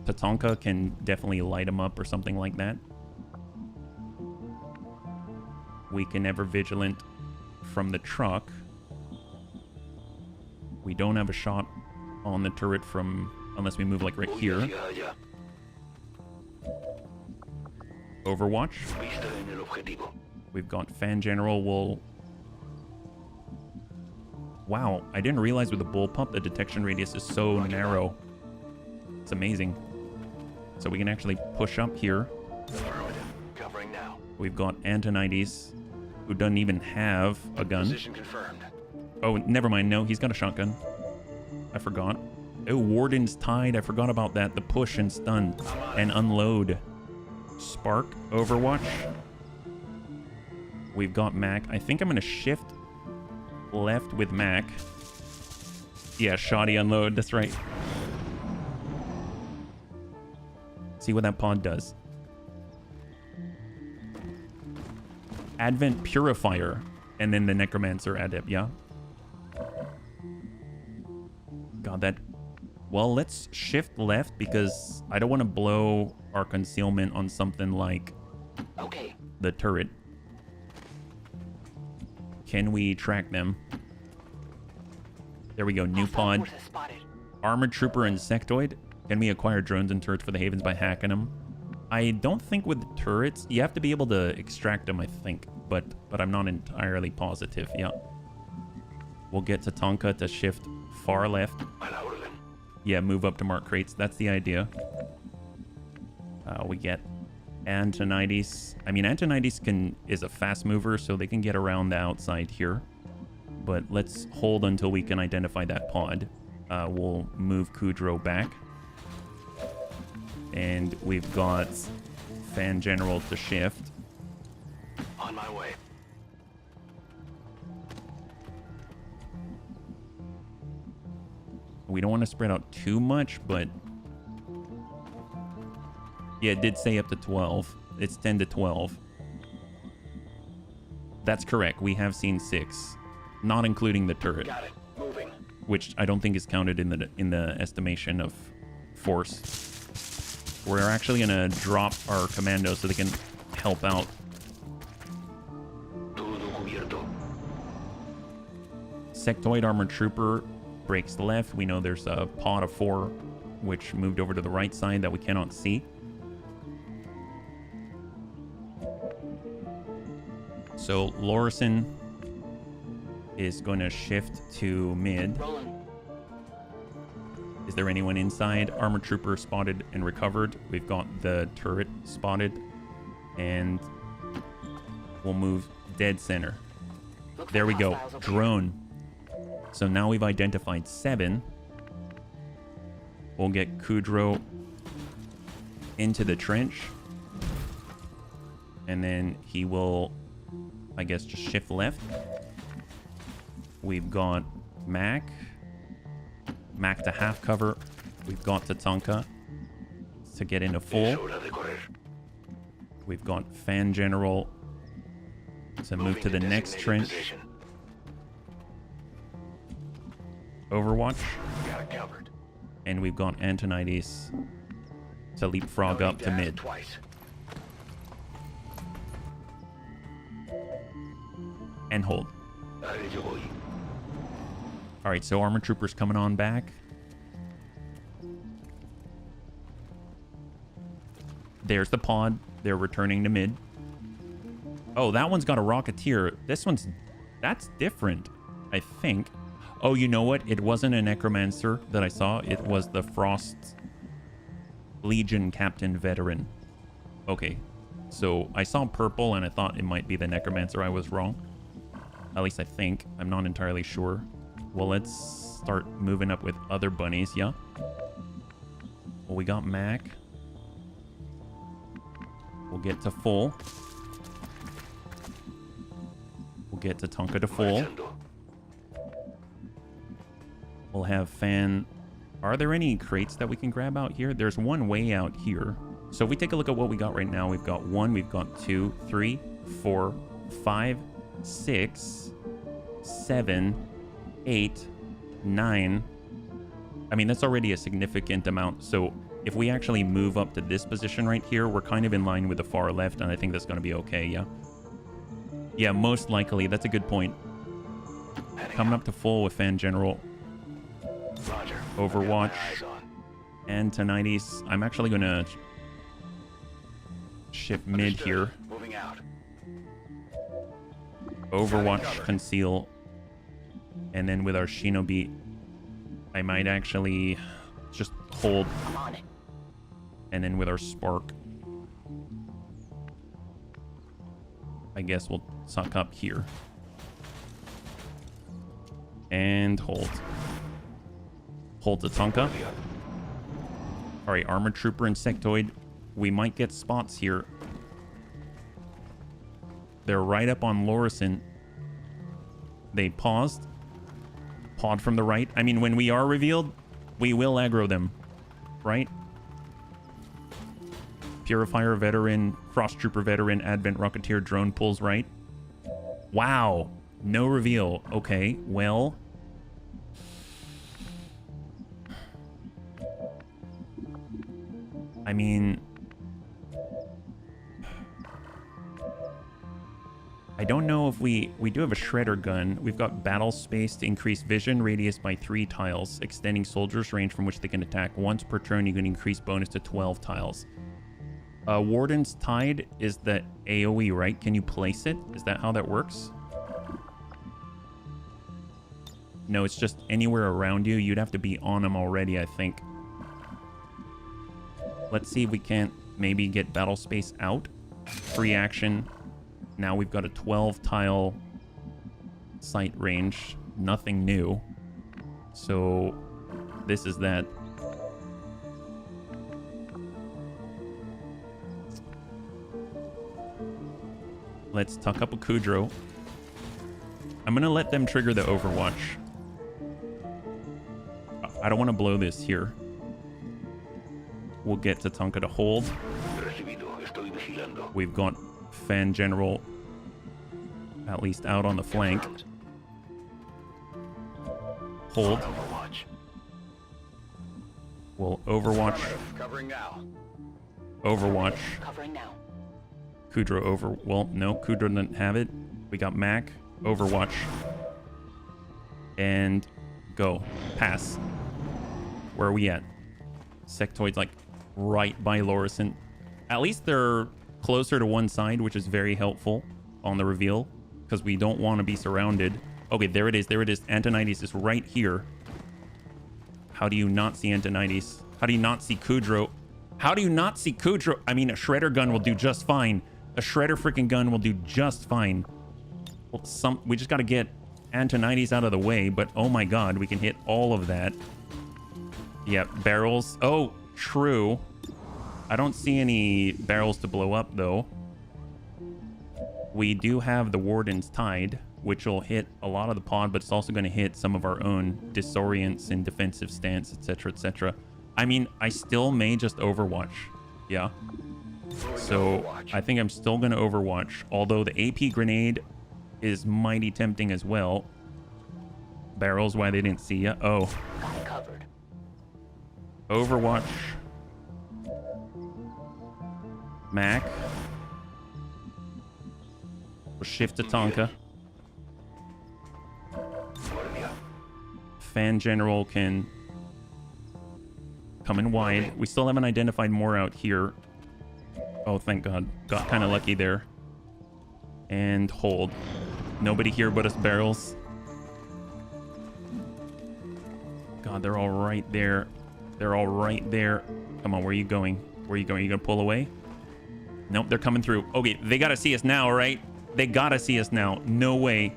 Tatanka can definitely light him up or something like that. We can ever vigilant from the truck. We don't have a shot on the turret from unless we move like right here. Overwatch. We've got Fan General. Will. Wow, I didn't realize with the bullpup the detection radius is so narrow. It's amazing. So we can actually push up here. Covering now. We've got Antonides, who doesn't even have a gun. Position confirmed. Oh, never mind. No, he's got a shotgun. I forgot. Oh, Warden's Tide. I forgot about that. The push and stun and unload. Spark, Overwatch. We've got Mac. I think I'm going to shift left with Mac. Yeah, shoddy unload. That's right. See what that pod does. Advent Purifier. And then the Necromancer Adept, yeah? God, that... Well, let's shift left because I don't want to blow our concealment on something like the turret. Can we track them? There we go, new pod. Armored Trooper Insectoid. Can we acquire drones and turrets for the Havens by hacking them? I don't think with the turrets, you have to be able to extract them, I think. But I'm not entirely positive, yeah. We'll get Tatanka to shift far left. Yeah, move up to mark crates. That's the idea. We get Antonides. I mean, Antonides is a fast mover, so they can get around the outside here. But let's hold until we can identify that pod. We'll move Kudrow back. And we've got Fan General to shift. On my way. We don't want to spread out too much, but... Yeah, it did say up to 12. It's 10 to 12. That's correct. We have seen 6. Not including the turret. Got it. Moving. Which I don't think is counted in the estimation of force. We're actually going to drop our commandos so they can help out. Sectoid Armored Trooper breaks left. We know there's a pod of 4 which moved over to the right side that we cannot see. So Lorison is going to shift to mid. Is there anyone inside? Armored Trooper spotted and recovered. We've got the turret spotted. And we'll move dead center. There we go. Drone. So now we've identified 7. We'll get Kudrow into the trench. And then he will, I guess, just shift left. We've got Mac. Mac to half cover. We've got Tatanka to get into full. We've got Fan General to move to the next trench. Overwatch. And we've got Antonides to leapfrog up to mid. And hold. Alright, so Armor Troopers coming on back. There's the pod. They're returning to mid. Oh, that one's got a Rocketeer. This one's... That's different, I think. Oh, you know what? It wasn't a Necromancer that I saw. It was the Frost Legion Captain Veteran. Okay. So I saw purple and I thought it might be the Necromancer. I was wrong. At least I think. I'm not entirely sure. Well, let's start moving up with other bunnies, yeah? Well, we got Mac. We'll get to full. We'll get to Tonka to full. We'll have Fan. Are there any crates that we can grab out here? There's one way out here. So if we take a look at what we got right now, we've got 1, we've got 2, 3, 4, 5, 6, 7, 8, 9. I mean, that's already a significant amount. So if we actually move up to this position right here, we're kind of in line with the far left, and I think that's going to be okay, yeah? Yeah, most likely. That's a good point. Coming up to full with Fan General. Overwatch. Antonides. I'm actually going to shift mid here. Overwatch, conceal. And then with our Shinobi, I might actually just hold. And then with our Spark, I guess we'll suck up here. And hold. Hold the Tonka. Alright, Armored Trooper and Sectoid. We might get spots here. They're right up on Lorison. They paused. Pod from the right. I mean, when we are revealed, we will aggro them. Right? Purifier Veteran, Frost Trooper Veteran, Advent Rocketeer, Drone pulls right. Wow. No reveal. Okay, well. I mean, I don't know if we do have a shredder gun. We've got battle space to increase vision radius by 3 tiles, extending soldiers' range from which they can attack. Once per turn, you can increase bonus to 12 tiles. Warden's Tide is the AoE, right? Can you place it? Is that how that works? No, it's just anywhere around you. You'd have to be on them already, I think. Let's see if we can't maybe get battle space out. Free action. Now we've got a 12 tile sight range. Nothing new. So this is that. Let's tuck up a Kudro. I'm going to let them trigger the Overwatch. I don't want to blow this here. We'll get Tatanka to hold. We've got Fan General at least out on the flank. Hold. We'll Overwatch. Overwatch. Kudro over. Well, no, Kudro didn't have it. We got Mac. Overwatch. And go. Pass. Where are we at? Sectoid's like right by Lorison. At least they're closer to one side, which is very helpful on the reveal, because we don't want to be surrounded. Okay, there it is. There it is. Antonides is right here. How do you not see Antonides? How do you not see Kudro? How do you not see Kudro? I mean, a shredder gun will do just fine. A shredder freaking gun will do just fine. Well, we just got to get Antonides out of the way, but oh my god, we can hit all of that. Yep, barrels. Oh, true. I don't see any barrels to blow up, though. We do have the Warden's Tide, which will hit a lot of the pod, but it's also going to hit some of our own disorients and defensive stance, etc., etc. I mean, I still may just Overwatch. Yeah. So I think I'm still going to Overwatch. Although the AP grenade is mighty tempting as well. Barrels, why they didn't see ya. Oh. Got it covered. Overwatch. Mac. We'll shift to Tonka. Fan General can come in wide. We still haven't identified more out here. Oh, thank God. Got kind of lucky there. And hold. Nobody here but us barrels. God, they're all right there. They're all right there. Come on, where are you going? Where are you going? Are you going to pull away? Nope, they're coming through. Okay, they got to see us now, right? They got to see us now. No way.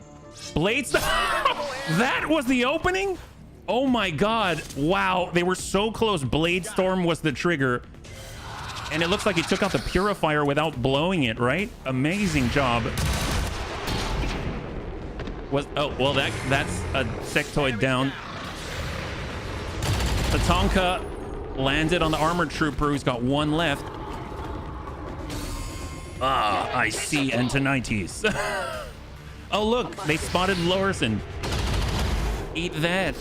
Blades. That was the opening? Oh my God. Wow. They were so close. Blade Storm was the trigger. And it looks like he took out the purifier without blowing it, right? Amazing job. Oh, well, that's a sectoid down. Tatanka landed on the armored trooper who's got one left. Ah, I see Antonites. Oh, look, they spotted Lorison. Eat that.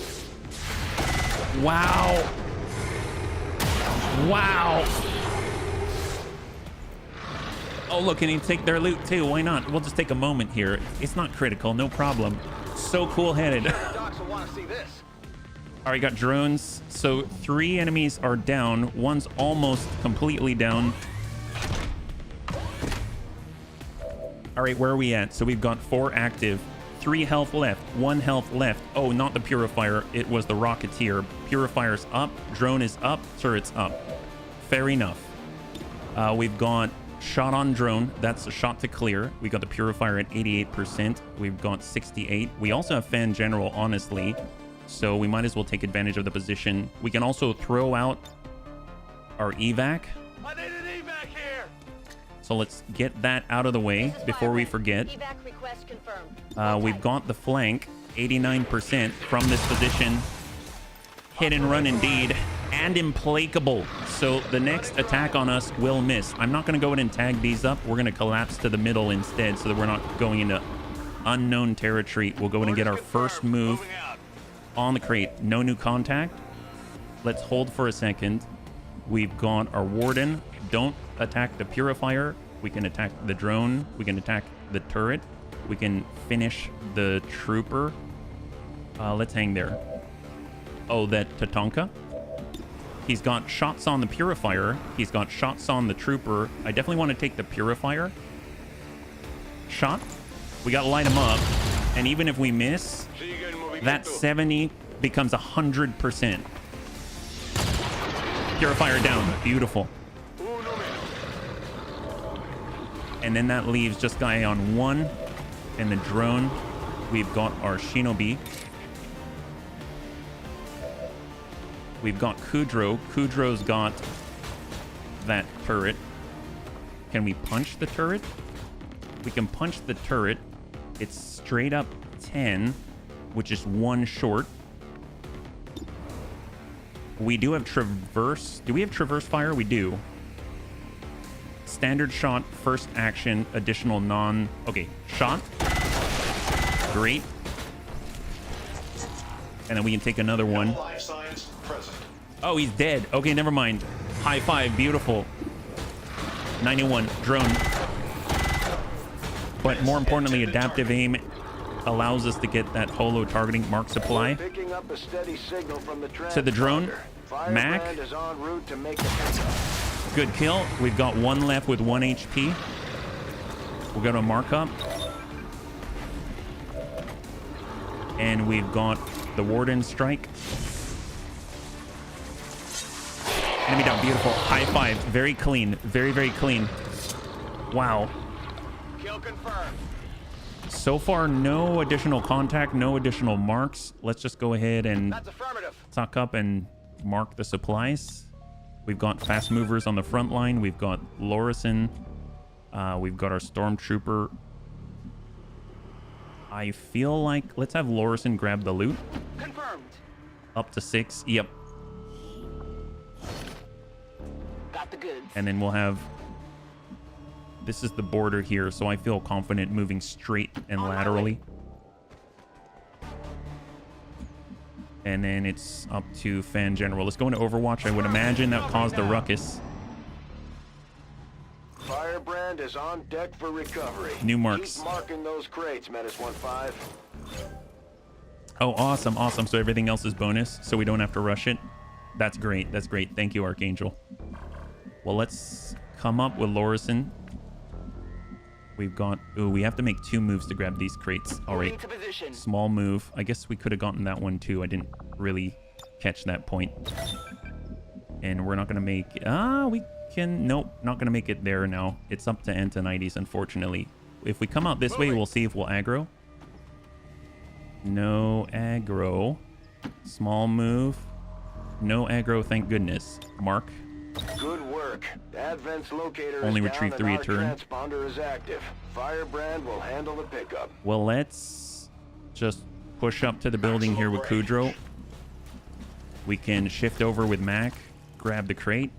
Wow. Wow. Oh, look, can he take their loot too? Why not? We'll just take a moment here. It's not critical, no problem. So cool-headed. Docs will want to see this. All right, got drones. So 3 enemies are down. One's almost completely down. All right, where are we at? So we've got 4 active, 3 health left, 1 health left. Oh, not the purifier. It was the Rocketeer. Purifier's up, drone is up, turret's up. Fair enough. We've got shot on drone. That's a shot to clear. We got the purifier at 88%. We've got 68. We also have fan general, honestly. So we might as well take advantage of the position. We can also throw out our evac. I need an evac here. So let's get that out of the way before we forget. Evac request confirmed. We've got the flank, 89% from this position. Hit and run indeed, and implacable. So the next attack on us will miss. I'm not going to go in and tag these up. We're going to collapse to the middle instead so that we're not going into unknown territory. We'll go in and get our first move on the crate. No new contact. Let's hold for a second. We've got our warden. Don't attack the purifier. We can attack the drone. We can attack the turret. We can finish the trooper. Let's hang there. Oh, that Tatanka. He's got shots on the purifier. He's got shots on the trooper. I definitely want to take the purifier. Shot. We got to light him up. And even if we miss, that 70 becomes 100%. Purifier down. Beautiful. And then that leaves just guy on 1. And the drone. We've got our Shinobi. We've got Kudro. Kudro's got that turret. Can we punch the turret? We can punch the turret. It's straight up 10, which is 1 short. We do have traverse. Do we have traverse fire? We do. Standard shot, first action, additional non... Okay, shot. Great. And then we can take another one. Oh, he's dead. Okay, never mind. High five. Beautiful. 91. Drone. But more importantly, adaptive aim allows us to get that holo targeting mark supply. Picking up a steady signal from the To the drone. Mac. Firebrand is en route to make the pickup. Good kill. We've got 1 left with 1 HP. We'll go to a markup. And we've got the Warden strike. Enemy down. Beautiful. High five. Very clean. Very, very clean. Wow. Kill confirmed. So far, no additional contact, no additional marks. Let's just go ahead and That's affirmative. tuck up and mark the supplies. We've got fast movers on the front line. We've got Lorison. We've got our stormtrooper. I feel like let's have Lorison grab the loot. Confirmed. Up to 6. Yep. Got the goods. And then we'll have... This is the border here, so I feel confident moving straight and laterally. And then it's up to Fan General. Let's go into Overwatch. I would imagine that caused a ruckus. Firebrand is on deck for recovery. New marks. Keep marking those crates, Menace 1-5. Oh, awesome, awesome. So everything else is bonus, so we don't have to rush it. That's great. That's great. Thank you, Archangel. Well, let's come up with Lorison. We've got... Ooh, we have to make 2 moves to grab these crates. All right. Small move. I guess we could have gotten that one, too. I didn't really catch that point. And we're not going to make... we can... Nope, not going to make it there now. It's up to Antonides, unfortunately. If we come out this way, we'll see if we'll aggro. No aggro. Small move. No aggro, thank goodness. Mark. Good work. Advent's locator Only is retrieve down 3 a and our turn. transponder is active. Firebrand will handle the pickup. Well, let's just push up to the building here with Kudrow. We can shift over with Mac, grab the crate.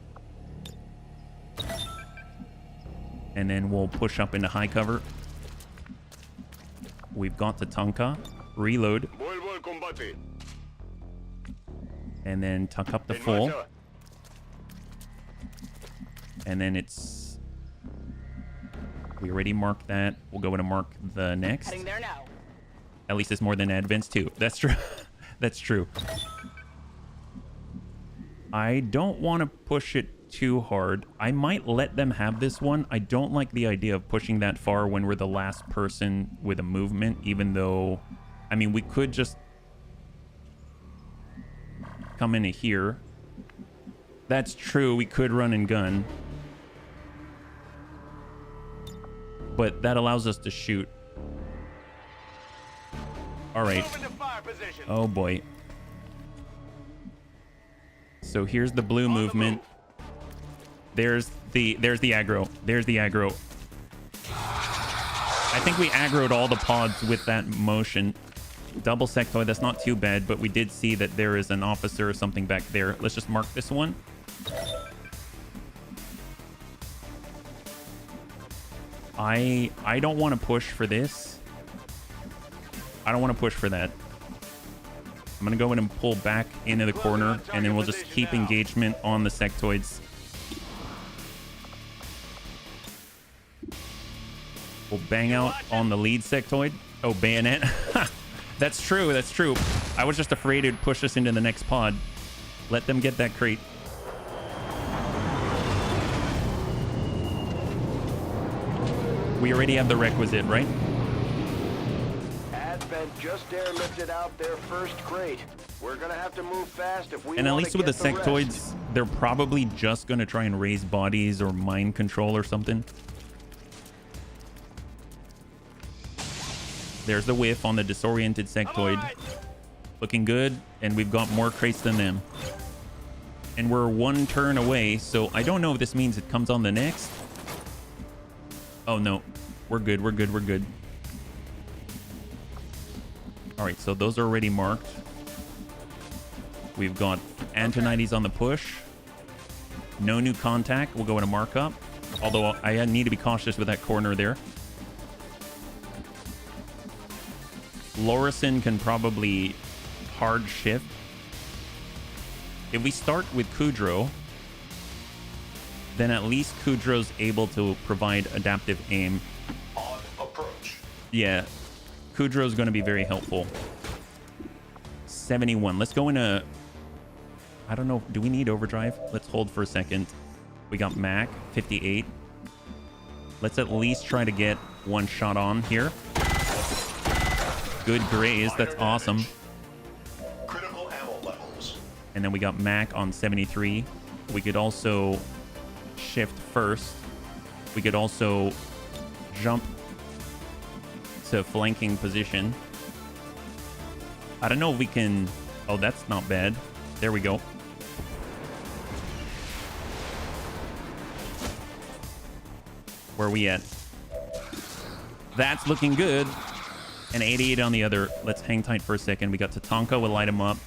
And then we'll push up into high cover. We've got the Tonka. Reload. And then tuck up the full. And then it's... We already marked that. We'll go to mark the next. Heading there now. At least it's more than Advance 2. That's true. That's true. I don't want to push it too hard. I might let them have this one. I don't like the idea of pushing that far when we're the last person with a movement, even though... I mean, we could just come into here. That's true. We could run and gun. But that allows us to shoot. All right. Oh, boy. So here's the blue movement. There's the aggro. There's the aggro. I think we aggroed all the pods with that motion. Double sectoid, that's not too bad, but we did see that there is an officer or something back there. Let's just mark this one. I don't want to push for this. I don't want to push for that. I'm going to go in and pull back into the corner, and then we'll just keep engagement on the sectoids. We'll bang out on the lead sectoid. Oh, bayonet. That's true. That's true. I was just afraid it'd push us into the next pod. Let them get that crate. We already have the requisite, right? Advent just airlifted out their first crate. We're gonna have to move fast if we And at want least to with the get the sectoids, rest. they're probably just going to try and raise bodies or mind control or something. There's the whiff on the disoriented sectoid. Looking good, and we've got more crates than them. And we're 1 turn away, so I don't know if this means it comes on the next. Oh, no. We're good, we're good, we're good. All right, so those are already marked. We've got Antonides on the push. No new contact. We'll go into markup. Although I need to be cautious with that corner there. Lorison can probably hard shift. If we start with Kudrow, then at least Kudrow's able to provide adaptive aim. On approach. Yeah, Kudrow's going to be very helpful. 71. Let's go into... I don't know. Do we need overdrive? Let's hold for a second. We got Mac, 58. Let's at least try to get 1 shot on here. Good graze. That's awesome. Critical ammo levels. And then we got Mac on 73. We could also shift first. We could also jump to flanking position. I don't know if we can... Oh, that's not bad. There we go. Where are we at? That's looking good. And 88 on the other. Let's hang tight for a second. We got Tatanka. We'll light him up.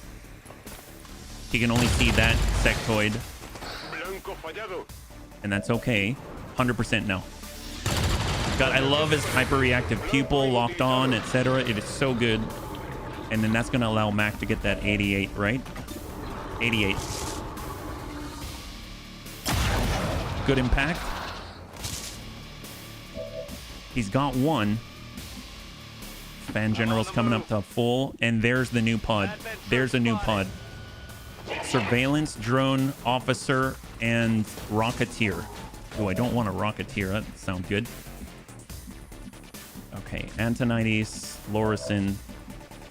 He can only see that sectoid. And that's okay. 100% now. God, I love his hyper-reactive pupil, locked on, etc. It is so good. And then that's going to allow Mac to get that 88, right? 88. Good impact. He's got one. Fan General's coming up to full. And there's the new pod. There's a new pod. Surveillance, drone, officer, and rocketeer. Oh, I don't want a rocketeer. That sounds good. Okay, Antonides, Lorison,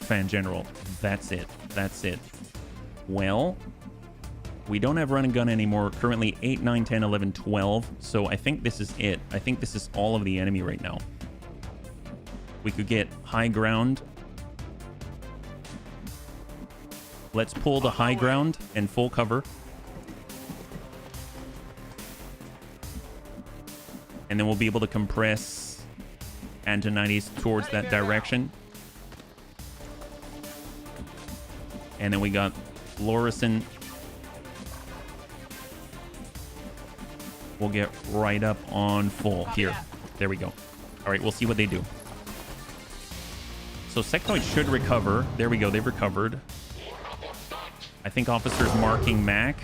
Fan General. That's it. That's it. Well, we don't have run and gun anymore. Currently 8, 9, 10, 11, 12. So I think this is it. I think this is all of the enemy right now. We could get high ground. Let's pull the high ground and full cover. And then we'll be able to compress Antonides towards that direction. And then we got Lorison. We'll get right up on full here. There we go. All right, we'll see what they do. So Sectoid should recover. There we go. They've recovered. I think officer's marking Mac.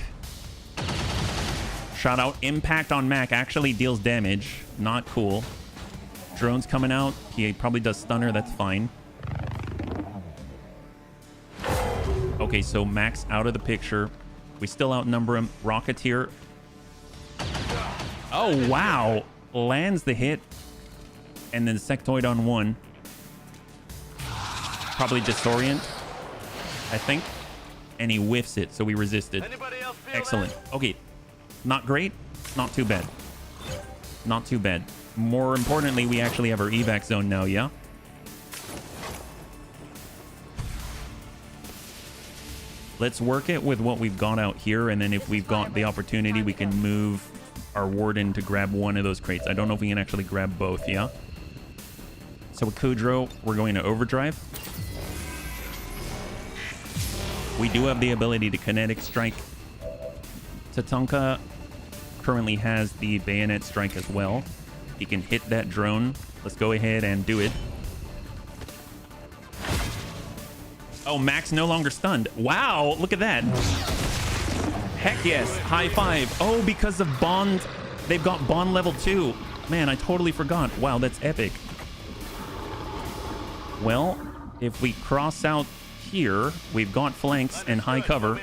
Shot out. Impact on Mac actually deals damage. Not cool. Drone's coming out. He probably does stunner. That's fine. Okay, so Mac's out of the picture. We still outnumber him. Rocketeer. Oh, wow. Lands the hit. And then Sectoid on one. Probably disorient, I think. And he whiffs it, so we resisted. Excellent. Okay. Not great. Not too bad. Not too bad. More importantly, we actually have our evac zone now, yeah? Let's work it with what we've got out here, and then if we've got the opportunity, we can move our warden to grab one of those crates. I don't know if we can actually grab both, yeah? So with Kudrow, we're going to overdrive. We do have the ability to kinetic strike. Tatanka currently has the bayonet strike as well. He can hit that drone. Let's go ahead and do it. Oh, Mac's no longer stunned. Wow, look at that. Heck yes, high five. Oh, because of Bond, they've got Bond level 2. Man, I totally forgot. Wow, that's epic. Well, if we cross out here, we've got flanks and high cover.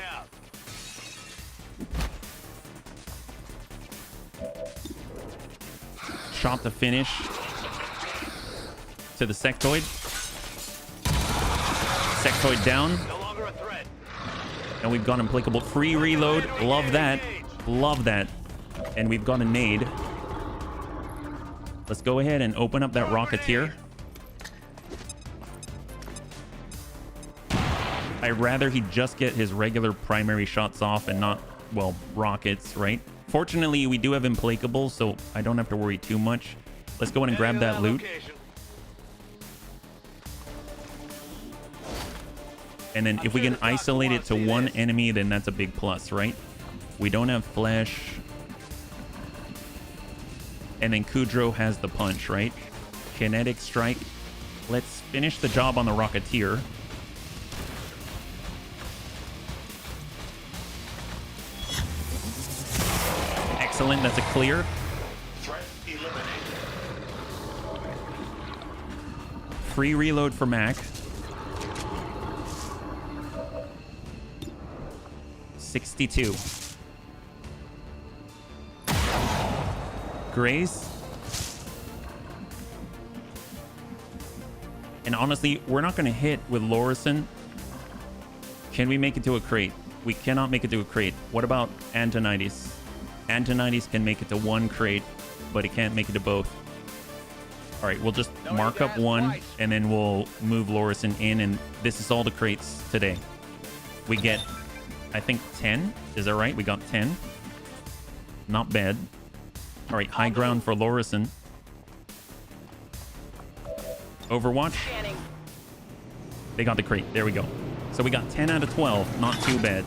Shot to finish to the sectoid. Sectoid down. And we've got implacable free reload. Love that. Love that. And we've got a nade. Let's go ahead and open up that rocketeer. I'd rather he just get his regular primary shots off and not, well, rockets, right? Fortunately, we do have implacable, so I don't have to worry too much. Let's go in and grab that loot. And then if we can isolate it to one enemy, then that's a big plus, right? We don't have flesh. And then Kudrow has the punch, right? Kinetic strike. Let's finish the job on the rocketeer. Excellent, that's a clear. Free reload for Mac. 62. Grace. And honestly, we're not going to hit with Lorison. Can we make it to a crate? We cannot make it to a crate. What about Antonides? Antonides can make it to one crate, but it can't make it to both. All right, we'll just mark up one, and then we'll move Lorison in, and this is all the crates today. We get, I think, 10. Is that right? We got 10. Not bad. All right, high ground for Lorison. Overwatch. They got the crate. There we go. So we got 10 out of 12. Not too bad.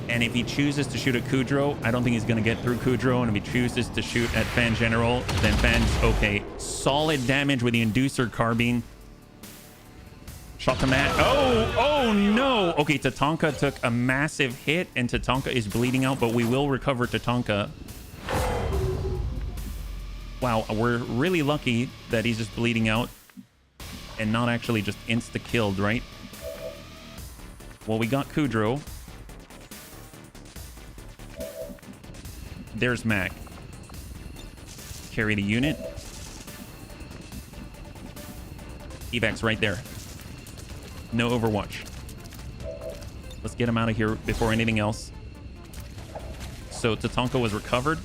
And if he chooses to shoot at Kudrow, I don't think he's going to get through Kudrow. And if he chooses to shoot at Fan General, then Fan's okay. Solid damage with the Inducer Carbine. Shot to Matt. Oh no. Okay, Tatanka took a massive hit, and Tatanka is bleeding out, but we will recover Tatanka. Wow, we're really lucky that he's just bleeding out and not actually just insta-killed, right? Well, we got Kudrow. There's Mac. Carry the unit. Evac's right there. No Overwatch. Let's get him out of here before anything else. So Tatanka was recovered.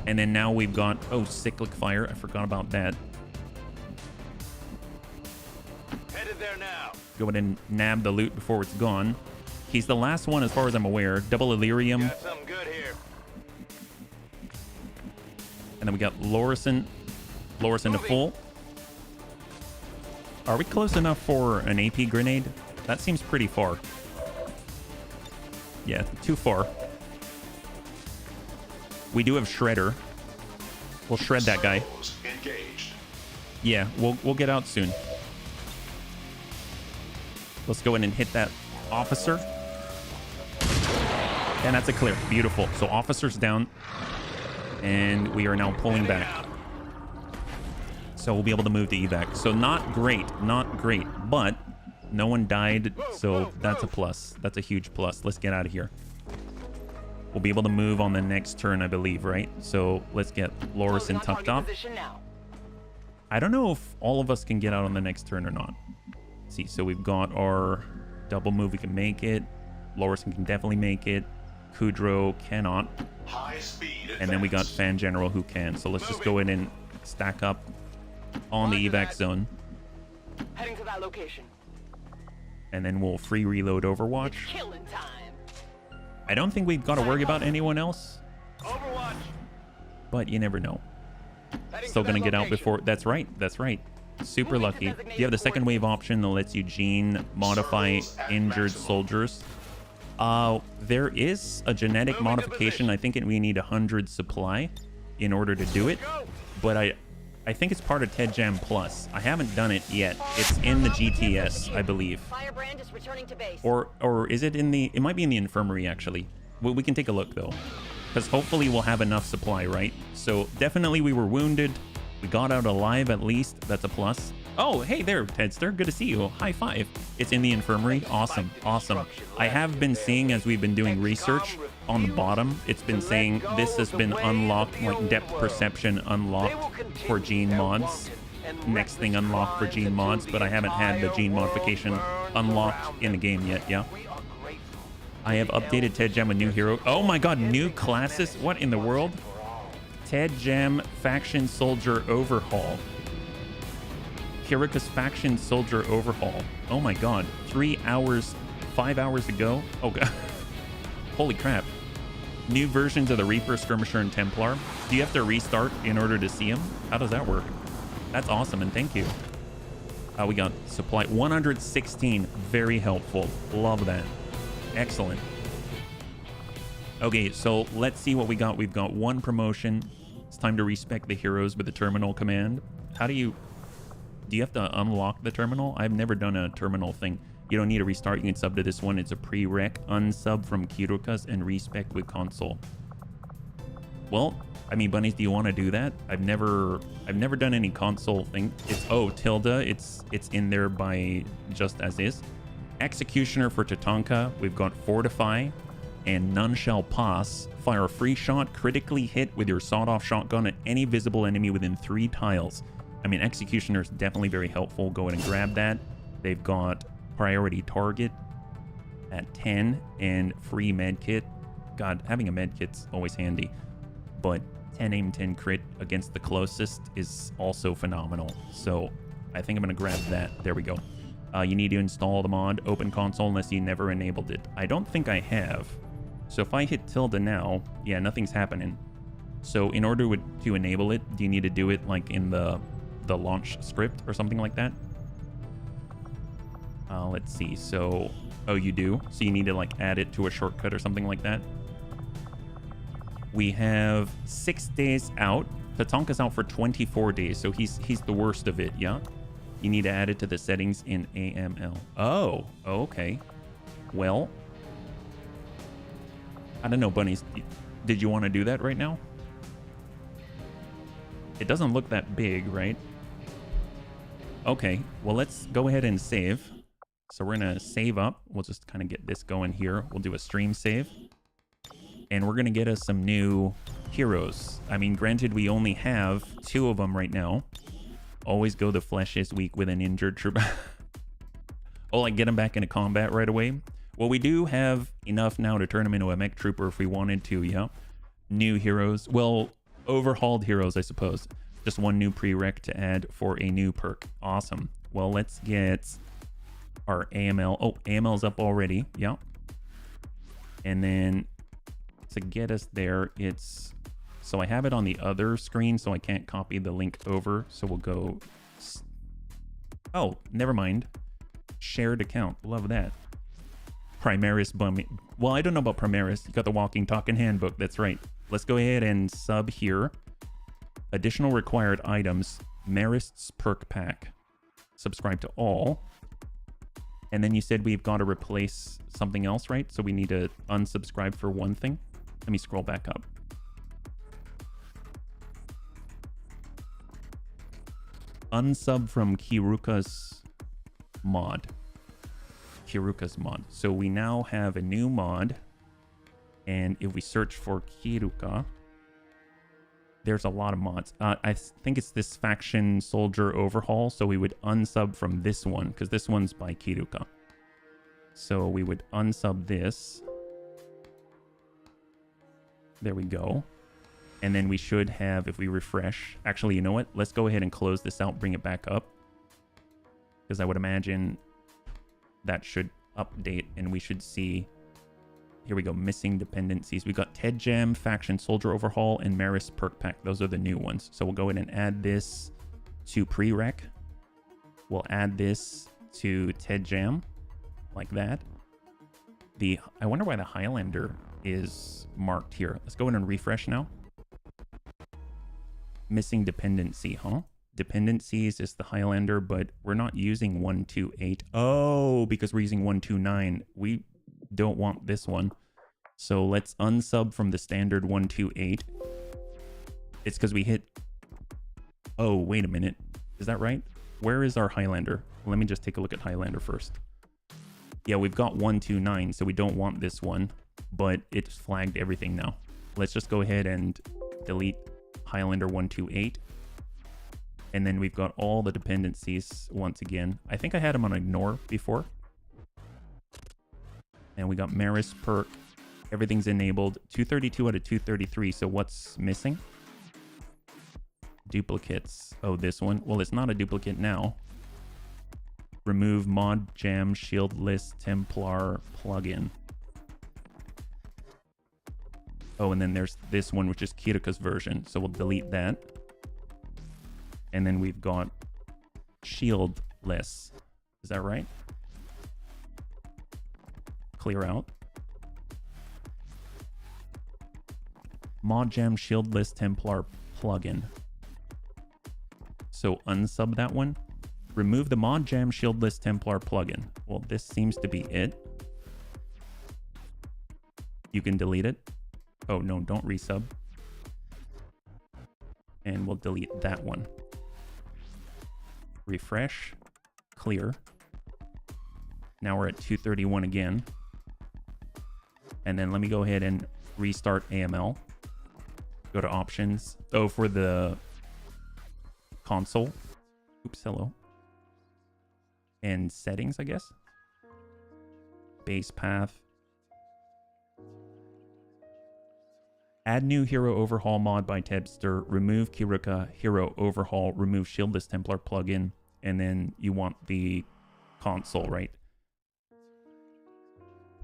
And then now we've got... Oh, Cyclic Fire. I forgot about that. Headed there now. Go ahead and nab the loot before it's gone. He's the last one as far as I'm aware. Double Illyrium. Got something good here. And then we got Lorison. Lorison to full. Are we close enough for an AP grenade? That seems pretty far. Yeah, too far. We do have Shredder. We'll shred that guy. Engaged. Yeah, we'll get out soon. Let's go in and hit that officer. And that's a clear. Beautiful. So officer's down. And we are now pulling back. So we'll be able to move to evac. So not great. Not great. But no one died. So that's a plus. That's a huge plus. Let's get out of here. We'll be able to move on the next turn, I believe, right? So let's get Lorison tucked up. I don't know if all of us can get out on the next turn or not. Let's see, so we've got our double move. We can make it. Lorison can definitely make it. Kudrow cannot. High speed. And then we got Fan General who can. So let's just go in and stack up on the evac zone. Heading to that location. And then we'll free reload Overwatch. Killing time. I don't think we've got to worry about anyone else, Overwatch. but you never know. Heading Still to that going to get out location. before... That's right. That's right. Super Moving to lucky. designated You have the second wave option that lets you gene modify injured soldiers. There is a genetic Moving to modification. I think we need 100 supply in order to do it. Go. But I think it's part of TED Jam Plus. I haven't done it yet. It's in the GTS, I believe. Firebrand is returning to base. Or is it in the... It might be in the infirmary, actually. We can take a look, though. Because hopefully we'll have enough supply, right? So definitely we were wounded. We got out alive, at least. That's a plus. Oh, hey there, Tedster. Good to see you. High five. It's in the infirmary. Awesome. Awesome. I have been seeing, as we've been doing research on the bottom, it's been saying this has been unlocked, like depth perception unlocked for gene mods. Next thing unlocked for gene mods, but I haven't had the gene modification unlocked in the game yet, yeah? I have updated TED Jam with new hero. Oh my god, new classes? What in the world? TED Jam Faction Soldier Overhaul. Kirika's Faction Soldier Overhaul. Oh my god. 3 hours, 5 hours ago? Oh god. Holy crap. New versions of the Reaper, Skirmisher, and Templar. Do you have to restart in order to see them? How does that work? That's awesome, and thank you. We got supply 116. Very helpful. Love that. Excellent. Okay, so let's see what we got. We've got one promotion. It's time to respec the heroes with the terminal command. How do you have to unlock the terminal? I've never done a terminal thing. You don't need to restart. You can sub to this one. It's a prereq. Unsub from Kirukas and respec with console. Well, I mean, bunnies, do you want to do that? I've never done any console thing. It's tilde. It's in there by just as is. Executioner for Tatanka. We've got Fortify and None Shall Pass. Fire a free shot, critically hit with your sawed-off shotgun at any visible enemy within 3 tiles. I mean, Executioner is definitely very helpful. Go ahead and grab that. They've got Priority Target at 10 and free medkit. God, having a medkit's always handy. But 10 aim, 10 crit against the closest is also phenomenal. So I think I'm going to grab that. There we go. You need to install the mod Open Console unless you never enabled it. I don't think I have. So if I hit tilde now, yeah, nothing's happening. So in order to enable it, do you need to do it like in the launch script or something like that? Let's see. So Oh, you do? So you need to like add it to a shortcut or something like that. We have 6 days out. Tatanka's out for 24 days, so he's the worst of it, yeah? You need to add it to the settings in AML. Oh, okay. Well, I don't know, bunnies. Did you want to do that right now? It doesn't look that big, right? Okay, well, let's go ahead and save. So we're going to save up. We'll just kind of get this going here. We'll do a stream save. And we're going to get us some new heroes. I mean, granted, we only have 2 of them right now. Always go the flesh is weak with an injured troop. Oh, like get him back into combat right away? Well, we do have enough now to turn him into a mech trooper if we wanted to, yeah? New heroes. Well, overhauled heroes, I suppose. Just 1 new prereq to add for a new perk. Awesome. Well, let's get our AML. Oh, AML's up already. Yeah. And then to get us there, it's... So I have it on the other screen, so I can't copy the link over. So we'll go... Oh, never mind. Shared account. Love that. Primaris bummy. Well, I don't know about Primaris. You got the walking, talking handbook. That's right. Let's go ahead and sub here. Additional required items. Marist's perk pack. Subscribe to all. And then you said we've got to replace something else, right? So we need to unsubscribe for one thing. Let me scroll back up. Unsub from Kiruka's mod. Kiruka's mod. So we now have a new mod. And if we search for Kiruka, there's a lot of mods. I think it's this faction soldier overhaul. So we would unsub from this one because this one's by Kiruka. So we would unsub this. There we go. And then we should have, if we refresh, actually, you know what? Let's go ahead and close this out, bring it back up. Because I would imagine that should update and we should see, here we go, missing dependencies. We got Ted Jam, Faction Soldier Overhaul, and Maris Perk Pack. Those are the new ones. So we'll go ahead and add this to prereq. We'll add this to Ted Jam, like that. I wonder why the Highlander is marked here. Let's go ahead and refresh now. Missing dependency, huh? Dependencies is the Highlander, but we're not using 128. Oh, because we're using 129. We don't want this one. So let's unsub from the standard 128. It's because we hit... Oh, wait a minute. Is that right? Where is our Highlander? Let me just take a look at Highlander first. Yeah, we've got 129, so we don't want this one, but it's flagged everything now. Let's just go ahead and delete Highlander 128. And then we've got all the dependencies once again. I think I had them on ignore before. And we got Maris perk. Everything's enabled. 232 out of 233. So what's missing? Duplicates. Oh, this one. Well, it's not a duplicate now. Remove mod jam shield list Templar plugin. Oh, and then there's this one, which is Kiruka's version. So we'll delete that. And then we've got shield list. Is that right? Clear out. Mod jam shield list Templar plugin. So unsub that one. Remove the mod jam shield list Templar plugin. Well, this seems to be it. You can delete it. Oh, no, don't resub. And we'll delete that one. Refresh. Clear. Now we're at 231 again. And then let me go ahead and restart AML. Go to options. Oh, for the console. Oops, hello. And settings, I guess. Base path. Add new hero overhaul mod by Tebster. Remove Kiruka hero overhaul. Remove shieldless Templar plugin. And then you want the console, right?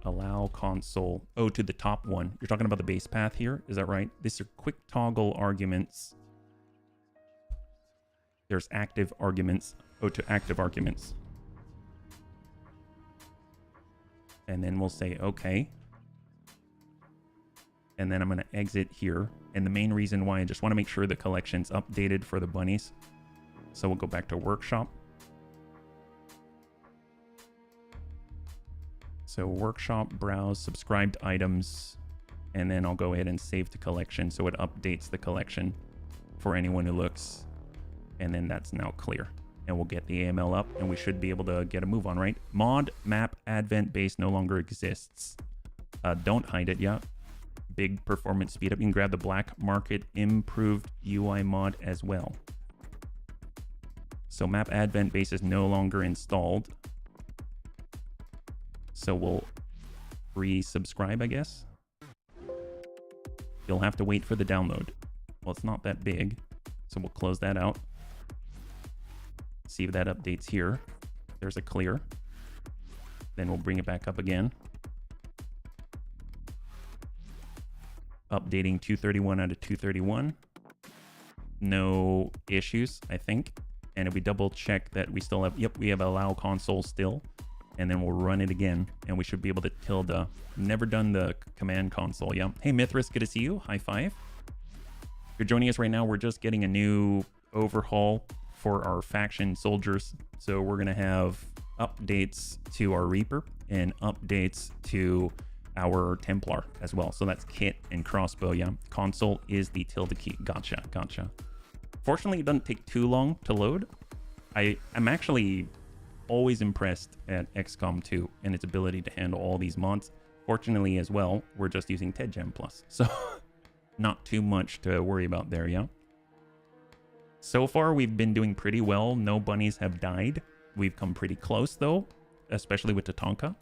Allow console. Oh, to the top one. You're talking about the base path here. Is that right? These are quick toggle arguments. There's active arguments. Oh, to active arguments. And then we'll say okay. And then I'm going to exit here. And the main reason why, I just want to make sure the collection's updated for the bunnies. So we'll go back to workshop. So workshop, browse, subscribed items, and then I'll go ahead and save to collection so it updates the collection for anyone who looks. And then that's now clear. And we'll get the AML up and we should be able to get a move on, right? Mod map advent base no longer exists. Don't hide it yet. Big performance speed up. You can grab the black market improved UI mod as well. So map advent base is no longer installed. So we'll resubscribe, I guess. You'll have to wait for the download. Well, it's not that big, so we'll close that out. See if that updates here. There's a clear. Then we'll bring it back up again. Updating 231 out of 231. No issues, I think. And if we double check that we still have, yep, we have allow console still. And then we'll run it again. And we should be able to tilde. Never done the command console, yeah. Hey, Mithras, good to see you. High five. If you're joining us right now, we're just getting a new overhaul for our faction soldiers. So we're going to have updates to our Reaper and updates to our Templar as well. So that's kit and crossbow, yeah. Console is the tilde key. Gotcha, gotcha. Fortunately, it doesn't take too long to load. I'm actually always impressed at XCOM 2 and its ability to handle all these mods. Fortunately as well, we're just using TEDGEM Plus. So not too much to worry about there, yeah. So far, we've been doing pretty well. No bunnies have died. We've come pretty close though, especially with Tatanka.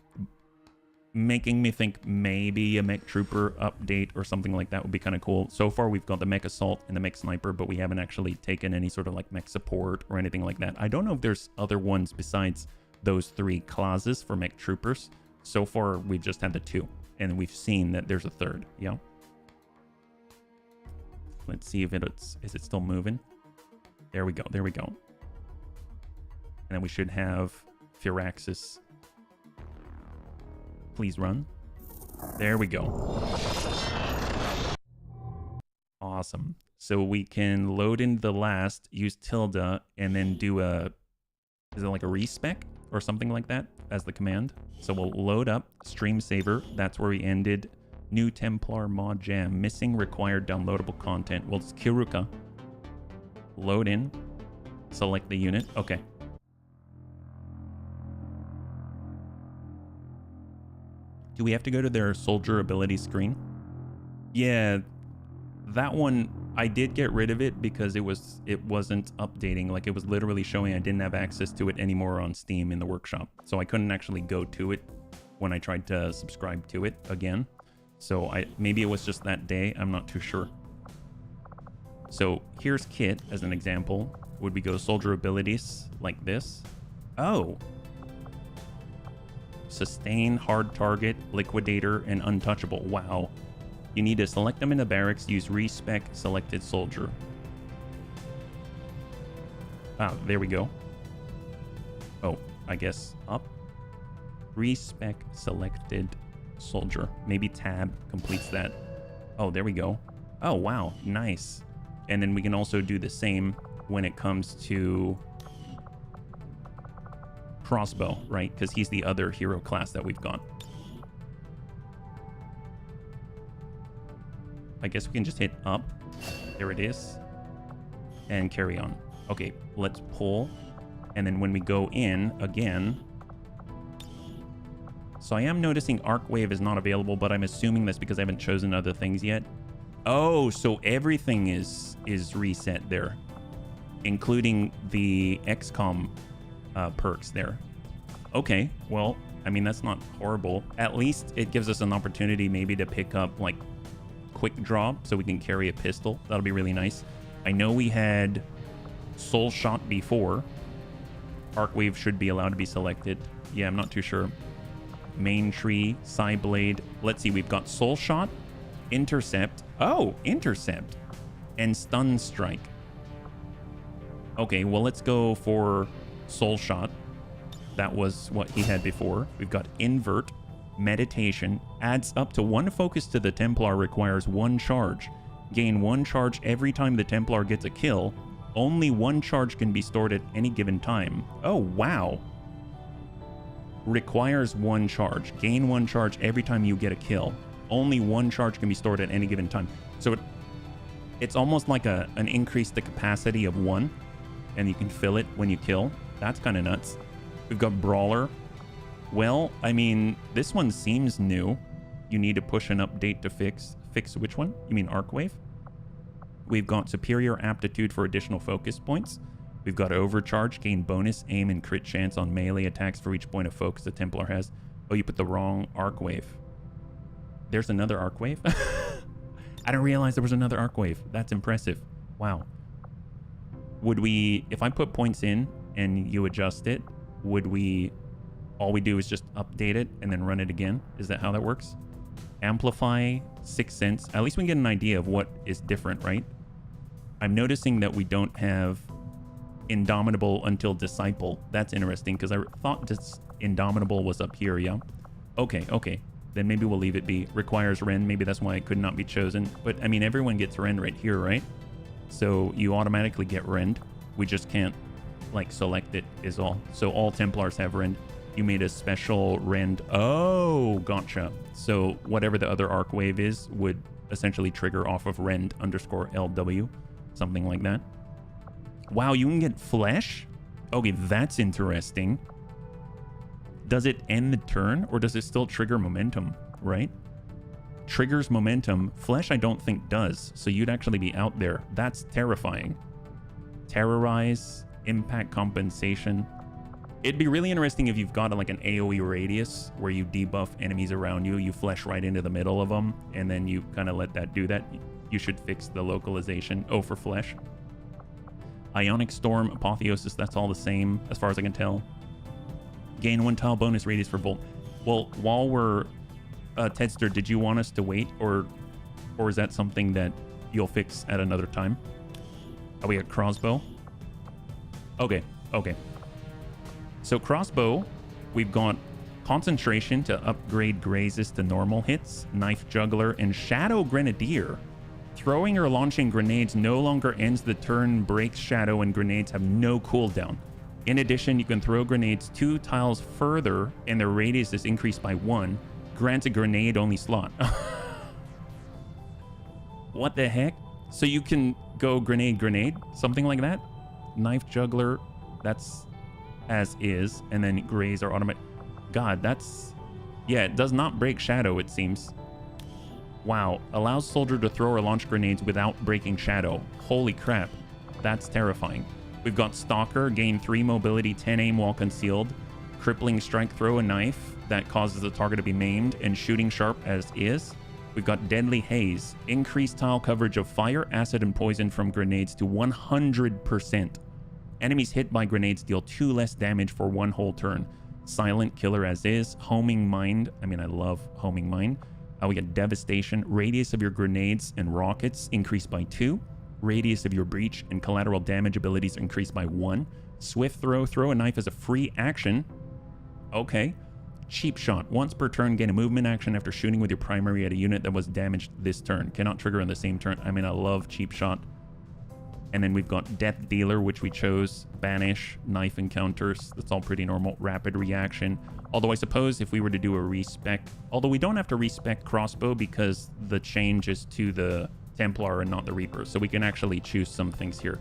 Making me think maybe a mech trooper update or something like that would be kind of cool. So far, we've got the mech assault and the mech sniper, but we haven't actually taken any sort of like mech support or anything like that. I don't know if there's other ones besides those 3 clauses for mech troopers. So far, we've just had the 2, and we've seen that there's a 3rd. Yeah. Let's see if is it still moving? There we go. There we go. And then we should have Firaxis. Please run. There we go. Awesome. So we can load in the last, use tilde, and then do is it like a respec or something like that as the command? So we'll load up stream saver. That's where we ended. New Templar mod jam. Missing required downloadable content. Well, it's Kiruka. Load in. Select the unit. Okay. Do we have to go to their soldier ability screen? Yeah, that one, I did get rid of it because it wasn't updating. Like, it was literally showing I didn't have access to it anymore on Steam in the workshop. So I couldn't actually go to it when I tried to subscribe to it again. So maybe it was just that day. I'm not too sure. So here's kit as an example. Would we go soldier abilities like this? Oh. Sustain, hard target, liquidator, and untouchable. Wow. You need to select them in the barracks, use respec selected soldier. Ah, there we go. Oh, I guess up. Respec selected soldier. Maybe tab completes that. Oh, there we go. Oh, wow. Nice. And then we can also do the same when it comes to crossbow, right? Because he's the other hero class that we've got. I guess we can just hit up. There it is. And carry on. Okay, let's pull. And then when we go in again... So I am noticing Arc Wave is not available, but I'm assuming that's because I haven't chosen other things yet. Oh, so everything is reset there, including the XCOM perks there. Okay, well, I mean, that's not horrible. At least it gives us an opportunity maybe to pick up like quick draw so we can carry a pistol. That'll be really nice. I know we had Soul Shot before. Arc Wave should be allowed to be selected. Yeah, I'm not too sure. Main tree, side blade. Let's see, we've got Soul Shot, Intercept. Oh, Intercept. And Stun Strike. Okay, well, let's go for Soul Shot. That was what he had before. We've got Invert. Meditation. Adds up to 1 focus to the Templar, requires 1 charge. Gain 1 charge every time the Templar gets a kill. Only 1 charge can be stored at any given time. Oh, wow. Requires 1 charge. Gain 1 charge every time you get a kill. Only 1 charge can be stored at any given time. So it's almost like an increase the capacity of 1, and you can fill it when you kill. That's kind of nuts. We've got Brawler. Well, I mean, this one seems new. You need to push an update to fix which one? You mean Arcwave? We've got Superior Aptitude for additional focus points. We've got Overcharge, gain bonus aim and crit chance on melee attacks for each point of focus the Templar has. Oh, you put the wrong Arcwave. There's another Arcwave? I didn't realize there was another Arcwave. That's impressive. Wow. Would we, if I put points in and you adjust it, would we, all we do is just update it and then run it again? Is that how that works? Amplify, 6 cents. At least we get an idea of what is different, right? I'm noticing that we don't have Indomitable until Disciple. That's interesting because I thought Indomitable was up here, yeah? Okay. Then maybe we'll leave it be. Requires Ren. Maybe that's why it could not be chosen. But, I mean, everyone gets Ren right here, right? So you automatically get Rend. We just can't, like, select it is all. So all Templars have Rend. You made a special Rend. Oh, gotcha. So whatever the other Arcwave is would essentially trigger off of Rend _LW. Something like that. Wow, you can get Flesh? Okay, that's interesting. Does it end the turn or does it still trigger momentum, right? Triggers momentum. Flesh I don't think does. So you'd actually be out there. That's terrifying. Terrorize, impact compensation. It'd be really interesting if you've got like an AoE radius where you debuff enemies around you. You flesh right into the middle of them and then you kind of let that do that. You should fix the localization. Oh, for Flesh. Ionic Storm, Apotheosis, that's all the same as far as I can tell. Gain 1 tile bonus radius for Bolt. Well, while we're Tedster, did you want us to wait or is that something that you'll fix at another time? Oh, we got Crossbow. Okay. So Crossbow, we've got Concentration to upgrade grazes to normal hits, Knife Juggler, and Shadow Grenadier. Throwing or launching grenades no longer ends the turn, breaks Shadow, and grenades have no cooldown. In addition, you can throw grenades 2 tiles further and their radius is increased by 1. Grants a grenade-only slot. What the heck? So you can go grenade, something like that? Knife Juggler, that's as is, and then graze are automatic. God, that's... Yeah, it does not break Shadow, it seems. Wow, allows soldier to throw or launch grenades without breaking Shadow. Holy crap, that's terrifying. We've got Stalker, gain 3 mobility, 10 aim while concealed. Crippling strike, throw a knife that causes the target to be maimed, and shooting sharp as is. We've got Deadly Haze, increased tile coverage of fire, acid, and poison from grenades to 100%. Enemies hit by grenades deal 2 less damage for 1 whole turn. Silent Killer as is. Homing Mind, I mean, I love Homing Mind. We get Devastation, radius of your grenades and rockets increased by 2. Radius of your breach and collateral damage abilities increased by 1. Swift Throw, throw a knife as a free action. Okay. Cheap Shot, once per turn gain a movement action after shooting with your primary at a unit that was damaged this turn. Cannot trigger on the same turn. I mean, I love Cheap Shot. And then we've got Death Dealer, which we chose. Banish, Knife Encounters. That's all pretty normal. Rapid Reaction. Although I suppose if we were to do a respec, although we don't have to respec Crossbow because the change is to the Templar and not the Reaper, so we can actually choose some things here.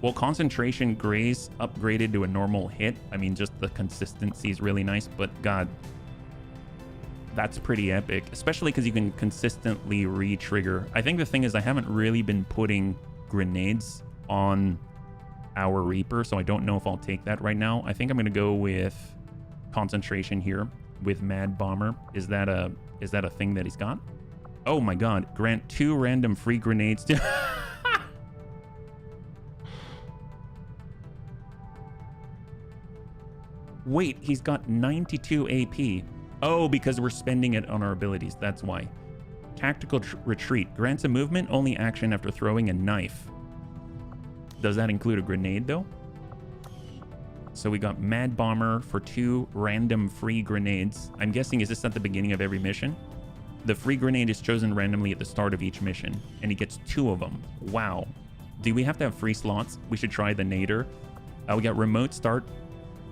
Well, Concentration Graze upgraded to a normal hit. I mean, just the consistency is really nice, but God, that's pretty epic, especially because you can consistently re-trigger. I think the thing is I haven't really been putting grenades on our Reaper, so I don't know if I'll take that right now. I think I'm going to go with Concentration here with Mad Bomber. Is that a thing that he's got? Oh my God, grant 2 random free grenades to... Wait, he's got 92 AP. Oh, because we're spending it on our abilities, that's why. Tactical Retreat, grants a movement only action after throwing a knife. Does that include a grenade though? So we got Mad Bomber for 2 random free grenades. I'm guessing, is this at the beginning of every mission? The free grenade is chosen randomly at the start of each mission, and he gets 2 of them. Wow. Do we have to have free slots? We should try the Nader. We got Remote Start.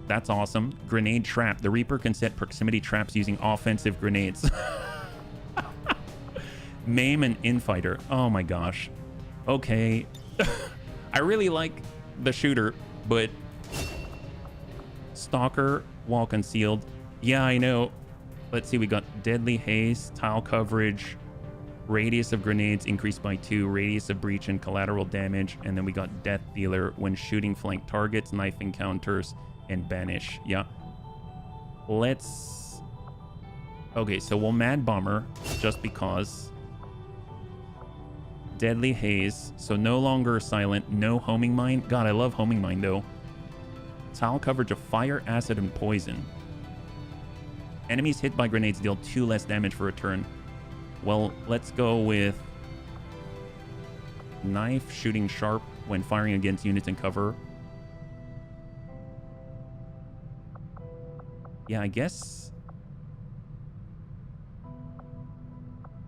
That's awesome. Grenade Trap. The Reaper can set proximity traps using offensive grenades. Maim and Infighter. Oh my gosh. Okay. I really like the shooter, but Stalker while concealed. Yeah, I know. Let's see, we got Deadly Haze, tile coverage, radius of grenades increased by 2, radius of breach and collateral damage, and then we got Death Dealer when shooting flank targets, knife encounters, and banish. Yeah. Let's... Okay, so we'll Mad Bomber just because. Deadly Haze, so no longer silent, no homing mine. God, I love homing mine though. Tile coverage of fire, acid, and poison. Enemies hit by grenades deal 2 less damage for a turn. Well, let's go with knife, shooting sharp when firing against units in cover. Yeah, I guess.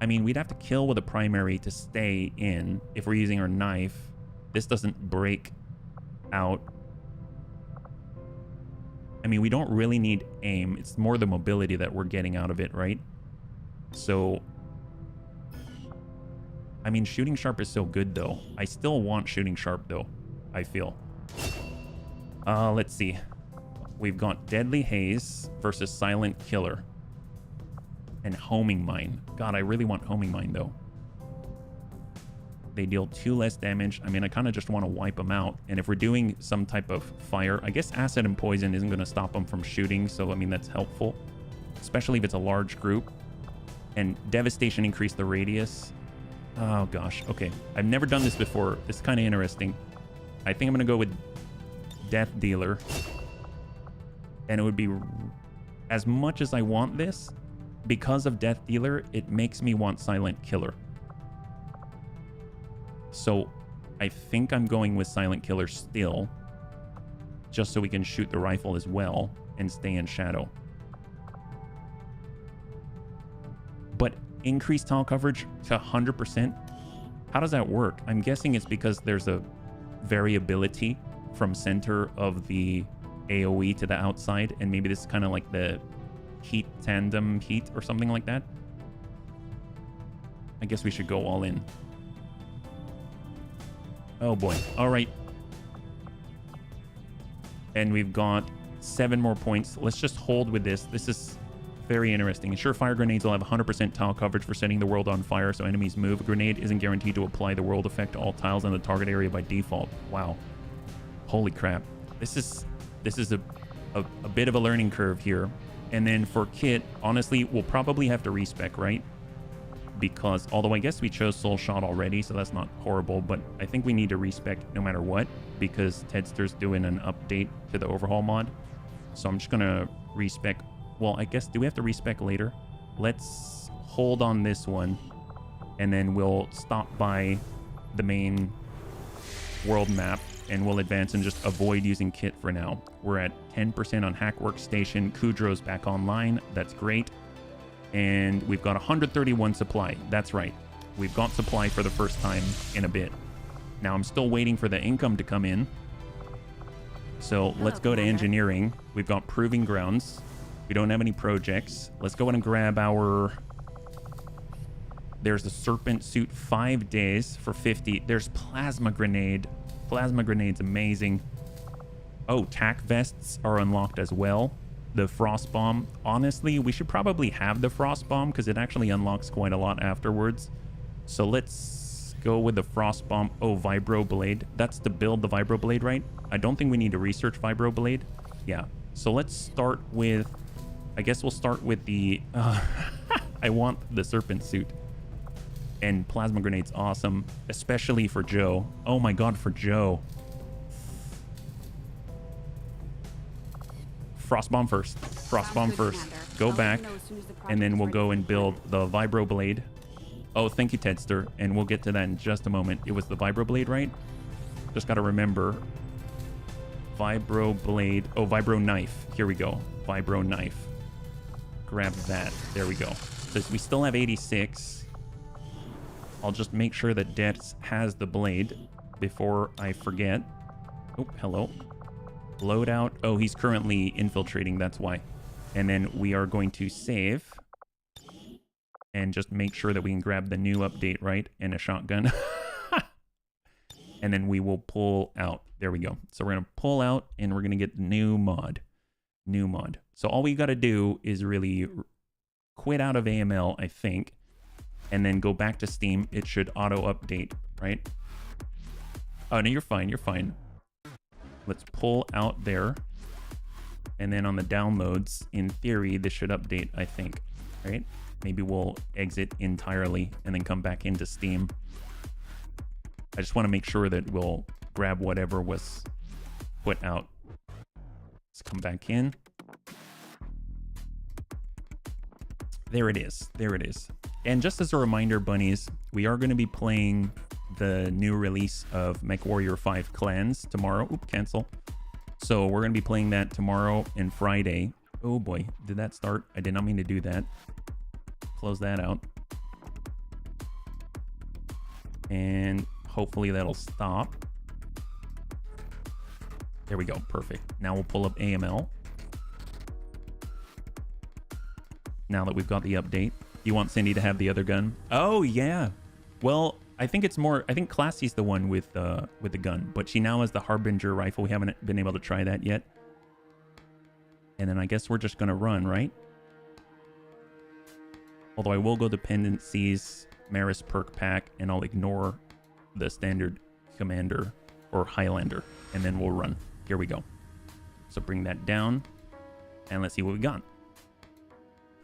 I mean, we'd have to kill with a primary to stay in if we're using our knife. This doesn't break out. I mean, we don't really need aim. It's more the mobility that we're getting out of it, right? So, I mean, shooting sharp is so good, though. I still want shooting sharp, though, I feel. Let's see. We've got Deadly Haze versus Silent Killer. And Homing Mine. God, I really want Homing Mine, though. They deal 2 less damage. I mean, I kind of just want to wipe them out. And if we're doing some type of fire, I guess acid and poison isn't going to stop them from shooting. So, I mean, that's helpful. Especially if it's a large group. And Devastation increase the radius. Oh, gosh. Okay. I've never done this before. It's kind of interesting. I think I'm going to go with Death Dealer. And it would be... As much as I want this, because of Death Dealer, it makes me want Silent Killer. So I think I'm going with Silent Killer still, just so we can shoot the rifle as well and stay in shadow. But increased tile coverage to 100%, how does that work? I'm guessing it's because there's a variability from center of the AoE to the outside, and maybe this is kind of like the heat tandem heat or something like that. I guess we should go all in. Oh boy. All right. And we've got 7 more points. Let's just hold with this. This is very interesting. Ensure fire grenades will have 100% tile coverage for setting the world on fire so enemies move. A grenade isn't guaranteed to apply the world effect to all tiles in the target area by default. Wow. Holy crap. This is a bit of a learning curve here. And then for kit, honestly, we'll probably have to respec, right? Because, although I guess we chose Soul Shot already, so that's not horrible, but I think we need to respec no matter what, because Tedster's doing an update to the overhaul mod. So I'm just gonna respec. Well, I guess, do we have to respec later? Let's hold on this one, and then we'll stop by the main world map, and we'll advance and just avoid using kit for now. We're at 10% on Hack Workstation. Kudro's back online. That's great. And we've got 131 supply. That's right. We've got supply for the first time in a bit. Now I'm still waiting for the income to come in. So let's go to engineering. We've got Proving Grounds. We don't have any projects. Let's go ahead and grab our... There's the Serpent Suit, 5 days for 50. There's Plasma Grenade. Plasma Grenade's amazing. Oh, Tac Vests are unlocked as well. The Frost Bomb. Honestly, we should probably have the Frost Bomb because it actually unlocks quite a lot afterwards. So let's go with the Frost Bomb. Oh, Vibro Blade. That's to build the Vibro Blade, right? I don't think we need to research Vibro Blade. Yeah. So let's start with... I guess we'll start with the... I want the Serpent Suit. And Plasma Grenade's awesome. Especially for Joe. Oh my god, for Joe. Frostbomb first. Frostbomb first. Go back. And then we'll go and build the Vibro Blade. Oh, thank you, Tedster. And we'll get to that in just a moment. It was the Vibro Blade, right? Just got to remember. Vibro blade. Oh, vibro knife. Here we go. Vibro knife. Grab that. There we go. So we still have 86. I'll just make sure that Dex has the blade before I forget. Oh, hello. Loadout. Oh, he's currently infiltrating. That's why. And then we are going to save. And just make sure that we can grab the new update, right? And a shotgun. And then we will pull out. There we go. So we're going to pull out and we're going to get the new mod. New mod. So all we got to do is really quit out of AML, I think. And then go back to Steam. It should auto-update, right? Oh, no, you're fine. You're fine. Let's pull out there. And then on the downloads, in theory, this should update, I think, right? Maybe we'll exit entirely and then come back into Steam. I just want to make sure that we'll grab whatever was put out. Let's come back in. There it is. There it is. And just as a reminder, bunnies, we are going to be playing the new release of MechWarrior 5 Clans tomorrow. Oop, cancel. So we're going to be playing that tomorrow and Friday. Oh boy, did that start? I did not mean to do that. Close that out. And hopefully that'll stop. There we go. Perfect. Now we'll pull up AML. Now that we've got the update. You want Cindy to have the other gun? Oh, yeah. Well, I think it's more... I think Classy's the one with the gun. But she now has the Harbinger rifle. We haven't been able to try that yet. And then I guess we're just going to run, right? Although I will go dependencies, Maris perk pack, and I'll ignore the standard commander or Highlander, and then we'll run. Here we go. So bring that down, and let's see what we got.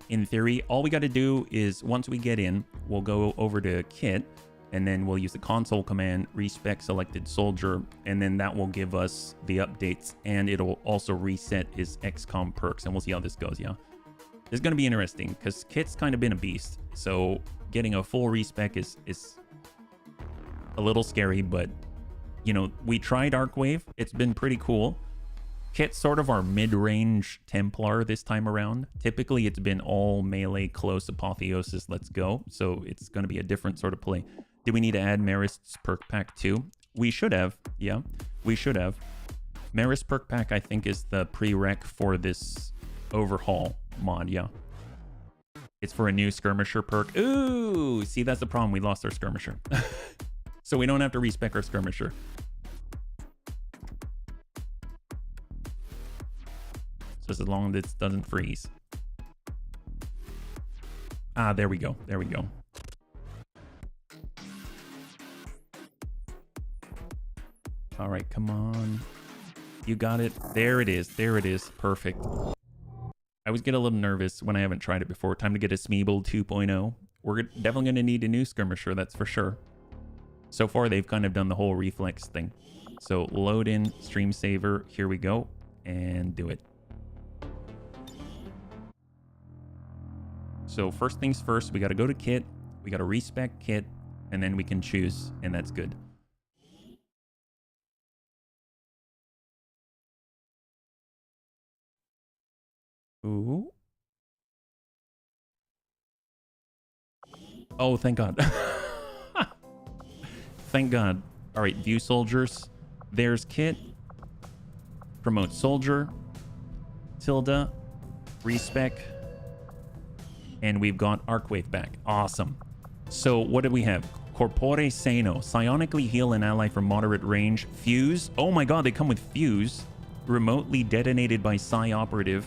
In theory, all we got to do is once we get in, we'll go over to kit, and then we'll use the console command, respec selected soldier, and then that will give us the updates, and it'll also reset his XCOM perks, and we'll see how this goes, yeah? This is going to be interesting, because kit's kind of been a beast, so getting a full respec is a little scary, but, you know, we tried Arcwave. It's been pretty cool. Kit's sort of our mid-range Templar this time around. Typically, it's been all melee, close, apotheosis, let's go. So it's going to be a different sort of play. Do we need to add Marist's perk pack too? We should have. Yeah, we should have. Marist perk pack, I think, is the prereq for this overhaul mod, yeah. It's for a new skirmisher perk. Ooh, see, that's the problem. We lost our skirmisher. So we don't have to respec our skirmisher. Just as long as it doesn't freeze. Ah, there we go. There we go. All right, come on. You got it. There it is. There it is. Perfect. I always get a little nervous when I haven't tried it before. Time to get a Smeeble 2.0. We're definitely going to need a new skirmisher, that's for sure. So far, they've kind of done the whole reflex thing. So load in stream saver. Here we go. And do it. So first things first, we got to go to kit. We got to respec kit. And then we can choose. And that's good. Ooh. Oh, thank God. Thank God. All right, view soldiers. There's kit. Promote soldier. Tilda. Respec. And we've got Arcwave back. Awesome. So what do we have? Corpore Sano. Psionically heal an ally from moderate range. Fuse. Oh my God, they come with fuse. Remotely detonated by Psi operative.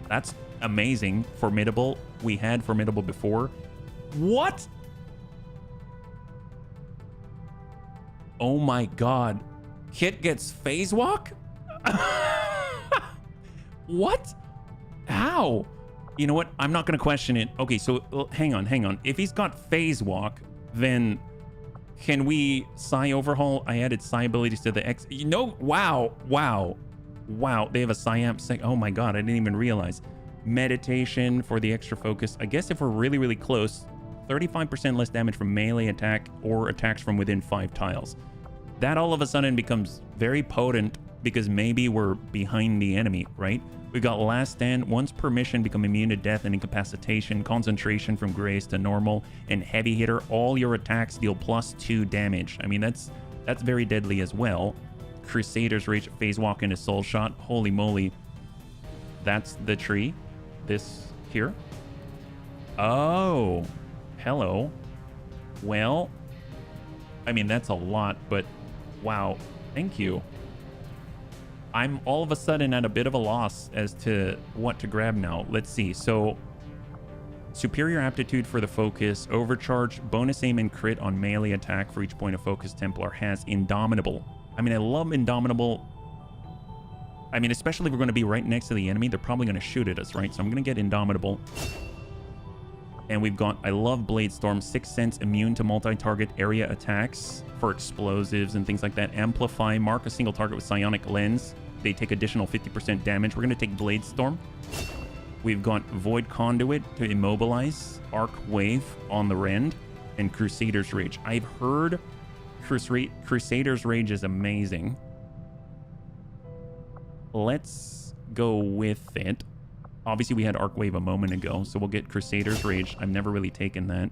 That's amazing. Formidable. We had formidable before. What? Oh my God. Kit gets phase walk? What? How? You know what? I'm not going to question it. Okay, so hang on. If he's got phase walk, then can we Psi overhaul? I added Psi abilities to the X. You know, wow. They have a Psi amp. Oh my God, I didn't even realize. Meditation for the extra focus. I guess if we're really, really close, 35% less damage from melee attack or attacks from within 5 tiles. That all of a sudden becomes very potent, because maybe we're behind the enemy, right? We got Last Stand. Once per mission, become immune to death and incapacitation. Concentration from grace to normal. And heavy hitter. All your attacks deal +2 damage. I mean, that's very deadly as well. Crusader's Rage, Phase Walk, and a Soul Shot. Holy moly. That's the tree. This here. Oh. Hello. Well, I mean, that's a lot, but wow. Thank you. I'm all of a sudden at a bit of a loss as to what to grab now. Let's see. So, superior aptitude for the focus, overcharge, bonus aim and crit on melee attack for each point of focus Templar has. Indomitable. I mean, I love Indomitable. I mean, especially if we're going to be right next to the enemy, they're probably going to shoot at us, right? So I'm going to get Indomitable. And we've got, I love Blade Storm, 6th Sense, immune to multi-target area attacks for explosives and things like that. Amplify, mark a single target with psionic lens. They take additional 50% damage. We're going to take Blade Storm. We've got Void Conduit to immobilize, Arc Wave on the Rend, and Crusader's Rage. I've heard Crusader's Rage is amazing. Let's go with it. Obviously, we had Arc Wave a moment ago, so we'll get Crusader's Rage. I've never really taken that.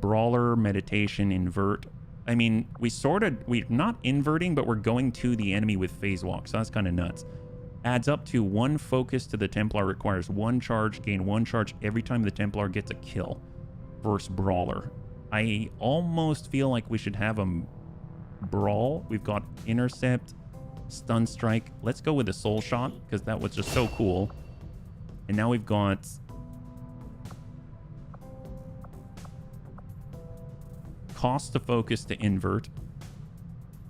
Brawler, Meditation, Invert. I mean, we're not inverting, but we're going to the enemy with Phase Walk, so that's kind of nuts. Adds up to 1 focus to the Templar, requires 1 charge, gain 1 charge every time the Templar gets a kill. Versus Brawler. I almost feel like we should have him brawl. We've got Intercept, Stun Strike. Let's go with the Soul Shot, because that was just so cool. And now we've got cost to focus to invert.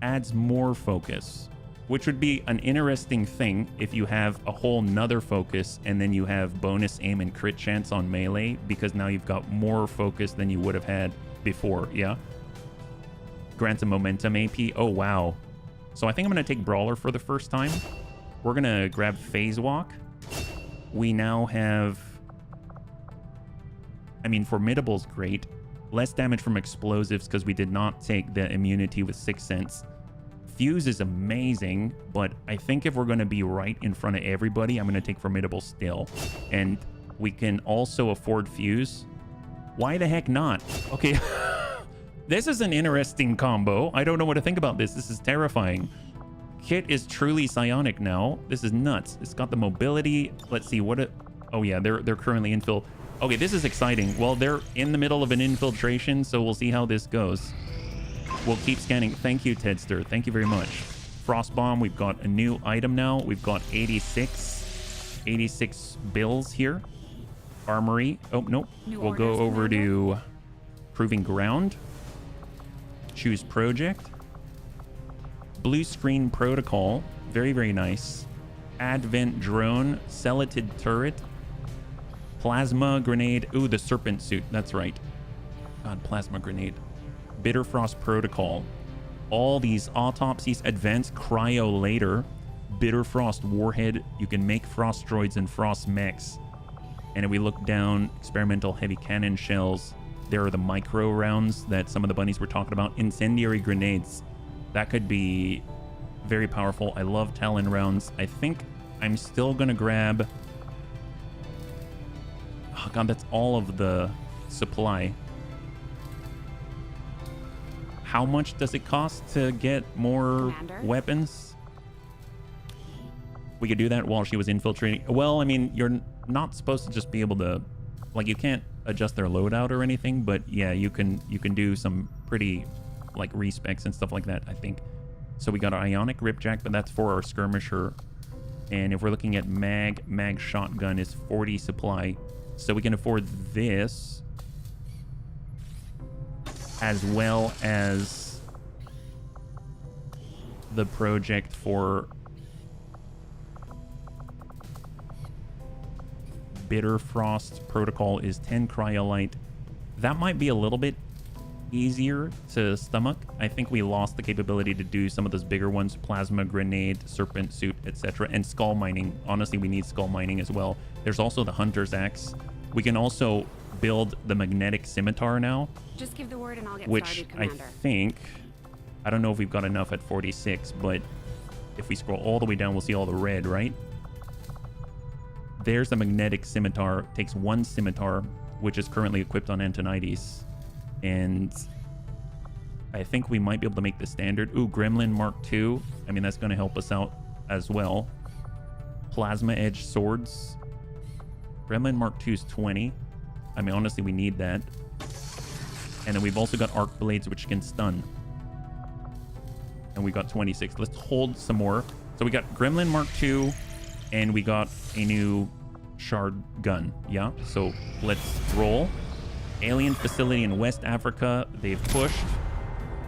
Adds more focus, which would be an interesting thing if you have a whole nother focus and then you have bonus aim and crit chance on melee, because now you've got more focus than you would have had before. Yeah. Grants a momentum AP. Oh, wow. So I think I'm going to take Brawler for the first time. We're going to grab Phase Walk. We now have, I mean, Formidable's great. Less damage from explosives because we did not take the immunity with 6th Sense. Fuse is amazing, but I think if we're going to be right in front of everybody, I'm going to take Formidable still. And we can also afford Fuse. Why the heck not? Okay, this is an interesting combo. I don't know what to think about this. This is terrifying. Kit is truly psionic now. This is nuts. It's got the mobility. Let's see what it... Oh yeah, they're currently infill. Okay, this is exciting. Well, they're in the middle of an infiltration, so we'll see how this goes. We'll keep scanning. Thank you, Tedster. Thank you very much. Frost Bomb, we've got a new item now. We've got 86 bills here. Armory. Oh, nope. We'll go over to Proving Ground. Choose Project. Blue Screen Protocol. Very, very nice. Advent Drone. Celatid Turret. Plasma Grenade. Ooh, the Serpent Suit. That's right. God, Plasma Grenade. Bitter Frost Protocol. All these autopsies. Advanced Cryo Later. Bitter Frost Warhead. You can make Frost Droids and Frost Mechs. And if we look down, Experimental Heavy Cannon Shells. There are the micro rounds that some of the bunnies were talking about. Incendiary Grenades. That could be very powerful. I love Talon rounds. I think I'm still going to grab... Oh, God, that's all of the supply. How much does it cost to get more weapons? We could do that while she was infiltrating. Well, I mean, you're not supposed to just be able to... Like, you can't adjust their loadout or anything, but yeah, you can do some pretty... like respecs and stuff like that, I think. So we got our Ionic Ripjack, but that's for our skirmisher. And if we're looking at mag shotgun is 40 supply. So we can afford this, as well as the project for Bitter Frost Protocol is 10 Cryolite. That might be a little bit easier to stomach. I think we lost the capability to do some of those bigger ones. Plasma Grenade, Serpent Suit, etc. And Skull Mining. Honestly, we need Skull Mining as well. There's also the Hunter's Axe. We can also build the Magnetic Scimitar now. Just give the word and I'll get which started, I Commander. think... I don't know if we've got enough at 46, but If we scroll all the way down, we'll see all the red, right? There's the magnetic scimitar. Takes 1 scimitar, which is currently equipped on Antonides. And I think we might be able to make the standard. Ooh, Gremlin Mark II. I mean, that's going to help us out as well. Plasma Edge Swords. Gremlin Mark II is 20. I mean, honestly, we need that. And then we've also got Arc Blades, which can stun. And we got 26. Let's hold some more. So we got Gremlin Mark II, and we got a new shard gun. Yeah, so let's roll. Alien facility in West Africa. They've pushed.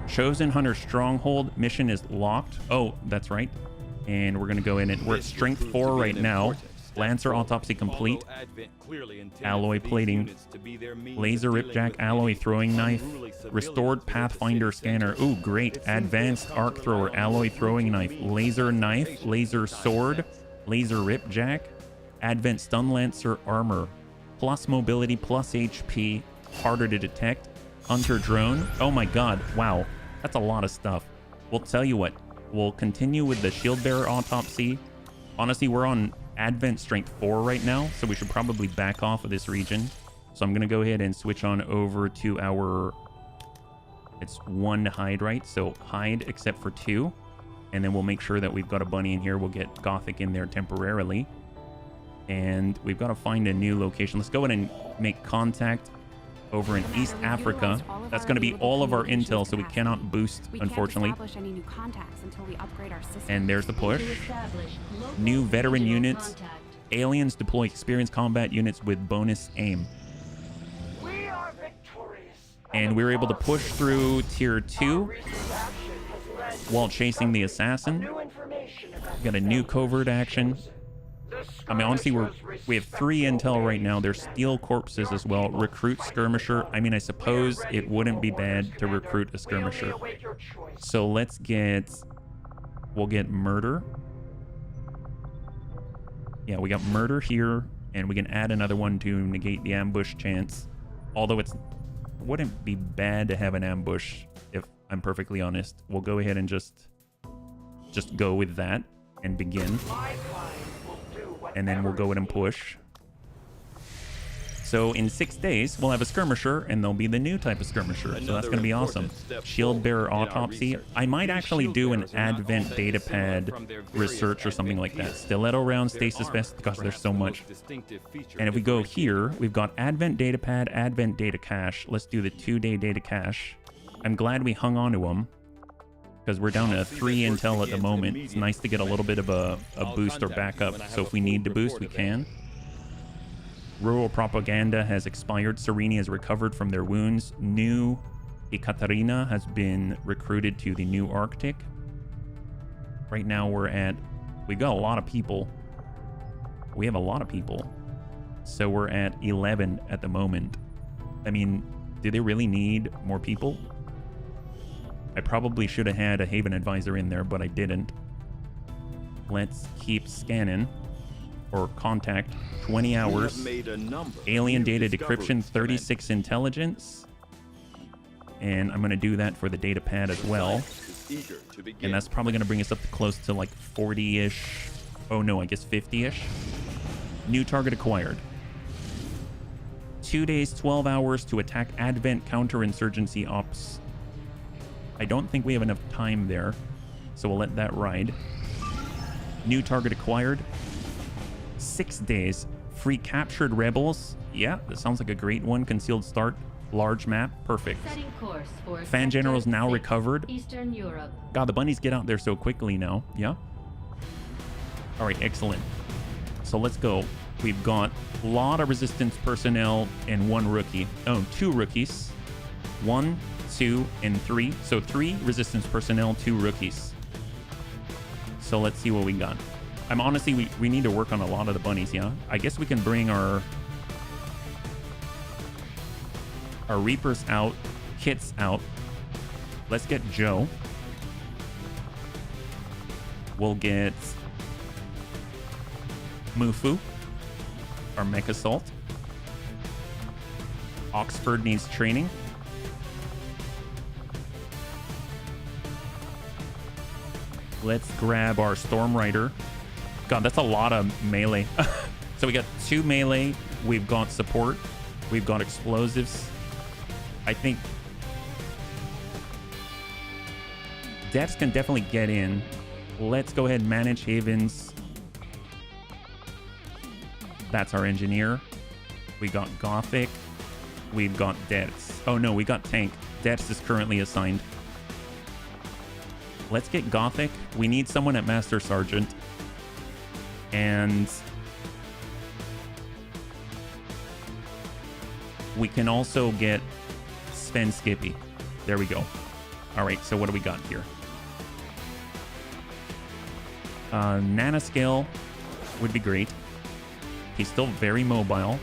Chosen Hunter Stronghold. Mission is locked. Oh, that's right. And we're going to go in and we're at strength 4 right now. Lancer autopsy complete. Alloy plating. Laser ripjack alloy throwing knife. Restored Pathfinder scanner. Ooh, great. Advanced arc thrower alloy throwing knife. Laser knife. Laser sword. Laser ripjack. Advent stun lancer armor. Plus mobility, plus HP. Harder to detect. Hunter drone. Oh my god. Wow. That's a lot of stuff. We'll tell you what. We'll continue with the shield bearer autopsy. Honestly, we're on Advent strength 4 right now, so we should probably back off of this region. So I'm going to go ahead and switch on over to our... It's 1 hide, right? So hide except for 2. And then we'll make sure that we've got a bunny in here. We'll get Gothic in there temporarily. And we've got to find a new location. Let's go ahead and make contact over in East Africa. That's going to be all of our intel, so we cannot boost, unfortunately. And there's the push. New veteran units. Aliens deploy experienced combat units with bonus aim. And we were able to push through tier 2 while chasing the assassin. We got a new covert action. I mean, honestly, we have 3 intel right now. There's steel corpses as well. Recruit skirmisher. I mean, I suppose it wouldn't be bad to recruit a skirmisher. So let's get... We'll get murder. Yeah, we got murder here, and we can add another one to negate the ambush chance. Although it wouldn't be bad to have an ambush, if I'm perfectly honest. We'll go ahead and just go with that and begin. And then we'll go ahead and push. So in 6 days, we'll have a skirmisher, and there'll be the new type of skirmisher. So that's going to be awesome. Shield bearer autopsy. I might actually do an Advent datapad research or something like that. Stiletto round, stasis vest. Gosh, there's so much. And if we go here, we've got Advent datapad, Advent data cache. Let's do the 2-day data cache. I'm glad we hung on to them, because we're down to 3 intel at the moment. It's nice to get a little bit of a boost or backup, so if we need to boost, we can. Rural propaganda has expired. Sereni has recovered from their wounds. New Ekaterina has been recruited to the new Arctic. Right now we've got a lot of people. We have a lot of people. So we're at 11 at the moment. I mean, do they really need more people? I probably should have had a Haven Advisor in there, but I didn't. Let's keep scanning. Or contact. 20 hours. Alien data decryption, 36 intelligence. And I'm going to do that for the data pad as well. And that's probably going to bring us up to close to like 40-ish. Oh no, I guess 50-ish. New target acquired. 2 days, 12 hours to attack Advent counterinsurgency ops. I don't think we have enough time there, so we'll let that ride. New target acquired. 6 days. Free captured rebels. Yeah, that sounds like a great one. Concealed start. Large map. Perfect. Setting course for Fan generals now 6, recovered. Eastern Europe. God, the bunnies get out there so quickly now. Yeah? Alright, excellent. So let's go. We've got a lot of resistance personnel and 1 rookie. Oh, 2 rookies. 1, 2, and 3. So 3 resistance personnel, 2 rookies. So let's see what we got. I'm honestly, we need to work on a lot of the bunnies, yeah? I guess we can bring our Reapers out, Kits out. Let's get Joe. We'll get Mufu, our Mech Assault. Oxford needs training. Let's grab our Storm Rider. God, that's a lot of melee. So we got 2 melee. We've got support. We've got explosives. I think devs can definitely get in. Let's go ahead and manage Havens. That's our engineer. We got Gothic. We've got devs. Oh no, we got tank. Devs is currently assigned. Let's get Gothic. We need someone at Master Sergeant. And we can also get Sven Skippy. There we go. All right, so what do we got here? Nanoscale would be great. He's still very mobile.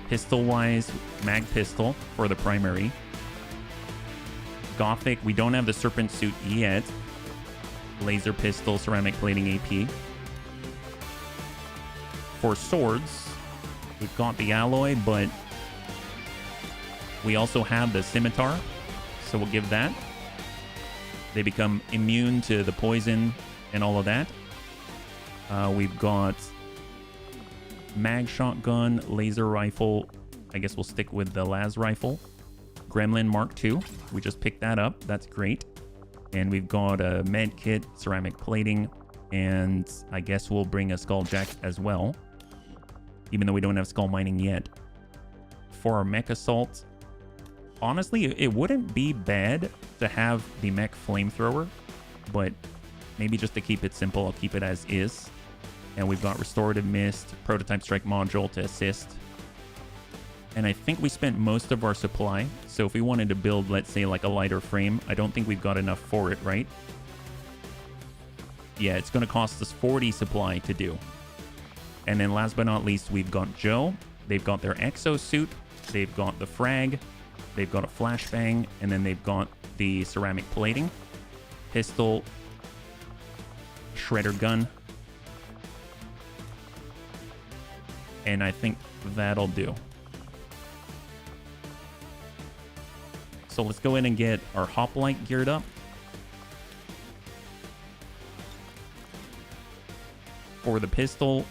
Pistol-wise, mag pistol for the primary. Gothic, we don't have the Serpent suit yet. Laser pistol, ceramic plating AP. For swords, we've got the alloy, but we also have the scimitar, so we'll give that. They become immune to the poison and all of that. We've got mag shotgun, laser rifle. I guess we'll stick with the las rifle. Gremlin Mark II. We just picked that up. That's great. And we've got a med kit, ceramic plating, and I guess we'll bring a skulljack as well, even though we don't have skull mining yet. For our mech assault, honestly, it wouldn't be bad to have the mech flamethrower, but maybe just to keep it simple, I'll keep it as is. And we've got restorative mist, prototype strike module to assist. And I think we spent most of our supply. So if we wanted to build, let's say, like a lighter frame, I don't think we've got enough for it, right? Yeah, it's going to cost us 40 supply to do. And then last but not least, we've got Joe. They've got their exosuit. They've got the frag. They've got a flashbang. And then they've got the ceramic plating. Pistol. Shredder gun. And I think that'll do. So let's go in and get our hoplite geared up. For the pistol,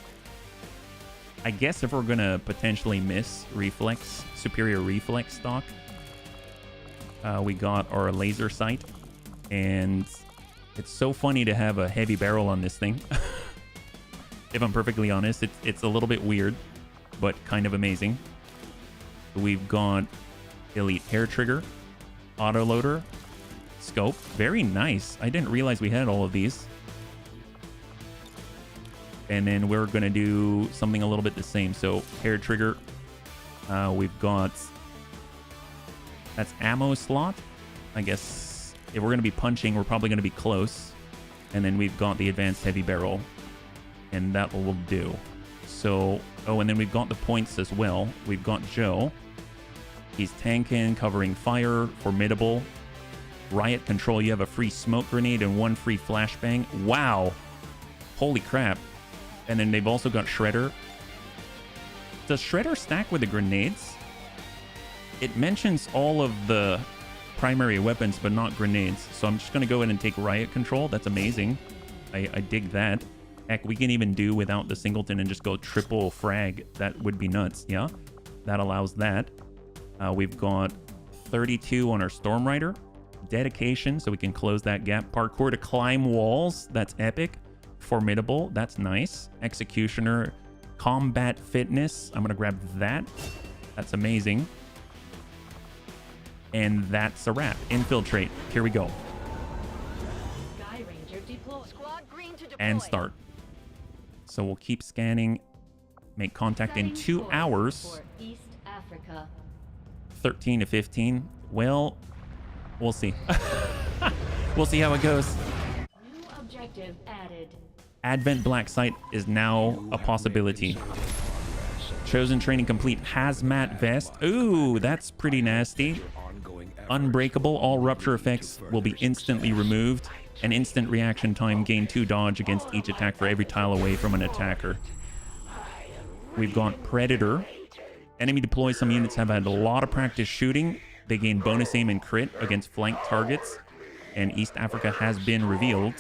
I guess if we're gonna potentially miss reflex, superior reflex stock, we got our laser sight. And it's so funny to have a heavy barrel on this thing. If I'm perfectly honest, it's a little bit weird, but kind of amazing. We've got elite hair trigger, autoloader, scope. Very nice. I didn't realize we had all of these. And then we're going to do something a little bit the same. So hair trigger, we've got, that's ammo slot. I guess if we're going to be punching, we're probably going to be close. And then we've got the advanced heavy barrel. And that will do. So, oh, and then we've got the points as well. We've got Joe. He's tanking, covering fire, formidable. Riot control, you have a free smoke grenade and 1 free flashbang. Wow. Holy crap. And then they've also got Shredder. Does Shredder stack with the grenades? It mentions all of the primary weapons, but not grenades. So I'm just going to go ahead and take Riot control. That's amazing. I dig that. Heck, we can even do without the singleton and just go triple frag. That would be nuts, yeah? That allows that. We've got 32 on our Storm Rider. Dedication, so we can close that gap. Parkour to climb walls. That's epic. Formidable. That's nice. Executioner. Combat fitness. I'm going to grab that. That's amazing. And that's a wrap. Infiltrate. Here we go. Sky Ranger deployed. Squad green to deploy. And start. So we'll keep scanning. Make contact in 2 hours. For East Africa. 13 to 15. Well, we'll see. We'll see how it goes. New objective added. Advent Black Site is now a possibility. Chosen training complete. Hazmat vest. Ooh, that's pretty nasty. Unbreakable. All rupture effects will be instantly removed. An instant reaction time. Gain 2 dodge against each attack for every tile away from an attacker. We've got Predator. Enemy deploys. Some units have had a lot of practice shooting. They gain bonus aim and crit against flanked targets. And East Africa has been revealed.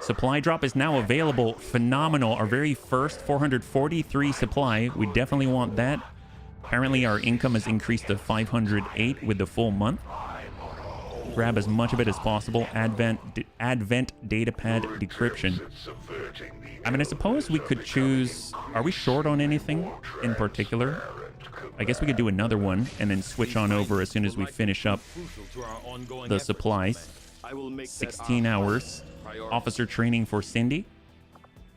Supply drop is now available. Phenomenal. Our very first 443 supply. We definitely want that. Apparently our income has increased to 508 with the full month. Grab as much of it as possible. Advent datapad decryption. I mean, I suppose we could choose... Are we short on anything in particular? I guess we could do another one and then switch on over as soon as we finish up the supplies. 16 hours. Officer training for Cindy.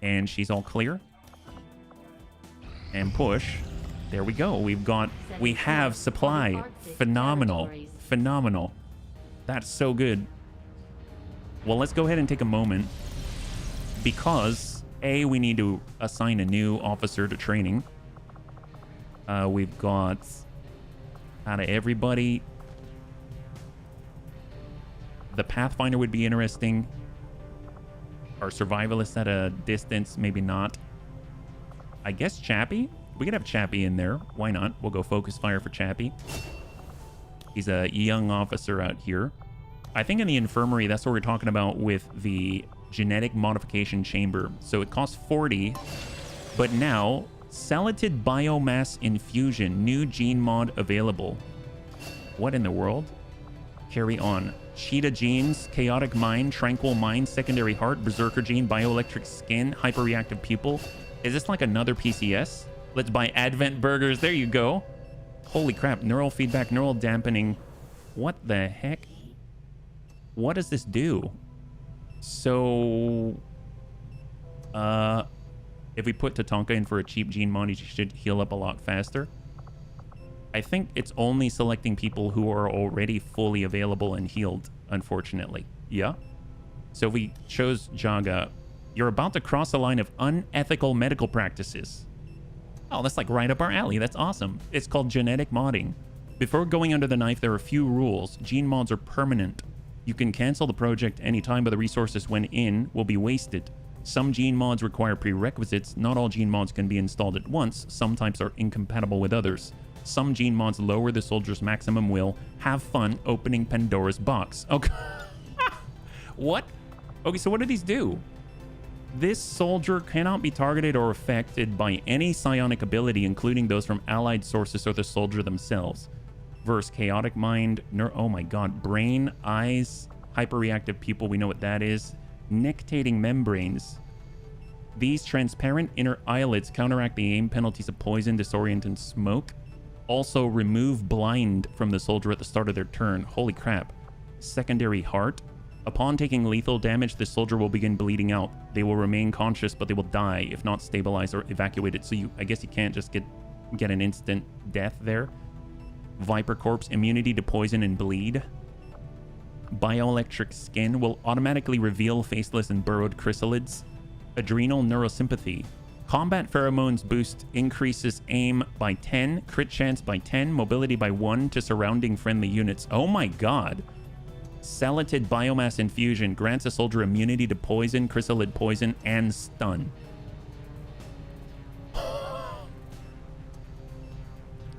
And she's all clear. And push. There we go. We have supply. Phenomenal. Phenomenal. That's so good. Well, let's go ahead and take a moment. Because, A, we need to assign a new officer to training. We've got out of everybody. The Pathfinder would be interesting. Our survivalist at a distance, maybe not. I guess Chappie? We could have Chappie in there. Why not? We'll go focus fire for Chappie. He's a young officer out here. I think in the infirmary, that's what we're talking about with the genetic modification chamber. So it costs 40, but now Celatid biomass infusion, new gene mod available. What in the world? Carry on. Cheetah genes, chaotic mind, tranquil mind, secondary heart, berserker gene, bioelectric skin, hyperreactive pupil. Is this like another PCS? Let's buy Advent burgers. There you go. Holy crap. Neural feedback, neural dampening. What the heck? What does this do? So, if we put Tatanka in for a cheap gene mod, he should heal up a lot faster. I think it's only selecting people who are already fully available and healed, unfortunately. Yeah. So we chose Jaga. You're about to cross a line of unethical medical practices. Oh, that's like right up our alley. That's awesome. It's called genetic modding. Before going under the knife, there are a few rules. Gene mods are permanent. You can cancel the project anytime, but the resources when in will be wasted. Some gene mods require prerequisites. Not all gene mods can be installed at once. Some types are incompatible with others. Some gene mods lower the soldier's maximum will. Have fun opening Pandora's box. Okay. What? Okay, so what do these do? This soldier cannot be targeted or affected by any psionic ability, including those from allied sources or the soldier themselves. Verse chaotic mind, oh my god, brain, eyes, hyperreactive pupil, we know what that is. Nictating membranes. These transparent inner eyelids counteract the aim penalties of poison, disorient, and smoke. Also remove blind from the soldier at the start of their turn. Holy crap. Secondary heart. Upon taking lethal damage, the soldier will begin bleeding out. They will remain conscious, but they will die if not stabilized or evacuated. So I guess you can't just get an instant death there. Viper corpse, immunity to poison and bleed. Bioelectric skin will automatically reveal faceless and burrowed chrysalids. Adrenal neurosympathy. Combat pheromones boost increases aim by 10, crit chance by 10, mobility by 1 to surrounding friendly units. Oh my god. Celatid biomass infusion grants a soldier immunity to poison, chrysalid poison, and stun.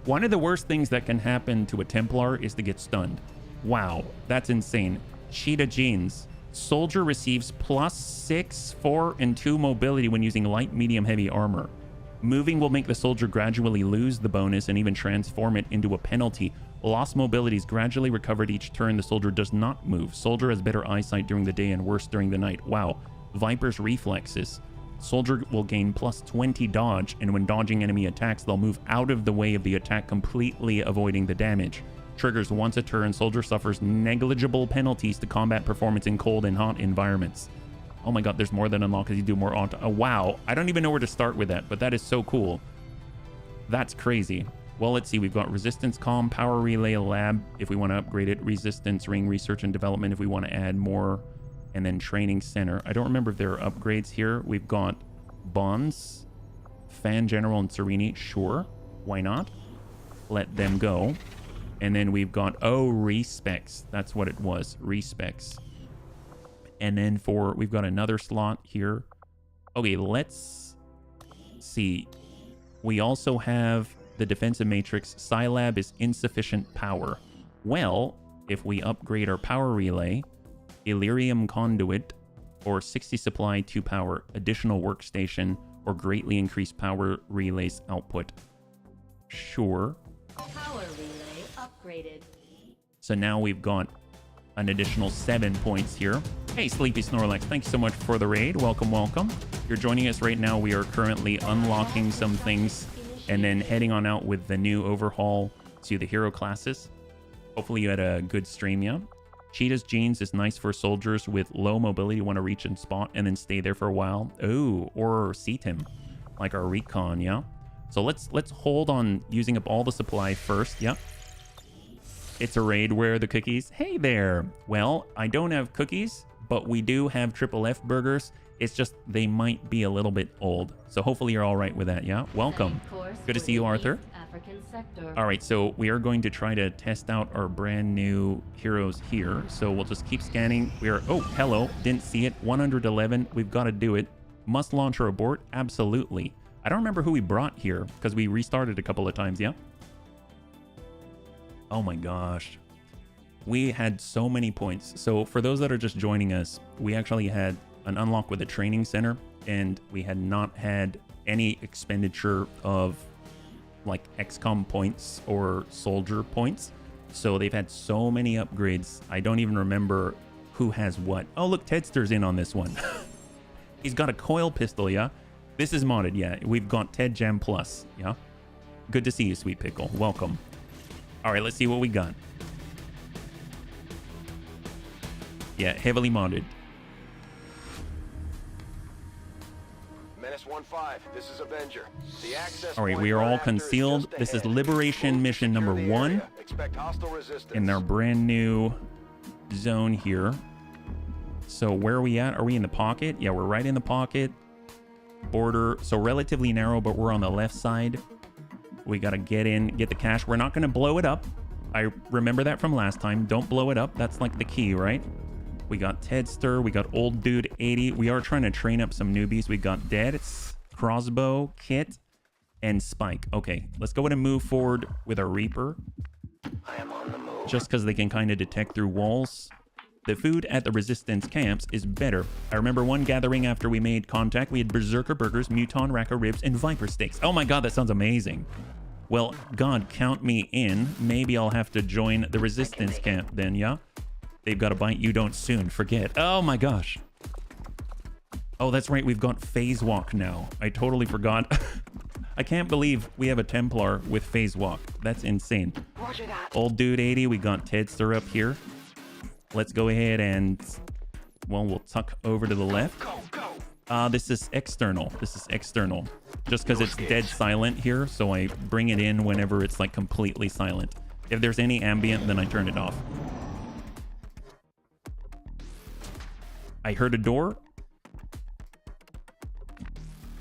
One of the worst things that can happen to a Templar is to get stunned. Wow, that's insane. Cheetah genes. Soldier receives +6, 4, and 2 mobility when using light, medium, heavy armor. Moving will make the soldier gradually lose the bonus and even transform it into a penalty. Lost mobility is gradually recovered each turn the soldier does not move. Soldier has better eyesight during the day and worse during the night. Wow. Viper's reflexes. Soldier will gain +20 dodge, and when dodging enemy attacks, they'll move out of the way of the attack, completely avoiding the damage. Triggers once a turn. Soldier suffers negligible penalties to combat performance in cold and hot environments. Oh my god, there's more than unlock as you do more auto. Oh, wow. I don't even know where to start with that, but that is so cool. That's crazy. Well, let's see. We've got Resistance Comm, Power Relay Lab if we want to upgrade it. Resistance Ring Research and Development if we want to add more. And then Training Center. I don't remember if there are upgrades here. We've got Bonds, Fan General, and Serini. Sure. Why not? Let them go. And then we've got, oh, Respecs. That's what it was. Respecs. And then we've got another slot here. Okay, let's see. We also have the defensive matrix. Scilab is insufficient power. Well, if we upgrade our power relay, Illyrium conduit, or 60 supply to power additional workstation or greatly increased power relays output. Sure. Power relay upgraded. So now we've got an additional 7 points here. Hey, Sleepy Snorlax, thanks so much for the raid. Welcome, welcome. If you're joining us right now, we are currently unlocking some things and then heading on out with the new overhaul to the hero classes. Hopefully you had a good stream, yeah? Cheetah's Jeans is nice for soldiers with low mobility who want to reach and spot and then stay there for a while. Oh, or seat him, like our recon, yeah? So let's hold on using up all the supply first, yeah? It's a raid. Where are the cookies? Hey there. Well, I don't have cookies, but we do have Triple F burgers. It's just they might be a little bit old. So hopefully you're all right with that, yeah? Welcome. Good to see you, Arthur. All right, so we are going to try to test out our brand new heroes here. So we'll just keep scanning. We are, oh, hello, didn't see it. 111, we've got to do it. Must launch or abort? Absolutely. I don't remember who we brought here because we restarted a couple of times, yeah? Oh my gosh. We had so many points. So for those that are just joining us, we actually had an unlock with a training center and we had not had any expenditure of like XCOM points or soldier points. So they've had so many upgrades. I don't even remember who has what. Oh, look, Tedster's in on this one. He's got a coil pistol, yeah? This is modded, yeah. We've got Ted Jam Plus, yeah? Good to see you, Sweet Pickle. Welcome. All right, let's see what we got. Yeah, heavily modded. Menace 1-5, this is Avenger. The access all right, point we are all right after is concealed. just This is ahead. Liberation Mission Secure number the 1 area. Expect hostile resistance. in our brand new zone here. So where are we at? Are we in the pocket? Yeah, we're right in the pocket. Border, so relatively narrow, but we're on the left side. We got to get in, get the cash. We're not going to blow it up. I remember that from last time. Don't blow it up. That's like the key, right? We got Tedster. We got Old Dude 80. We are trying to train up some newbies. We got Dead's, Crossbow, Kit, and Spike. Okay, let's go ahead and move forward with our Reaper. I am on the move. Just because they can kind of detect through walls. The food at the resistance camps is better. I remember one gathering after we made contact. We had Berserker Burgers, Muton Racka Ribs, and Viper Steaks. Oh my god, that sounds amazing. Well, God, count me in. Maybe I'll have to join the resistance camp then, yeah? They've got a bite you don't soon forget. Oh my gosh. Oh, that's right. We've got Phase Walk now. I totally forgot. I can't believe we have a Templar with Phase Walk. That's insane. Roger that. Old Dude 80, we got Tedster up here. Let's go ahead and, well, we'll tuck over to the left. Go, go. This is external. This is external. Just because it's dead silent here, so I bring it in whenever it's like completely silent. If there's any ambient, then I turn it off. I heard a door.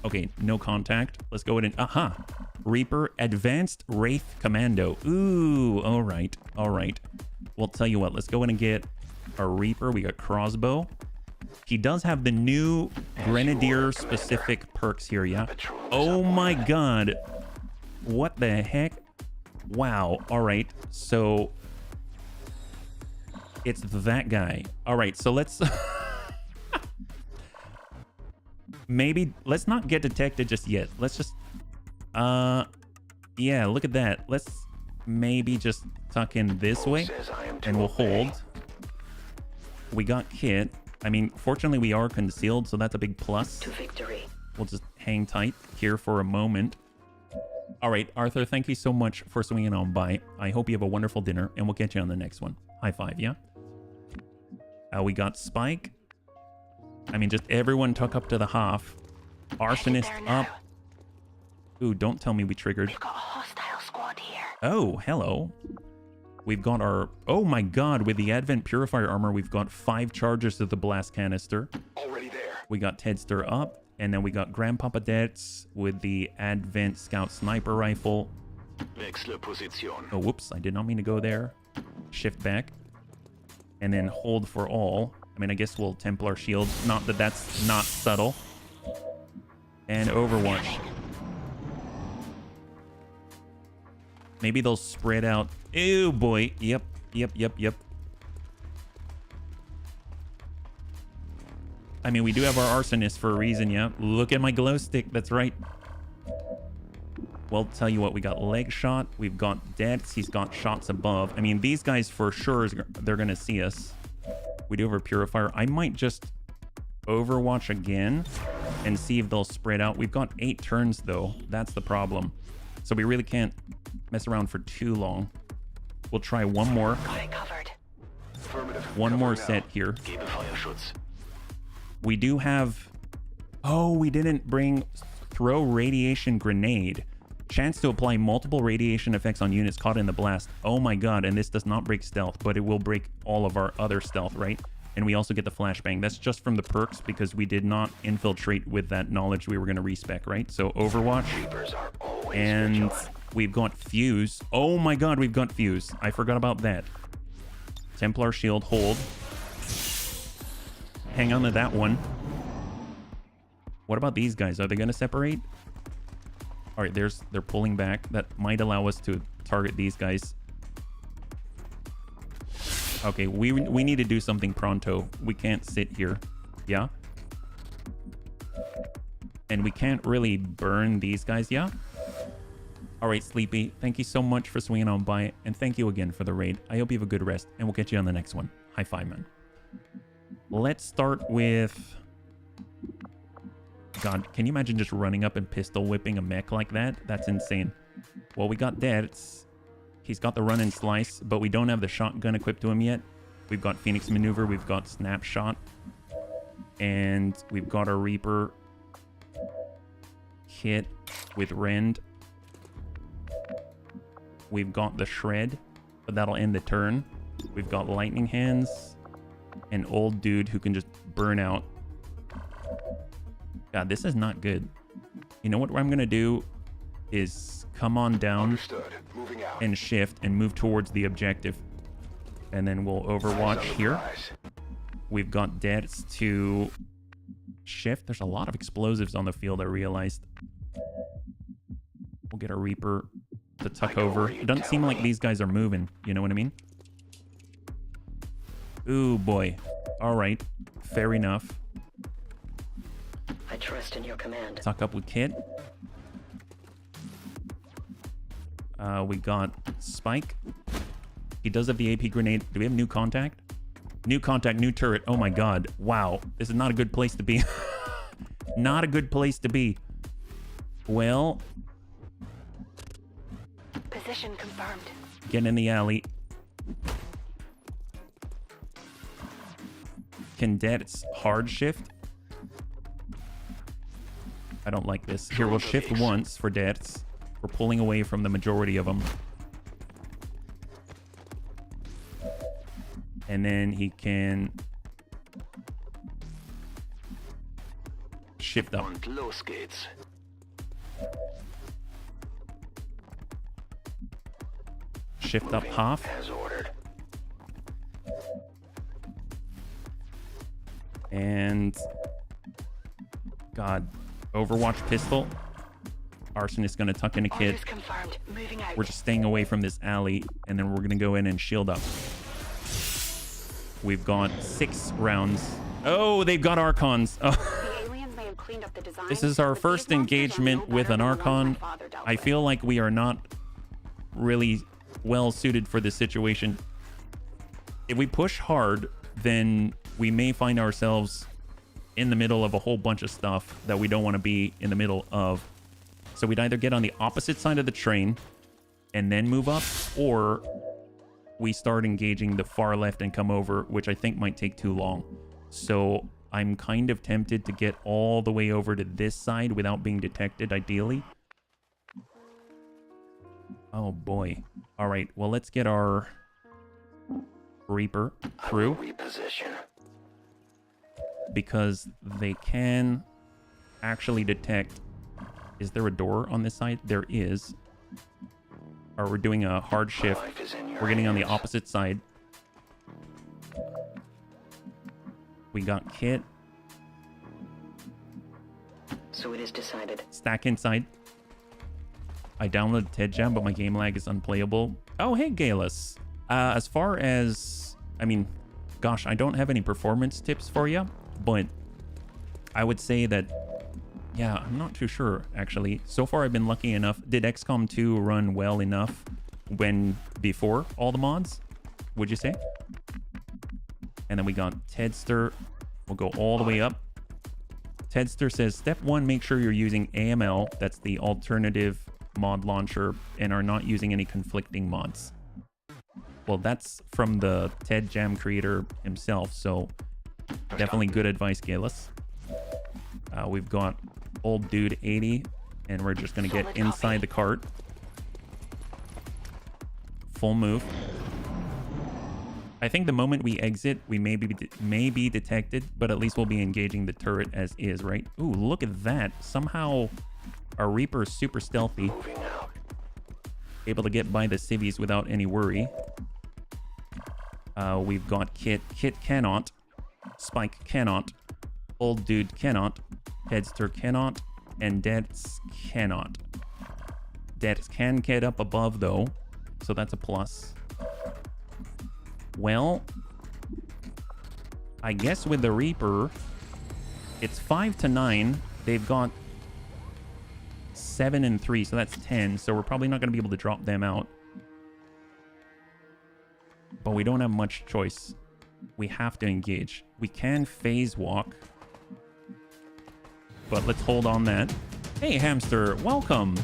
Okay, no contact. Let's go ahead and, aha. Reaper, Advanced Wraith Commando. Ooh, all right, all right. Well, tell you what, let's go ahead and get our Reaper. We got Crossbow. He does have the new Grenadier-specific perks here, yeah? Oh my god. What the heck? Wow, all right. So, it's that guy. All right, so let's... Maybe, let's not get detected just yet. Let's just... yeah, look at that. Let's maybe just tuck in this way, and we'll hold. We got Kit. I mean, fortunately, we are concealed, so that's a big plus. To victory. We'll just hang tight here for a moment. All right, Arthur, thank you so much for swinging on by. I hope you have a wonderful dinner, and we'll get you on the next one. High five, yeah? We got Spike. I mean, just everyone tuck up to the half. Arsonist up. Ooh, don't tell me we triggered. We've got a hostile squad here. Oh, hello. We've got our... Oh my god, with the Advent Purifier Armor, we've got 5 charges of the Blast Canister. Already there. We got Tedster up. And then we got Grandpapa Dets with the Advent Scout Sniper Rifle. Wechsle Position. Oh, whoops. I did not mean to go there. Shift back. And then hold for all. I mean, I guess we'll Templar Shield. Not that that's not subtle. And Overwatch. Maybe they'll spread out. Ew, boy. Yep. I mean, we do have our arsonist for a reason, yeah. Look at my glow stick. That's right. Well, tell you what, we got leg shot. We've got deaths. He's got shots above. I mean, these guys for sure, they're going to see us. We do have a purifier. I might just overwatch again and see if they'll spread out. We've got 8 turns, though. That's the problem. So we really can't mess around for too long. We'll try one more. Got it covered. One more set here. We do have... Oh, we didn't bring throw radiation grenade. Chance to apply multiple radiation effects on units caught in the blast. Oh my god, and this does not break stealth, but it will break all of our other stealth, right? And we also get the flashbang. That's just from the perks because we did not infiltrate with that knowledge we were going to respec, right? So Overwatch. And we've got Fuse. Oh my god, we've got Fuse. I forgot about that. Templar Shield, hold. Hang on to that one. What about these guys? Are they going to separate? All right, they're pulling back. That might allow us to target these guys. Okay, we need to do something pronto. We can't sit here. Yeah? And we can't really burn these guys, yeah? All right, Sleepy, thank you so much for swinging on by, and thank you again for the raid. I hope you have a good rest, and we'll catch you on the next one. High five, man. Let's start with... God, can you imagine just running up and pistol whipping a mech like that? That's insane. Well, we got that. He's got the run and slice, but we don't have the shotgun equipped to him yet. We've got Phoenix Maneuver, we've got Snapshot, and we've got a Reaper kit with Rend. We've got the Shred, but that'll end the turn. We've got Lightning Hands, an old dude who can just burn out. God, this is not good. You know what I'm going to do is come on down and shift and move towards the objective. And then we'll Overwatch here. We've got deaths to shift. There's a lot of explosives on the field, I realized. We'll get a Reaper to tuck over. It doesn't seem like these guys are moving. You know what I mean? Ooh, boy. All right. Fair enough. I trust in your command. Tuck up with Kit. We got Spike. He does have the AP grenade. Do we have new contact? New contact, new turret. Oh my god. Wow. This is not a good place to be. Not a good place to be. Well. Position confirmed. Get in the alley. Can Death's hard shift? I don't like this. Here, we'll shift once for Deaths. We're pulling away from the majority of them. And then he can shift up. Shift up half. And God, Overwatch pistol. Arsonist gonna tuck in a kit. We're just staying away from this alley, and then we're gonna go in and shield up. We've got 6 rounds. Oh, they've got Archons. Oh. This is our first engagement with an Archon. I feel like we are not really well suited for this situation. If we push hard, then we may find ourselves in the middle of a whole bunch of stuff that we don't want to be in the middle of. So we'd either get on the opposite side of the train and then move up, or we start engaging the far left and come over, which I think might take too long. So I'm kind of tempted to get all the way over to this side without being detected, ideally. Oh boy. All right, well, let's get our Reaper through. Because they can actually detect... Is there a door on this side? There is. Or we're doing a hard shift. We're getting on the opposite side. We got Kit. So it is decided. Stack inside. I downloaded Ted Jam, but my game lag is unplayable. Oh, hey, Galus. As far as... I mean, gosh, I don't have any performance tips for you, but I would say that, yeah, I'm not too sure, actually. So far, I've been lucky enough. Did XCOM 2 run well enough when before all the mods, would you say? And then we got Tedster. We'll go all the way up. Tedster says, step 1, make sure you're using AML. That's the alternative mod launcher, and are not using any conflicting mods. Well, that's from the Ted Jam creator himself, so definitely good advice, Galus. We've got old dude 80, and we're just going to get inside the cart. Full move. I think the moment we exit, we may be detected, but at least we'll be engaging the turret as is, right? Ooh, look at that. Somehow our Reaper is super stealthy. Able to get by the civvies without any worry. We've got Kit. Kit cannot. Spike cannot. Old dude cannot. Headster cannot. And Dets cannot. Dets can get up above though, so that's a plus. Well, I guess with the Reaper, it's 5 to 9. They've got 7 and 3, so that's 10. So we're probably not going to be able to drop them out. But we don't have much choice. We have to engage. We can phase walk. But let's hold on that. Hey, Hamster, welcome.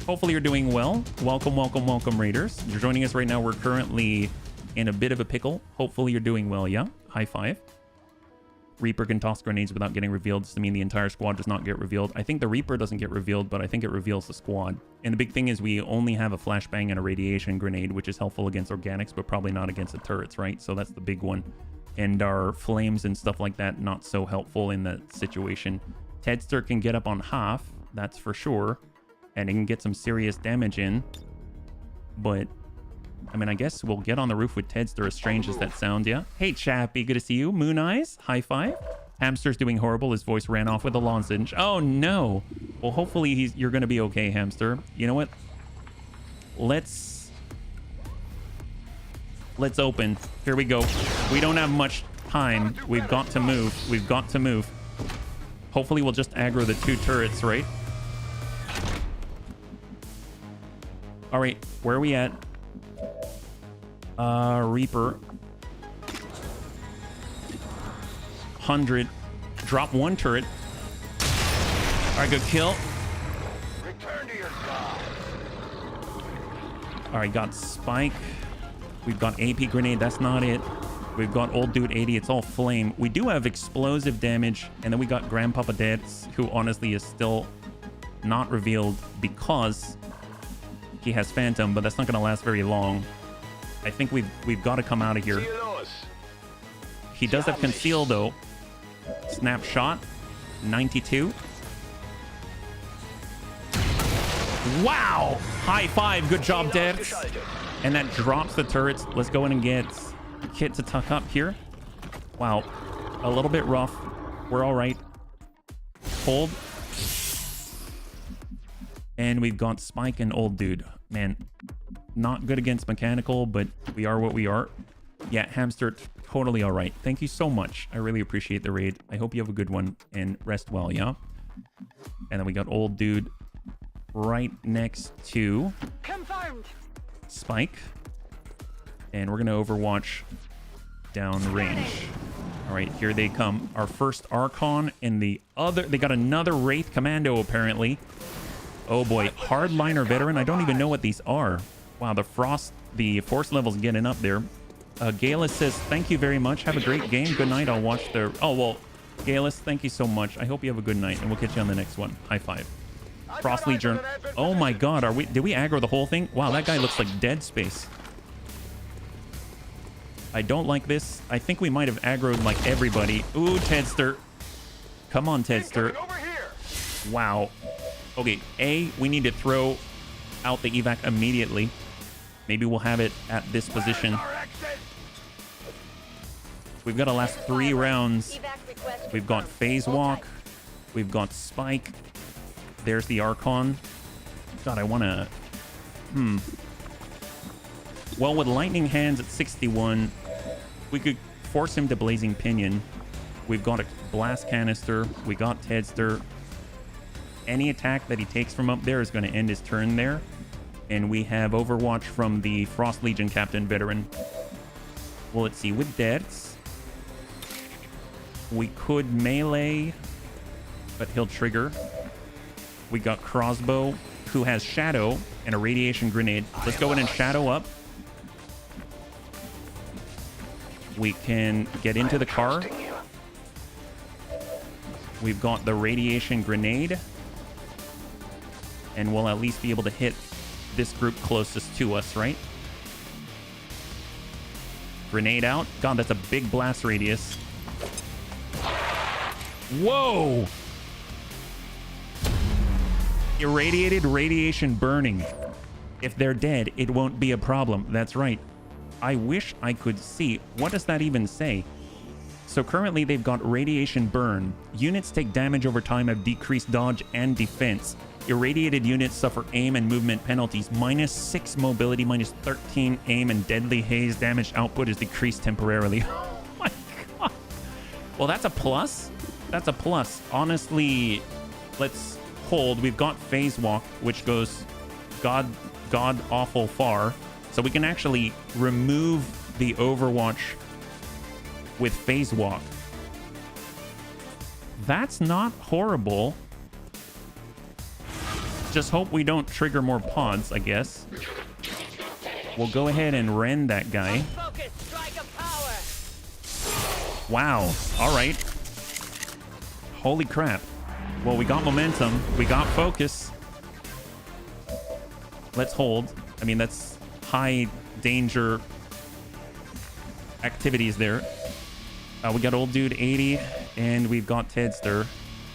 Hopefully you're doing well. Welcome, welcome, welcome, Raiders. You're joining us right now. We're currently in a bit of a pickle. Hopefully you're doing well, yeah? High five. Reaper can toss grenades without getting revealed. Does it mean the entire squad does not get revealed? I think the Reaper doesn't get revealed, but I think it reveals the squad. And the big thing is we only have a flashbang and a radiation grenade, which is helpful against organics, but probably not against the turrets, right? So that's the big one. And our flames and stuff like that, not so helpful in that situation. Tedster can get up on half, that's for sure. And it can get some serious damage in. But I mean, I guess we'll get on the roof with Tedster, as strange as that sounds, yeah? Hey, Chappy, good to see you. Moon Eyes, high five. Hamster's doing horrible. His voice ran off with a lozenge. Oh, no. Well, hopefully you're going to be okay, Hamster. You know what? Let's open. Here we go. We don't have much time. We've got to move. We've got to move. Hopefully we'll just aggro the 2 turrets, right? All right, where are we at? Reaper. 100. Drop 1 turret. All right, good kill. Return to your god. All right, got Spike. We've got AP grenade. That's not it. We've got old dude 80. It's all flame. We do have explosive damage. And then we got Grandpapa Dance, who honestly is still not revealed because he has Phantom, but that's not going to last very long. I think we've got to come out of here. He does have Conceal, though. Snapshot. 92. Wow! High five. Good job, Debs. And that drops the turrets. Let's go in and get Kit to tuck up here. Wow. A little bit rough. We're all right. Hold. And we've got Spike and old dude. Man, not good against mechanical, but we are what we are. Yeah, Hamster, totally all right. Thank you so much. I really appreciate the raid. I hope you have a good one and rest well, yeah? And then we got old dude right next to Confirmed. Spike. And we're going to overwatch down range. All right, here they come. Our first Archon and the other... They got another Wraith Commando, apparently. Oh boy, Hardliner Veteran. I don't even know what these are. Wow, the force level's getting up there. Galus says, thank you very much. Have a great game. Good night. I'll watch the... Oh, well, Galus, thank you so much. I hope you have a good night, and we'll catch you on the next one. High five. Frost Legion. Oh my god, did we aggro the whole thing? Wow, that guy looks like Dead Space. I don't like this. I think we might have aggroed like everybody. Ooh, Tedster. Come on, Tedster. Wow. Okay, we need to throw out the evac immediately. Maybe we'll have it at this position. We've got to last 3 rounds. We've got Phase Walk. We've got Spike. There's the Archon. God, I want to... Well, with Lightning Hands at 61, we could force him to Blazing Pinion. We've got a blast canister. We got Tedster. Any attack that he takes from up there is going to end his turn there. And we have Overwatch from the Frost Legion Captain Veteran. Well, let's see. With Deaths, we could melee, but he'll trigger. We got Crossbow, who has Shadow and a Radiation Grenade. Let's go in and Shadow up. We can get into the car. We've got the Radiation Grenade. And we'll at least be able to hit this group closest to us, right? Grenade out. God, that's a big blast radius. Whoa! Irradiated radiation burning. If they're dead, it won't be a problem. That's right. I wish I could see. What does that even say? So currently they've got radiation burn. Units take damage over time, have decreased dodge and defense. Irradiated units suffer aim and movement penalties. -6 mobility, -13 aim, and deadly haze damage output is decreased temporarily. Oh my god. Well, that's a plus. That's a plus. Honestly, let's hold. We've got Phase Walk, which goes god awful far. So we can actually remove the Overwatch with Phase Walk. That's not horrible. Just hope we don't trigger more pods, I guess. We'll go ahead and rend that guy. Wow. All right. Holy crap. Well, we got momentum. We got focus. Let's hold. I mean, that's high danger activities there. We got old dude 80, and we've got Tedster,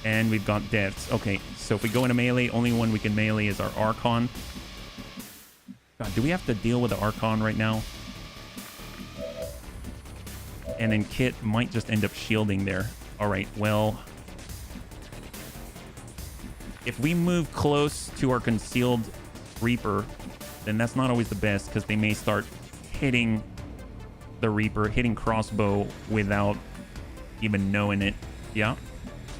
and we've got Deaths. Okay, so if we go into melee, only one we can melee is our Archon. God, do we have to deal with the Archon right now? And then Kit might just end up shielding there. All right, well, if we move close to our concealed Reaper, then that's not always the best, because they may start hitting the Reaper, hitting Crossbow without even knowing it. Yeah,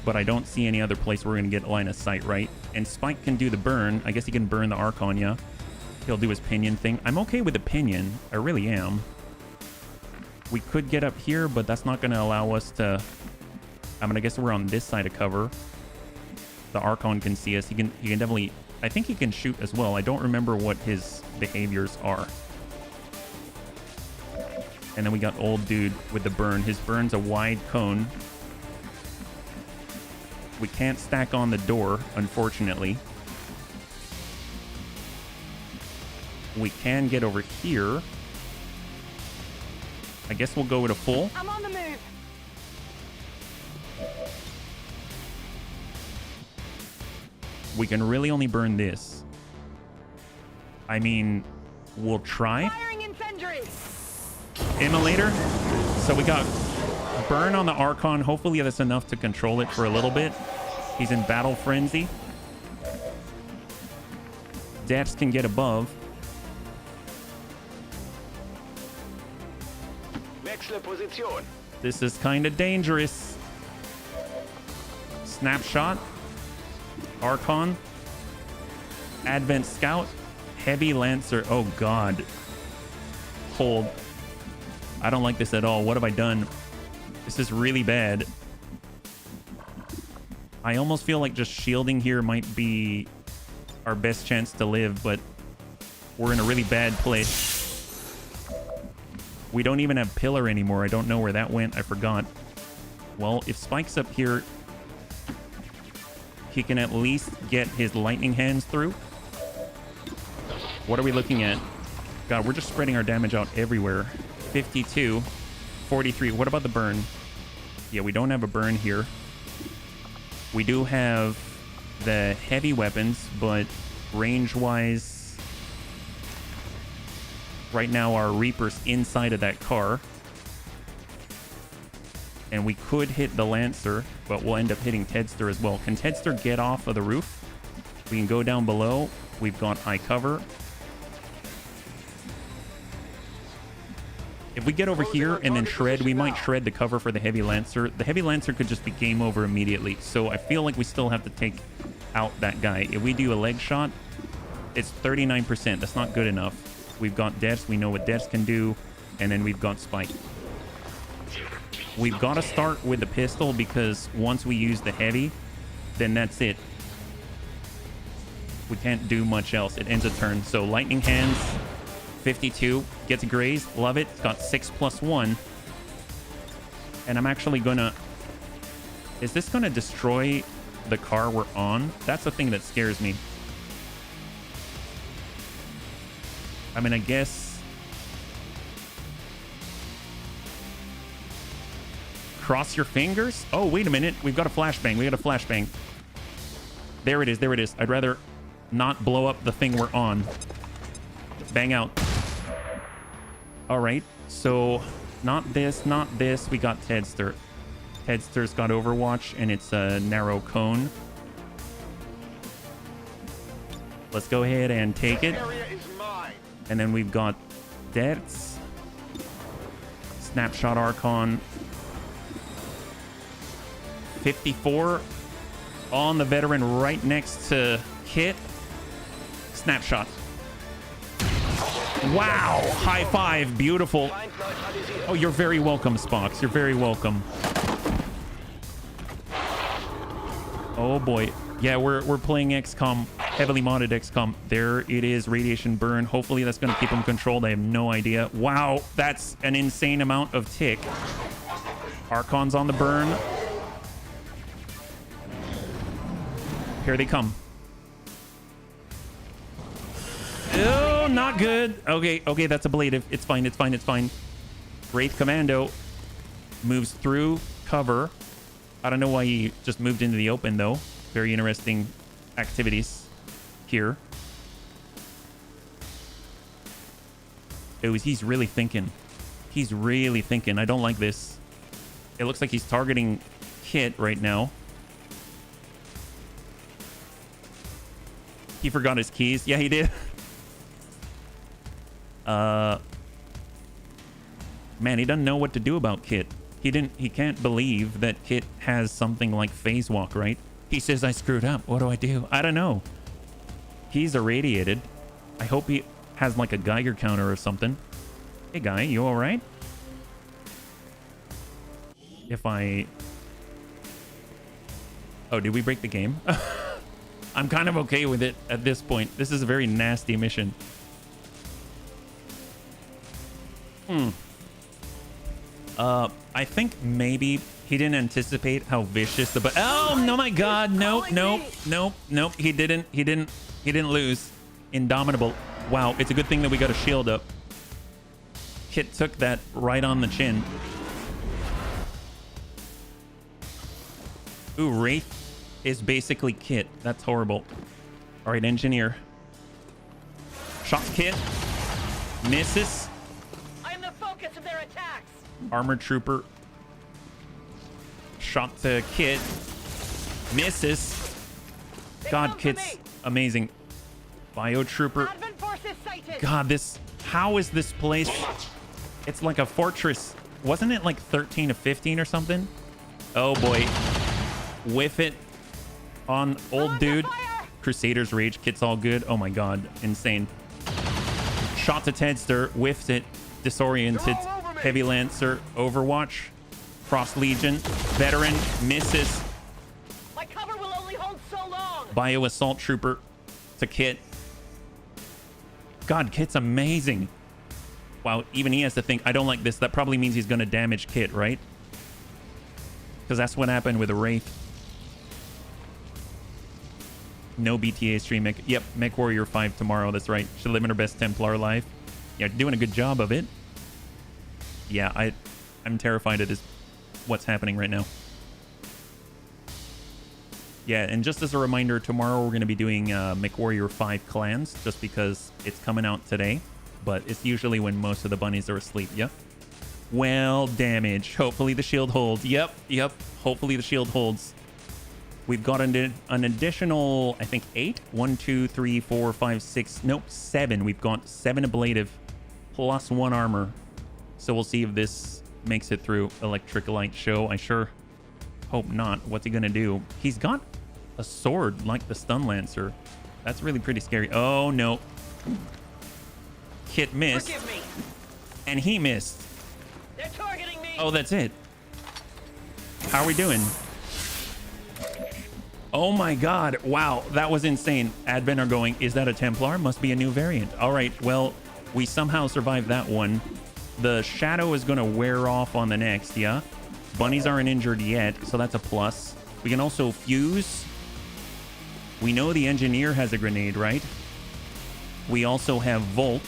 but I don't see any other place where we're going to get line of sight, right? And Spike can do the burn. I guess he can burn the Archon, yeah. He'll do his pinion thing. I'm okay with the pinion. I really am. We could get up here, but that's not going to allow us to... I mean, I guess we're on this side of cover. The Archon can see us. He can definitely... I think he can shoot as well. I don't remember what his behaviors are. And then we got old dude with the burn. His burn's a wide cone. We can't stack on the door, unfortunately. We can get over here. I guess we'll go with a full. I'm on the move. We can really only burn this. I mean, we'll try. Firing incendiary. Immolator. So we got burn on the Archon. Hopefully that's enough to control it for a little bit. He's in battle frenzy. Deaths can get above. Wechsle Position. This is kind of dangerous. Snapshot. Archon. Advent Scout. Heavy Lancer. Oh god. Hold. I don't like this at all. What have I done? This is really bad. I almost feel like just shielding here might be our best chance to live, but we're in a really bad place. We don't even have Pillar anymore. I don't know where that went. I forgot. Well, if Spike's up here, he can at least get his lightning hands through. What are we looking at? God, we're just spreading our damage out everywhere. 52, 43. What about the burn? Yeah, we don't have a burn here. We do have the heavy weapons, but range-wise, right now our Reaper's inside of that car. And we could hit the Lancer, but we'll end up hitting Tedster as well. Can Tedster get off of the roof? We can go down below. We've got high cover. If we get over here and then shred, we might shred the cover for the Heavy Lancer. The Heavy Lancer could just be game over immediately. So I feel like we still have to take out that guy. If we do a leg shot, it's 39%. That's not good enough. We've got Devs. We know what Devs can do. And then we've got Spike. We've got to start with the pistol because once we use the heavy, then that's it. We can't do much else. It ends a turn. So Lightning Hands, 52. Gets a graze. Love it. It's got 6+1. And I'm actually going to... Is this going to destroy the car we're on? That's the thing that scares me. I mean, I guess... Cross your fingers? Oh, wait a minute. We've got a flashbang. We got a flashbang. There it is. There it is. I'd rather not blow up the thing we're on. Bang out. All right. So, not this, not this. We got Tedster. Tedster's got Overwatch, and it's a narrow cone. Let's go ahead and take it. And then we've got Debts. Snapshot Archon. 54 on the veteran right next to Kit. Snapshot. Wow. High five. Beautiful. Oh, you're very welcome, Spox. You're very welcome. Oh, boy. Yeah, we're playing XCOM. Heavily modded XCOM. There it is. Radiation burn. Hopefully that's going to keep them controlled. I have no idea. Wow. That's an insane amount of tick. Archon's on the burn. Here they come. Oh, not good. Okay, okay, that's ablative. It's fine, it's fine, it's fine. Wraith Commando moves through cover. I don't know why he just moved into the open, though. Very interesting activities here. Oh, he's really thinking. He's really thinking. I don't like this. It looks like he's targeting Kit right now. He forgot his keys. Yeah, he did. Man, he doesn't know what to do about Kit. He can't believe that Kit has something like phase walk, right? He says, I screwed up. What do I do? I don't know. He's irradiated. I hope he has like a Geiger counter or something. Hey, guy, you all right? Oh, did we break the game? I'm kind of okay with it at this point. This is a very nasty mission. I think maybe he didn't anticipate how vicious the oh no, my god, nope. He didn't lose. Indomitable. Wow, it's a good thing that we got a shield up. Kit took that right on the chin. Ooh, Wraith is basically Kit. That's horrible. All right, Engineer. Shots Kit. Misses. I am the focus of their attacks. Armored Trooper. Shot to Kit. Misses. God, Kit's amazing. Bio Trooper. God, this... How is this place... It's like a fortress. Wasn't it like 13 to 15 or something? Oh, boy. Whiff it. On old dude. Crusader's Rage. Kit's all good. Oh my god. Insane. Shot to Tedster. Whiffed it. Disoriented. Heavy Lancer. Overwatch. Frost Legion. Veteran. Misses. My cover will only hold so long. Bio Assault Trooper to Kit. God, Kit's amazing. Wow, even he has to think, I don't like this. That probably means he's going to damage Kit, right? Because that's what happened with a Wraith. No BTA stream. Yep, Mech Warrior 5 tomorrow. That's right. She's living her best Templar life. Yeah, doing a good job of it. Yeah, I'm terrified of this. What's happening right now. Yeah, and just as a reminder, tomorrow we're going to be doing Mech Warrior 5 clans, just because it's coming out today. But it's usually when most of the bunnies are asleep. Yep. Well, damage. Hopefully the shield holds. Yep. Hopefully the shield holds. We've got an additional, I think, 8. 1, 2, 3, 4, 5, 6. Nope, 7. We've got 7 ablative plus 1 armor. So we'll see if this makes it through Electricolite show. I sure hope not. What's he gonna do? He's got a sword like the Stun Lancer. That's really pretty scary. Oh no. Kit missed. Forgive me. And he missed. They're targeting me. Oh, that's it. How are we doing? Oh my god. Wow, that was insane. Advent are going, is that a Templar? Must be a new variant. All right, well, we somehow survived that one. The Shadow is going to wear off on the next, yeah? Bunnies aren't injured yet, so that's a plus. We can also fuse. We know the Engineer has a grenade, right? We also have Volt.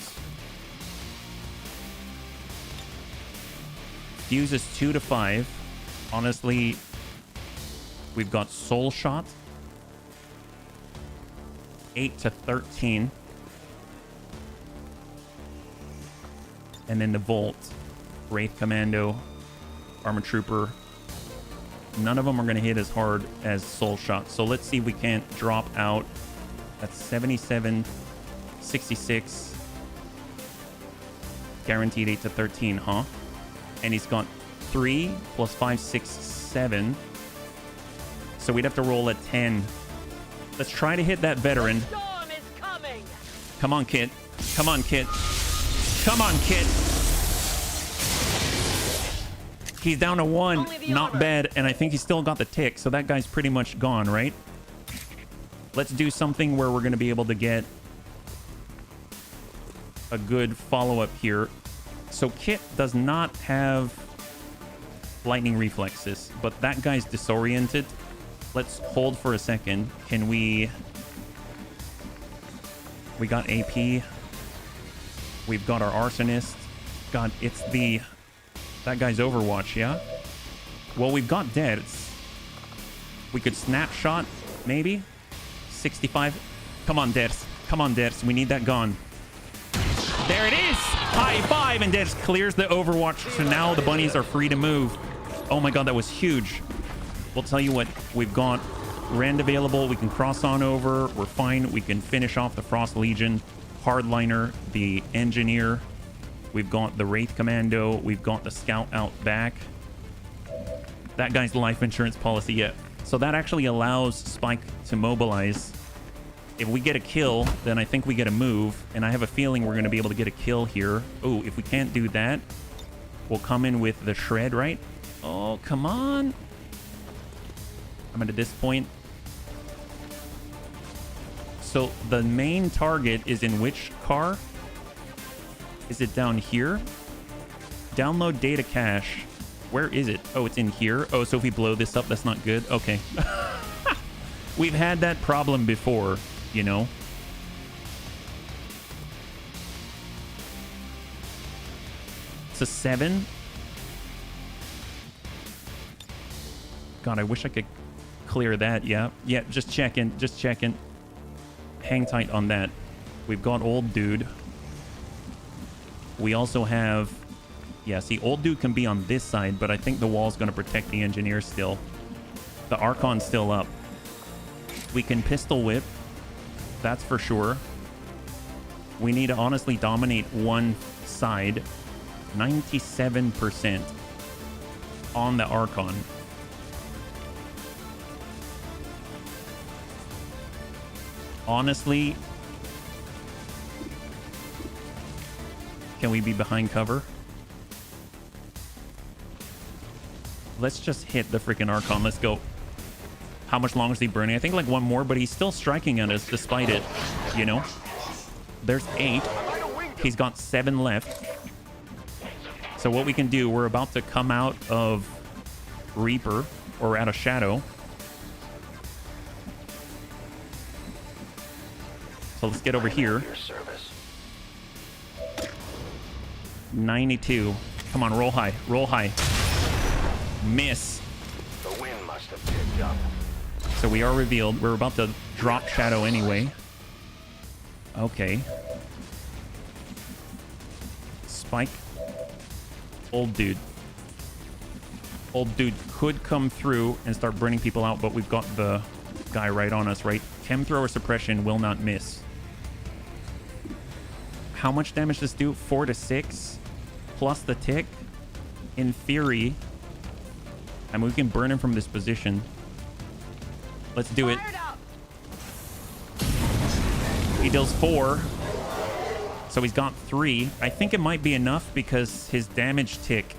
Fuse is 2 to 5. Honestly, we've got Soul Shot. 8 to 13. And then the Volt, Wraith Commando, Armor Trooper. None of them are going to hit as hard as Soul Shot. So let's see if we can't drop out. That's 77, 66. Guaranteed 8 to 13, huh? And he's got 3 plus 5, 6, 7. So we'd have to roll a 10. Let's try to hit that veteran. Storm is coming. Come on, Kit. Come on, Kit. Come on, Kit. He's down to 1. Not bad. And I think he's still got the tick. So that guy's pretty much gone, right? Let's do something where we're going to be able to get a good follow-up here. So Kit does not have lightning reflexes, but that guy's disoriented. Let's hold for a second. Can we got AP. We've got our Arsonist. God, it's the... That guy's Overwatch, yeah? Well, we've got deaths. We could snapshot, maybe? 65. Come on, deaths. Come on, deaths. We need that gone. There it is! High five! And deaths clears the Overwatch. So now the bunnies are free to move. Oh my god, that was huge. We'll tell you what. We've got Rend available. We can cross on over. We're fine. We can finish off the Frost Legion. Hardliner, the Engineer. We've got the Wraith Commando. We've got the Scout out back. That guy's life insurance policy, yeah. So that actually allows Spike to mobilize. If we get a kill, then I think we get a move. And I have a feeling we're going to be able to get a kill here. Oh, if we can't do that, we'll come in with the Shred, right? Oh, come on. I'm at this point. So the main target is in which car? Is it down here? Download data cache. Where is it? Oh, it's in here. Oh, so if we blow this up, that's not good. Okay. We've had that problem before, you know. It's a 7. God, I wish I could clear that. Yeah. Yeah, just checking. Just checking. Hang tight on that. We've got Old Dude. We also have... Yeah, see, Old Dude can be on this side, but I think the wall's going to protect the Engineer still. The Archon's still up. We can Pistol Whip. That's for sure. We need to honestly dominate one side. 97% on the Archon. Honestly, can we be behind cover? Let's just hit the freaking Archon. Let's go. How much longer is he burning? I think like one more, but he's still striking at us despite it, you know? There's 8. He's got 7 left. So what we can do, we're about to come out of Reaper, or out of Shadow. So let's get over here. 92. Come on, roll high. Roll high. Miss. The wind must have picked up. So we are revealed. We're about to drop Shadow anyway. Okay. Spike. Old Dude. Old Dude could come through and start burning people out, but we've got the guy right on us, right? Chem Thrower Suppression will not miss. How much damage does this do? 4 to 6? plus the tick. In theory, I mean, we can burn him from this position. Let's do it. Fired up. He deals 4. So he's got 3. I think it might be enough because his damage tick,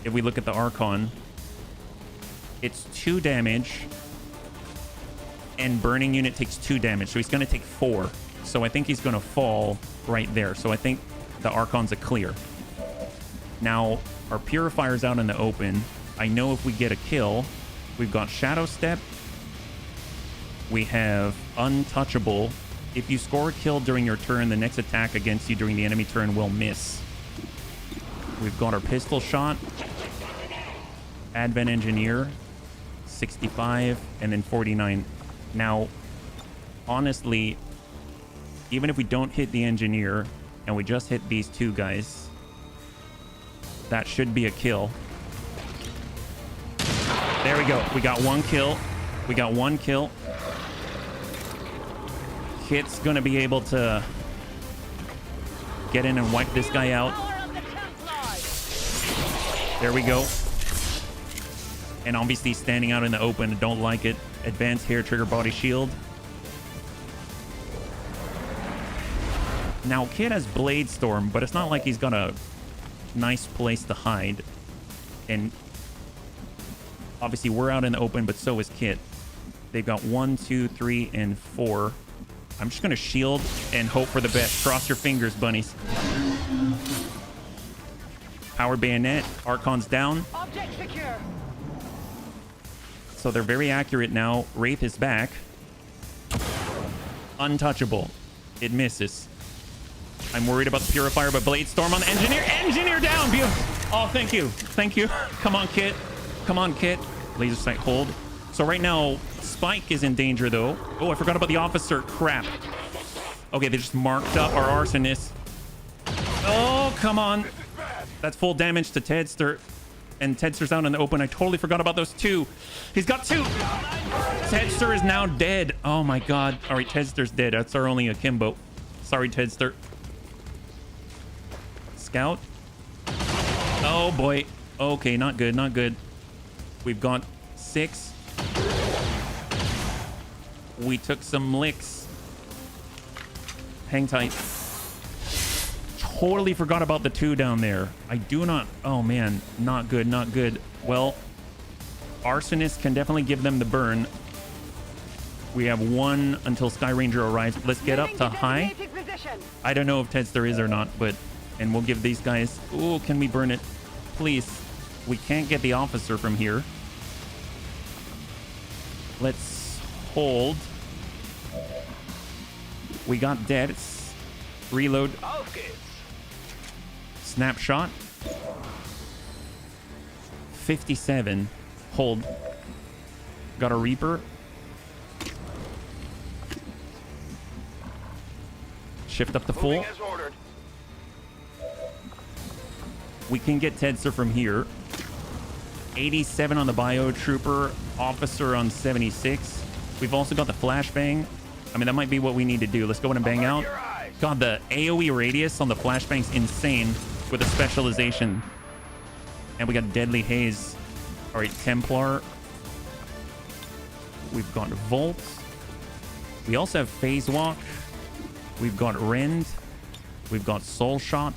if we look at the Archon, it's 2 damage. And burning unit takes 2 damage. So he's going to take 4. So I think he's going to fall right there. So I think the Archon's a clear. Now, our Purifier's out in the open. I know if we get a kill, we've got Shadow Step. We have Untouchable. If you score a kill during your turn, the next attack against you during the enemy turn will miss. We've got our Pistol Shot. Advent Engineer. 65 and then 49. Now, honestly, even if we don't hit the Engineer and we just hit these 2 guys, that should be a kill. There we go. We got 1 kill. We got 1 kill. Kit's gonna be able to get in and wipe this guy out. There we go. And obviously standing out in the open, I don't like it. Advanced hair trigger body shield. Now Kit has Blade Storm, but it's not like he's got a nice place to hide. And obviously we're out in the open, but so is Kit. They've got 1, 2, 3, and 4. I'm just gonna shield and hope for the best. Cross your fingers, bunnies. Powered Bayonet. Archon's down. Object secure. So they're very accurate now. Wraith is back. Untouchable. It misses. I'm worried about the Purifier, but Blade Storm on the Engineer. Engineer down! Oh, thank you. Thank you. Come on, Kit. Come on, Kit. Laser sight hold. So right now, Spike is in danger, though. Oh, I forgot about the Officer. Crap. Okay, they just marked up our Arsonist. Oh, come on. That's full damage to Tedster. And Tedster's out in the open. I totally forgot about those 2. He's got 2. Tedster is now dead. Oh, my God. All right, Tedster's dead. That's our only akimbo. Sorry, Tedster. Scout. Oh, boy. Okay, not good. Not good. We've got 6. We took some licks. Hang tight. Totally forgot about the 2 down there. I do not... Oh, man. Not good. Not good. Well, Arsonist can definitely give them the burn. We have 1 until Sky Ranger arrives. Let's get up to high. I don't know if Tedster is or not, but... And we'll give these guys... Ooh, can we burn it? Please. We can't get the Officer from here. Let's hold. We got dead. It's reload. Snapshot. 57. Hold. Got a Reaper. Shift up to full. We can get Tedster from here. 87 on the Bio Trooper. Officer on 76. We've also got the Flashbang. I mean, that might be what we need to do. Let's go in and bang out. God, the AoE radius on the Flashbang's insane with a specialization. And we got Deadly Haze. All right, Templar. We've got Volt. We also have Phase Walk. We've got Rend. We've got Soul Shot.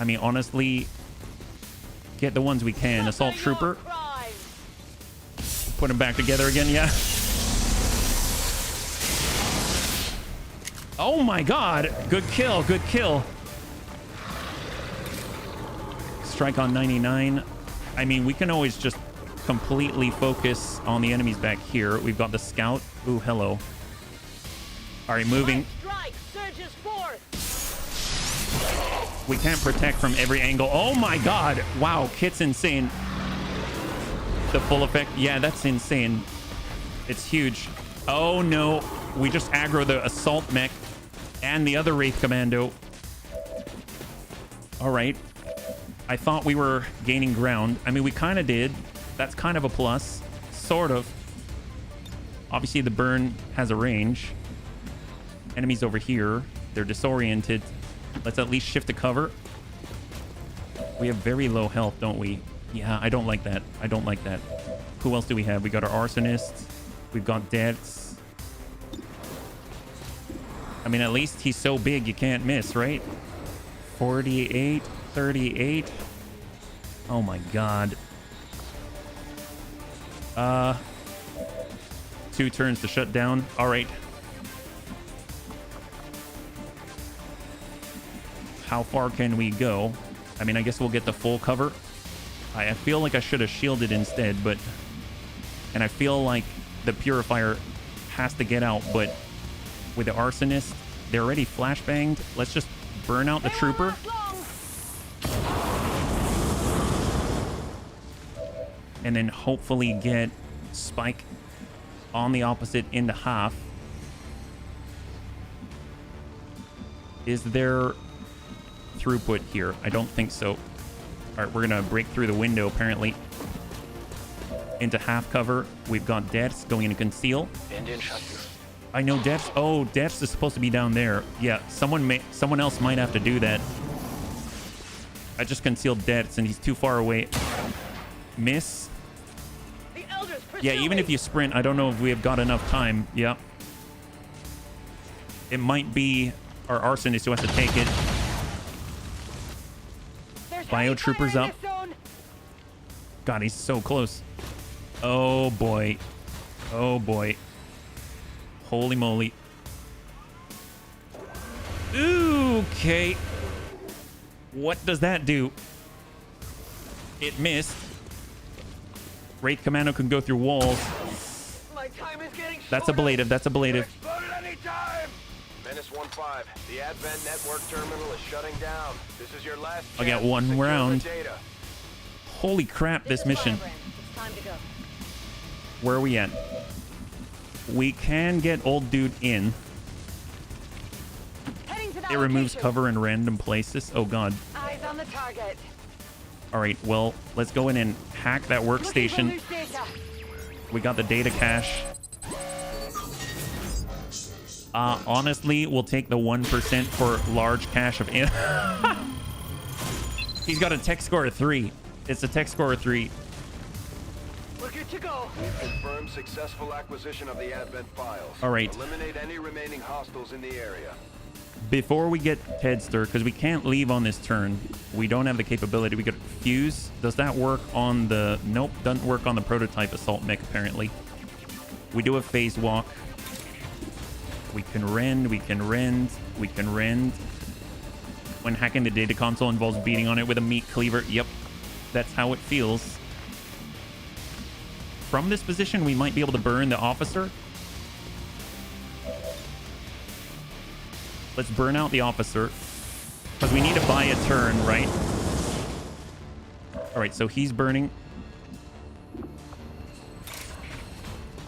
I mean, honestly, get the ones we can. Assault Trooper. Put them back together again, yeah. Oh my God. Good kill. Good kill. Strike on 99. I mean, we can always just completely focus on the enemies back here. We've got the Scout. Ooh, hello. All right, moving. We can't protect from every angle. Oh my God. Wow, Kit's insane. The full effect. Yeah, that's insane. It's huge. Oh no. We just aggro the assault mech and the other Wraith Commando. All right. I thought we were gaining ground. I mean, we kind of did. That's kind of a plus. Sort of. Obviously, the burn has a range. Enemies over here. They're disoriented. Let's at least shift to cover. We have very low health, don't we? Yeah, I don't like that. I don't like that. Who else do we have? We got our arsonist. We've got Debs. I mean, at least he's so big you can't miss, right? 48, 38. Oh my god. 2 turns to shut down. All right. How far can we go? I mean, I guess we'll get the full cover. I feel like I should have shielded instead, but... And I feel like the Purifier has to get out, but with the Arsonist, they're already flashbanged. Let's just burn out the Trooper. And then hopefully get Spike on the opposite into half. Is there throughput here? I don't think so. All right, we're gonna break through the window apparently into half cover. We've got Deaths going into conceal. I know Deaths. Oh, Deaths is supposed to be down there. Yeah, someone else might have to do that. I just concealed Deaths and he's too far away. Miss. Yeah, even if you sprint, I don't know if we have got enough time. Yeah. It might be our arsonist who has to take it. Biotrooper's up. God, he's so close. Oh boy. Oh boy. Holy moly. Okay. What does that do? It missed. Wraith Commando can go through walls. My time is getting That's ablative. That's ablative. Explode at any time. Menace 1-5. The Advent network terminal is shutting down. This is your last chance I'll get to one secure the round. data. Holy crap, this mission. It's time to go. Where are we at? We can get old dude in. Heading to that It removes location. cover in random places. Oh god. Eyes on the target. All right, well, let's go in and hack that workstation. Looking for loose data. We got the data cache. Honestly, we'll take the 1% for large cache of... He's got a tech score of 3. It's a tech score of 3. We're good to go. Confirm successful acquisition of the Advent files. All right. Eliminate any remaining hostiles in the area. Before we get Tedster, because we can't leave on this turn, we don't have the capability. We could fuse. Does that work on the... Nope, doesn't work on the prototype assault mech, apparently. We do have phase walk. We can rend, we can rend, we can rend. When hacking the data console involves beating on it with a meat cleaver. Yep, that's how it feels. From this position, we might be able to burn the officer. Let's burn out the officer. Because we need to buy a turn, right? All right, so he's burning.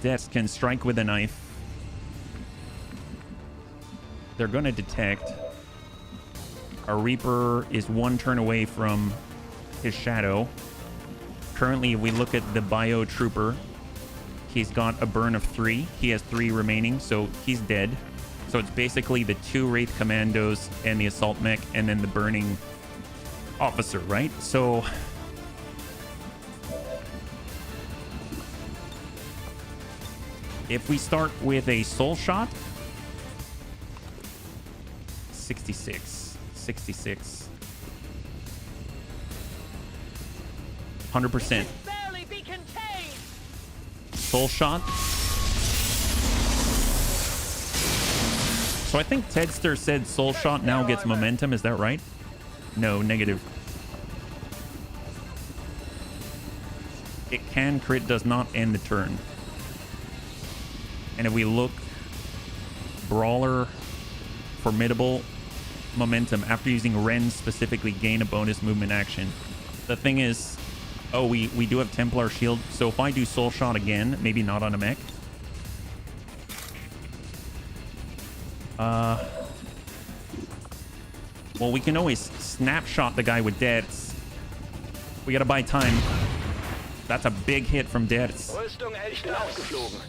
Deaths can strike with a knife. They're going to detect. Our Reaper is 1 turn away from his shadow. Currently, if we look at the Bio Trooper, he's got a burn of 3. He has 3 remaining, so he's dead. So it's basically the 2 Wraith Commandos and the Assault Mech and then the burning officer, right? So... if we start with a Soul Shot... 66. 66. 100%. Barely be contained. Soul Shot. So I think Tedster said Soul Shot now gets momentum. Is that right? No, negative. It can crit, does not end the turn. And if we look, Brawler, Formidable, momentum after using Ren specifically gain a bonus movement action. The thing is, oh, we do have Templar Shield, so if I do Soul Shot again, maybe not on a mech. Well, we can always snapshot the guy with Deaths. We gotta buy time. That's a big hit from Deaths. Rüstung echt aufgeflogen.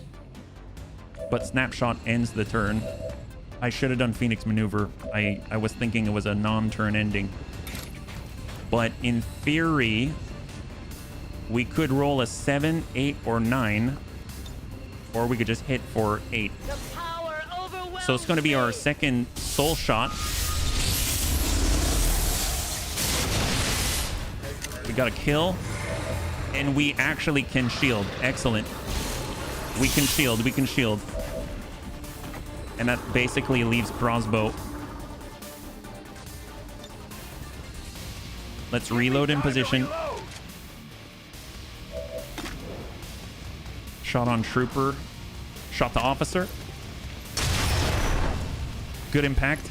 But snapshot ends the turn. I should have done Phoenix Maneuver. I was thinking it was a non-turn ending. But in theory, we could roll a 7, 8, or 9. Or we could just hit for 8. The power overwhelms So it's going to be our me. second soul shot. We got a kill. And we actually can shield. Excellent. We can shield. We can shield. And that basically leaves crossbow. Let's reload in position. Shot on trooper. Shot the officer. Good impact.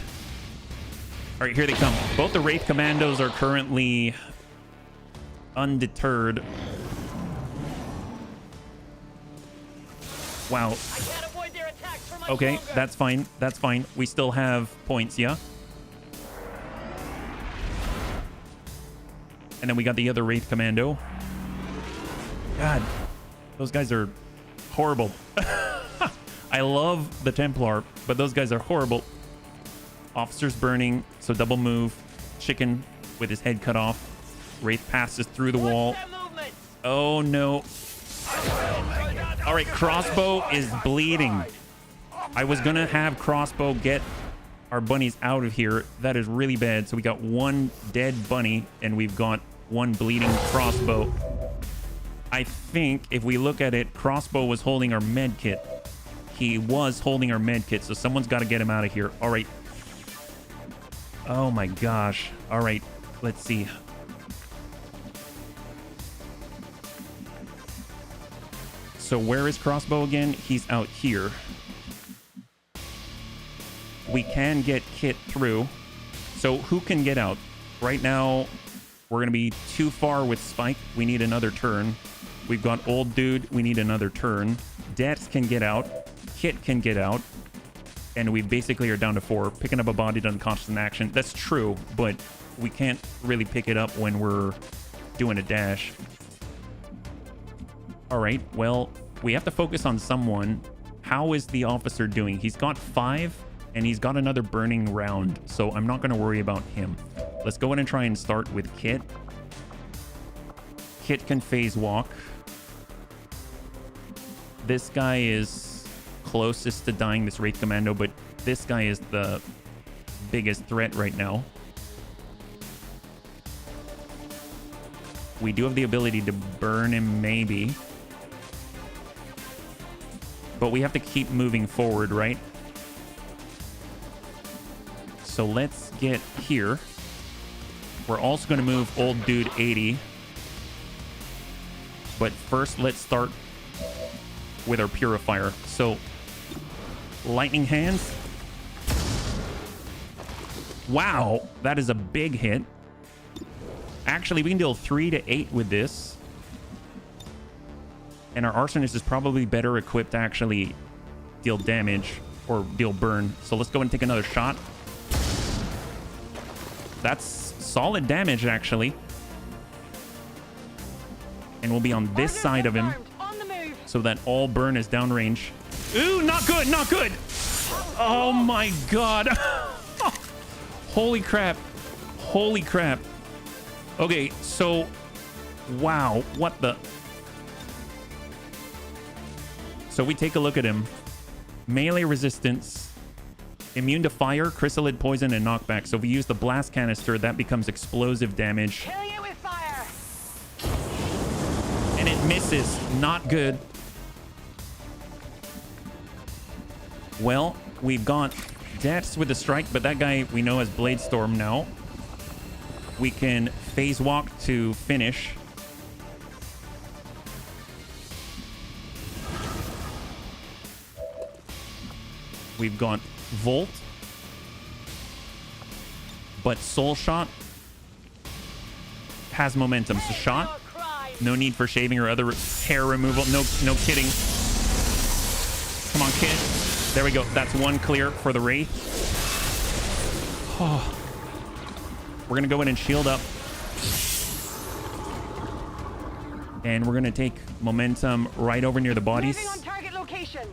All right, here they come. Both the Wraith Commandos are currently undeterred. Wow. I can't avoid their attacks for much Okay, longer. that's fine. That's fine. We still have points, yeah? And then we got the other Wraith Commando. God, those guys are horrible. I love the Templar, but those guys are horrible. Officer's burning, so double move. Chicken with his head cut off. Wraith passes through the wall. Watch their movements. Oh, no. All right, crossbow is bleeding. I was going to have crossbow get our bunnies out of here. That is really bad. So we got one dead bunny, and we've got one bleeding crossbow. I think if we look at it, crossbow was holding our med kit. He was holding our med kit, so someone's got to get him out of here. All right. Oh, my gosh. All right, let's see. So where is crossbow again? He's out here. We can get Kit through. So who can get out? Right now, we're going to be too far with Spike. We need another turn. We've got Old Dude. We need another turn. Dex can get out. Kit can get out. And we basically are down to 4. Picking up a body doesn't cost an action. That's true, but we can't really pick it up when we're doing a dash. All right, well, we have to focus on someone. How is the officer doing? He's got 5, and he's got another burning round, so I'm not going to worry about him. Let's go in and try and start with Kit. Kit can phase walk. This guy is closest to dying, this Wraith Commando, but this guy is the biggest threat right now. We do have the ability to burn him, maybe. But we have to keep moving forward, right? So let's get here. We're also going to move Old Dude 80. But first, let's start with our Purifier. So, Lightning Hands. Wow, that is a big hit. Actually, we can deal 3 to 8 with this. And our Arsonist is probably better equipped to actually deal damage or deal burn. So let's go and take another shot. That's solid damage, actually. And we'll be on this side of him On the move. so that all burn is downrange. Ooh, not good, not good. Oh my god. Holy crap. Holy crap. Okay, so wow, what the... So we take a look at him. Melee resistance, immune to fire, chrysalid poison, and knockback. So if we use the blast canister, that becomes explosive damage. Killing it with fire. And it misses. Not good. Well, we've got Deaths with the strike, but that guy we know as Blade Storm now. We can phase walk to finish. We've got Volt. But Soul Shot has momentum. So Shot, no need for shaving or other hair removal. No kidding. Come on, kid. There we go. That's one clear for the Wraith. Oh. We're going to go in and shield up. And we're going to take momentum right over near the bodies. Moving on target location.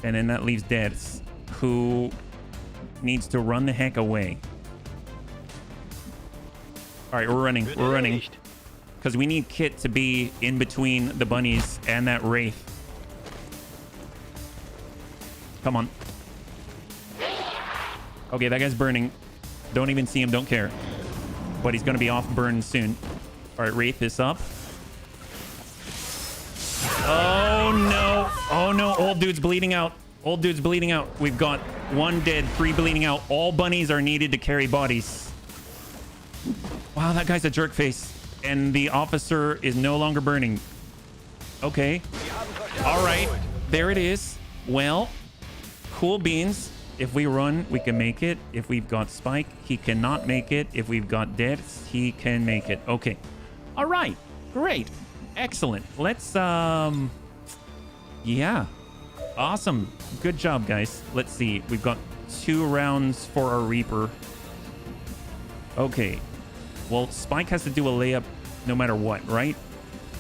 And then that leaves Deaths, who needs to run the heck away. All right, we're running. We're running. Because we need Kit to be in between the bunnies and that Wraith. Come on. Okay, that guy's burning. Don't even see him. Don't care. But he's going to be off burn soon. All right, Wraith is up. Oh, no. Oh, no. Old dude's bleeding out. Old dude's bleeding out. We've got 1 dead, 3 bleeding out. All bunnies are needed to carry bodies. Wow, that guy's a jerk face. And the officer is no longer burning. Okay. All right. There it is. Well, cool beans. If we run, we can make it. If we've got Spike, he cannot make it. If we've got deaths, he can make it. Okay. All right. Great. Excellent. Let's, yeah. Awesome. Good job, guys. Let's see. We've got 2 rounds for our Reaper. Okay. Well, Spike has to do a layup no matter what, right?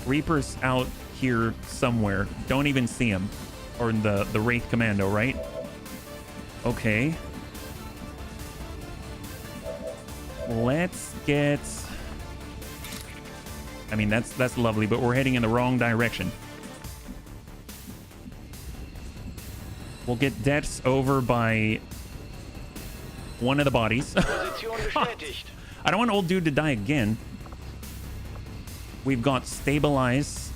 Reaper's out here somewhere. Don't even see him. Or the Wraith Commando, right? Okay. Let's get... I mean, that's lovely, but we're heading in the wrong direction. We'll get deaths over by one of the bodies. I don't want old dude to die again. We've got stabilize.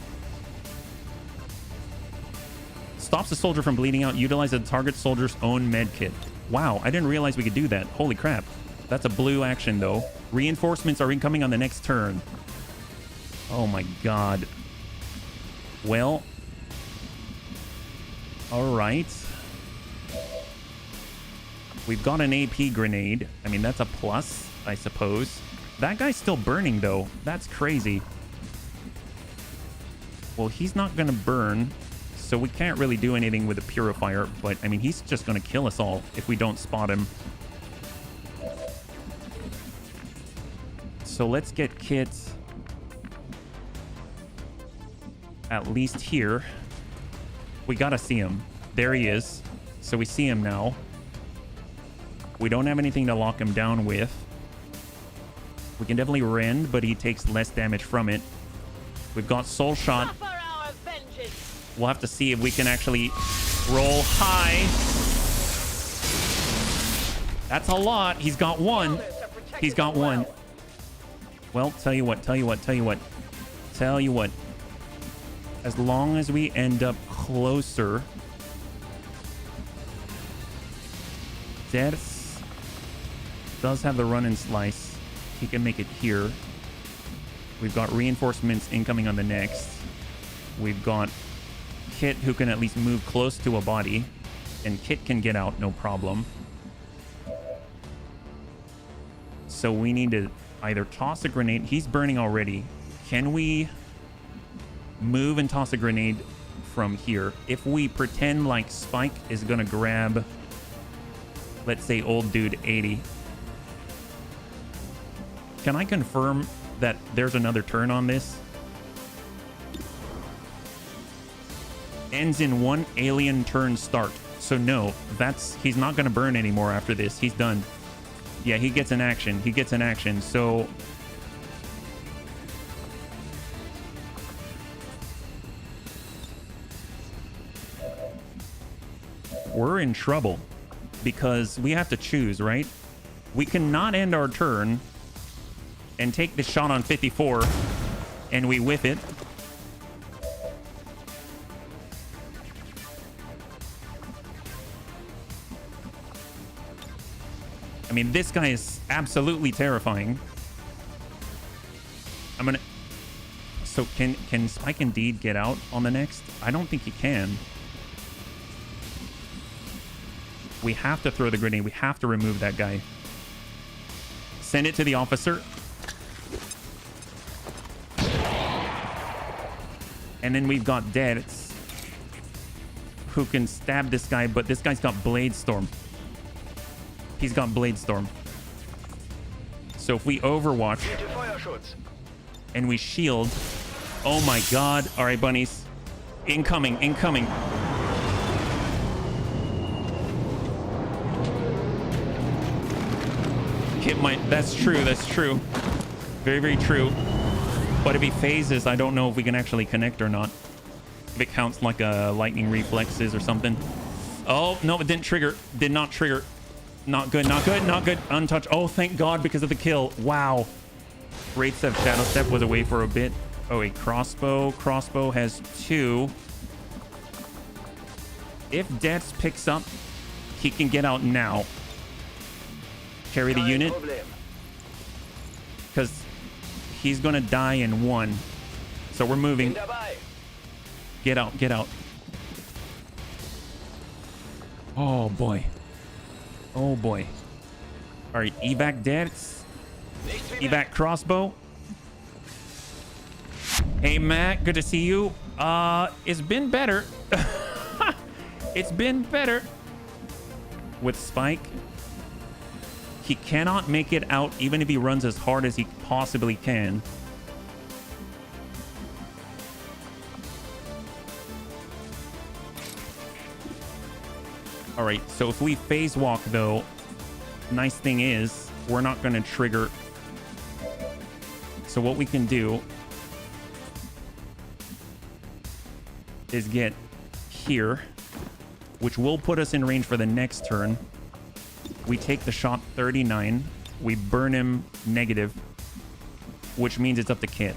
Stops the soldier from bleeding out. Utilize the target soldier's own med kit. Wow, I didn't realize we could do that. Holy crap. That's a blue action, though. Reinforcements are incoming on the next turn. Oh, my God. Well. All right. We've got an AP grenade. I mean, that's a plus, I suppose. That guy's still burning, though. That's crazy. Well, he's not going to burn, so we can't really do anything with a purifier. But, I mean, he's just going to kill us all if we don't spot him. So let's get Kit at least here. We got to see him. There he is. So we see him now. We don't have anything to lock him down with. We can definitely rend, but he takes less damage from it. We've got Soul Shot. We'll have to see if we can actually roll high. That's a lot. He's got 1. He's got 1. Well, tell you what. As long as we end up closer. Death does have the run and slice. He can make it here. We've got reinforcements incoming on the next. We've got Kit who can at least move close to a body. And Kit can get out, no problem. So we need to either toss a grenade. He's burning already. Can we move and toss a grenade from here? If we pretend like Spike is going to grab, let's say, old dude 80. Can I confirm that there's another turn on this? Ends in 1 alien turn start. So no, he's not going to burn anymore after this. He's done. Yeah, he gets an action. He gets an action. So we're in trouble because we have to choose, right? We cannot end our turn and take the shot on 54 and we whiff it. I mean, this guy is absolutely terrifying. I'm gonna... So can Spike indeed get out on the next? I don't think he can. We have to throw the grenade. We have to remove that guy. Send it to the officer. And then we've got Deads who can stab this guy, but this guy's got Blade Storm. He's got Blade Storm. So if we Overwatch and we shield... Oh my God. All right, bunnies. Incoming, incoming. Hit my... That's true, that's true. Very, very true. But if he phases, I don't know if we can actually connect or not. If it counts like a lightning reflexes or something. Oh, no, it didn't trigger. Did not trigger. Not good, not good, not good. Untouched. Oh, thank God because of the kill. Wow. Great Step, Shadow Step was away for a bit. Oh, a crossbow. Crossbow has 2. If Deaths picks up, he can get out now. Carry the unit. Because he's going to die in 1. So we're moving. Get out, get out. Oh, boy. Oh, boy. All right, evac Deaths. Evac crossbow. Hey, Matt, good to see you. It's been better. It's been better. With Spike, he cannot make it out even if he runs as hard as he possibly can. All right, so if we phase walk, though, nice thing is we're not going to trigger. So what we can do is get here, which will put us in range for the next turn. We take the shot 39. We burn him negative, which means it's up to Kit.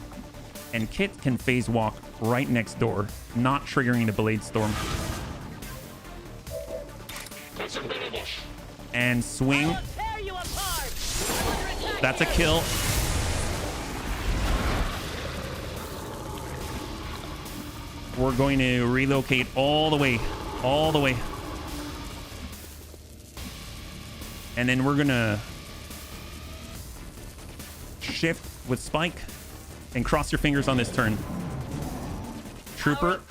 And Kit can phase walk right next door, not triggering the Blade Storm. And swing. That's a kill. We're going to relocate all the way. All the way. And then we're going to shift with Spike and cross your fingers on this turn. Trooper.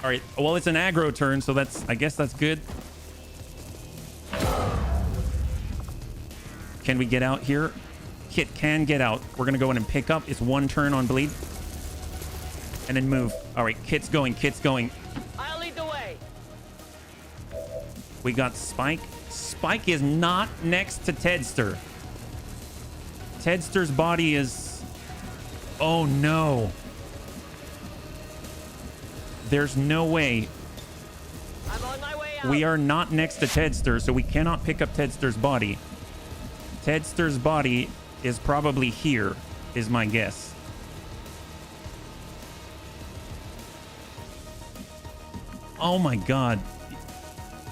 All right. Well, it's an aggro turn, so I guess that's good. Can we get out here? Kit can get out. We're going to go in and pick up. It's 1 turn on bleed. And then move. All right, Kit's going. Kit's going. I'll lead the way. We got Spike. Spike is not next to Tedster. Tedster's body is... Oh, no. There's no way. I'm on my way out. We are not next to Tedster, so we cannot pick up Tedster's body. Tedster's body is probably here, is my guess. Oh my God.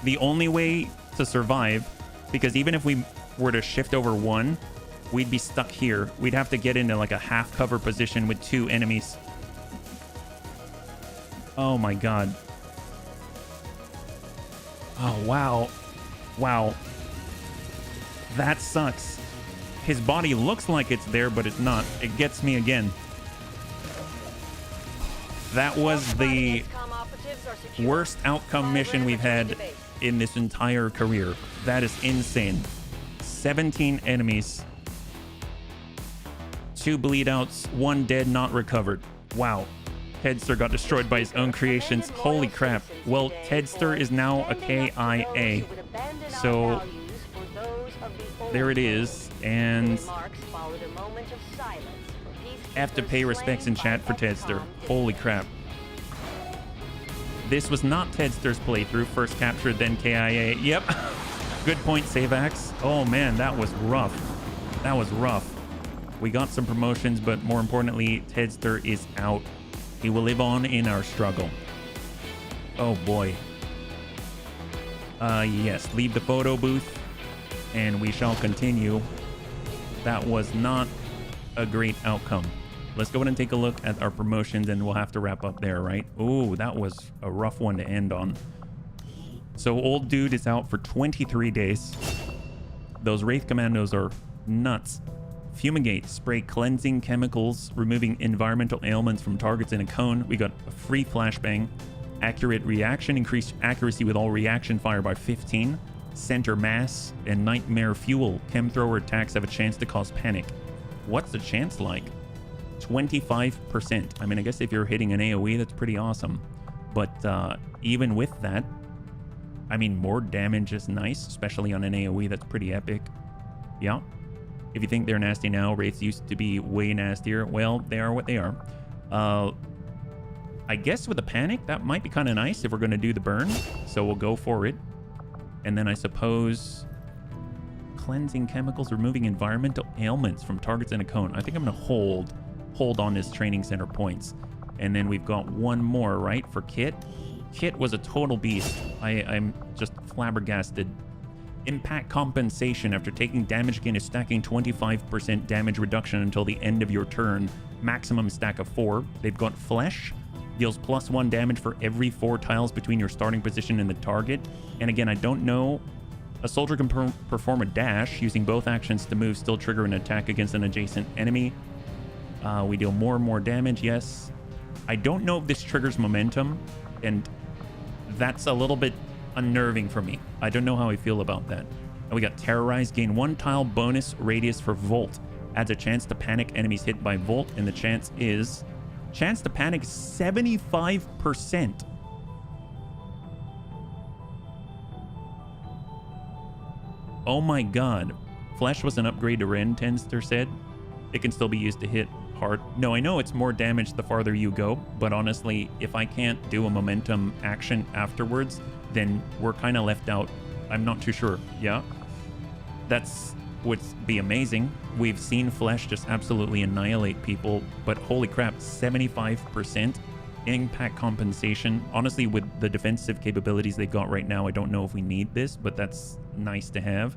The only way to survive, because even if we were to shift over 1, we'd be stuck here. We'd have to get into like a half cover position with 2 enemies. Oh my God. Oh, wow. Wow. That sucks. His body looks like it's there, but it's not. It gets me again. That was the worst outcome mission we've had in this entire career. That is insane. 17 enemies. 2 bleed outs, 1 dead, not recovered. Wow. Tedster got destroyed by his own creations. Holy crap. Well, Tedster is now a KIA. So there it is. And have to pay respects in chat for Tedster. Holy crap. This was not Tedster's playthrough. First captured, then KIA. Yep. Good point, Savax. Oh man, that was rough. That was rough. We got some promotions, but more importantly, Tedster is out. He will live on in our struggle. Oh boy. Yes, leave the photo booth and we shall continue. That was not a great outcome. Let's go ahead and take a look at our promotions and we'll have to wrap up there, right? Oh, that was a rough one to end on. So old dude is out for 23 days. Those Wraith Commandos are nuts. Fumigate, spray cleansing chemicals, removing environmental ailments from targets in a cone. We got a free flashbang. Accurate reaction, increased accuracy with all reaction fire by 15. Center mass and nightmare fuel. Chem thrower attacks have a chance to cause panic. What's the chance like? 25%. I mean, I guess if you're hitting an AoE, that's pretty awesome. But even with that, I mean, more damage is nice, especially on an AoE. That's pretty epic. Yeah. If you think they're nasty now, Wraiths used to be way nastier. Well, they are what they are. I guess with a panic, that might be kind of nice if we're going to do the burn. So we'll go for it. And then I suppose cleansing chemicals, removing environmental ailments from targets in a cone. I think I'm going to hold on this training center points. And then we've got one more, right, for Kit. Kit was a total beast. I'm just flabbergasted. Impact compensation after taking damage again is stacking 25% damage reduction until the end of your turn. Maximum stack of 4. They've got Flesh. Deals +1 damage for every 4 tiles between your starting position and the target. And again, I don't know. A soldier can perform a dash using both actions to move, still trigger an attack against an adjacent enemy. We deal more and more damage, yes. I don't know if this triggers momentum, and that's a little bit unnerving for me. I don't know how I feel about that. And we got Terrorize. Gain 1 tile bonus radius for Volt. Adds a chance to panic enemies hit by Volt, and the chance to panic 75%. Oh my god. Flesh was an upgrade to Ren, Tenster said. It can still be used to hit hard. No, I know it's more damage the farther you go, but honestly, if I can't do a momentum action afterwards, then we're kind of left out. I'm not too sure. Yeah? That's would be amazing. We've seen Flesh just absolutely annihilate people, but holy crap, 75% impact compensation. Honestly, with the defensive capabilities they got right now, I don't know if we need this, but that's nice to have.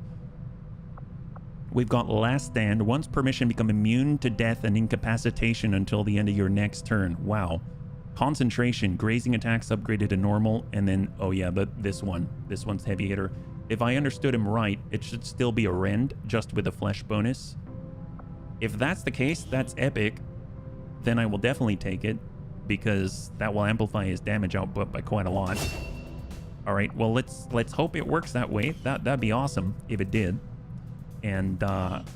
We've got Last Stand. Once permission, become immune to death and incapacitation until the end of your next turn. Wow. Concentration. Grazing attacks upgraded to normal. And then, oh yeah, this one's heavy hitter. If I understood him right, it should still be a Rend, just with a Flesh bonus. If that's the case, that's epic. Then I will definitely take it, because that will amplify his damage output by quite a lot. All right, well, let's hope it works that way. That'd be awesome if it did. And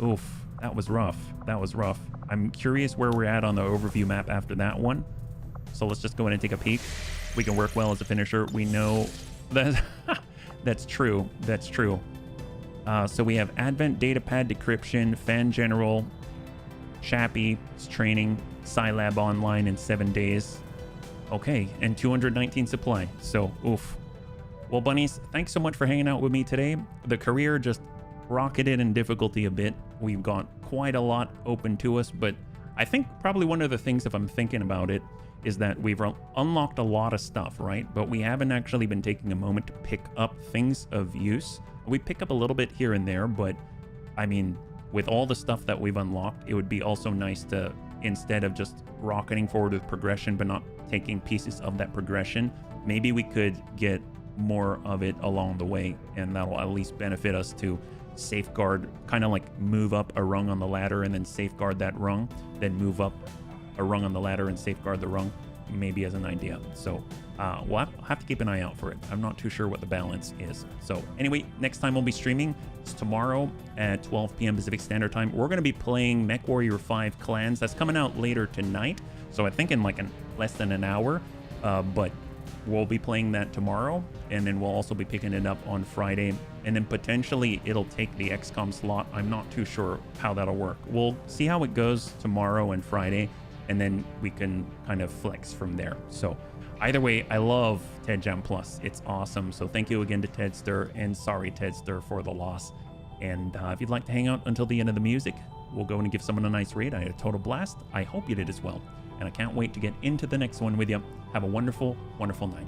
oof, that was rough. That was rough. I'm curious where we're at on the overview map after that one. So let's just go in and take a peek. We can work well as a finisher. We know that that's true. That's true. So we have Advent Datapad Decryption, Fan General, Chappie, Training, Scilab Online in 7 days. Okay, and 219 supply. So, oof. Well, bunnies, thanks so much for hanging out with me today. The career just rocketed in difficulty a bit. We've got quite a lot open to us, but I think probably one of the things, if I'm thinking about it, is that we've unlocked a lot of stuff, right? But we haven't actually been taking a moment to pick up things of use. We pick up a little bit here and there, but I mean, with all the stuff that we've unlocked, it would be also nice to, instead of just rocketing forward with progression but not taking pieces of that progression, maybe we could get more of it along the way, and that'll at least benefit us to safeguard, kind of like move up a rung on the ladder and then safeguard that rung, then move up a rung on the ladder and safeguard the rung, maybe as an idea. So we'll have to keep an eye out for it. I'm not too sure what the balance is. So anyway, next time we'll be streaming. It's tomorrow at 12 p.m. Pacific Standard Time. We're going to be playing MechWarrior 5 Clans. That's coming out later tonight. So I think in like less than an hour. But we'll be playing that tomorrow. And then we'll also be picking it up on Friday. And then potentially it'll take the XCOM slot. I'm not too sure how that'll work. We'll see how it goes tomorrow and Friday. And then we can kind of flex from there. So either way, I love Ted Jam Plus. It's awesome. So thank you again to Tedster, and sorry Tedster for the loss. And if you'd like to hang out until the end of the music, we'll go and give someone a nice raid. I had a total blast. I hope you did as well. And I can't wait to get into the next one with you. Have a wonderful, wonderful night.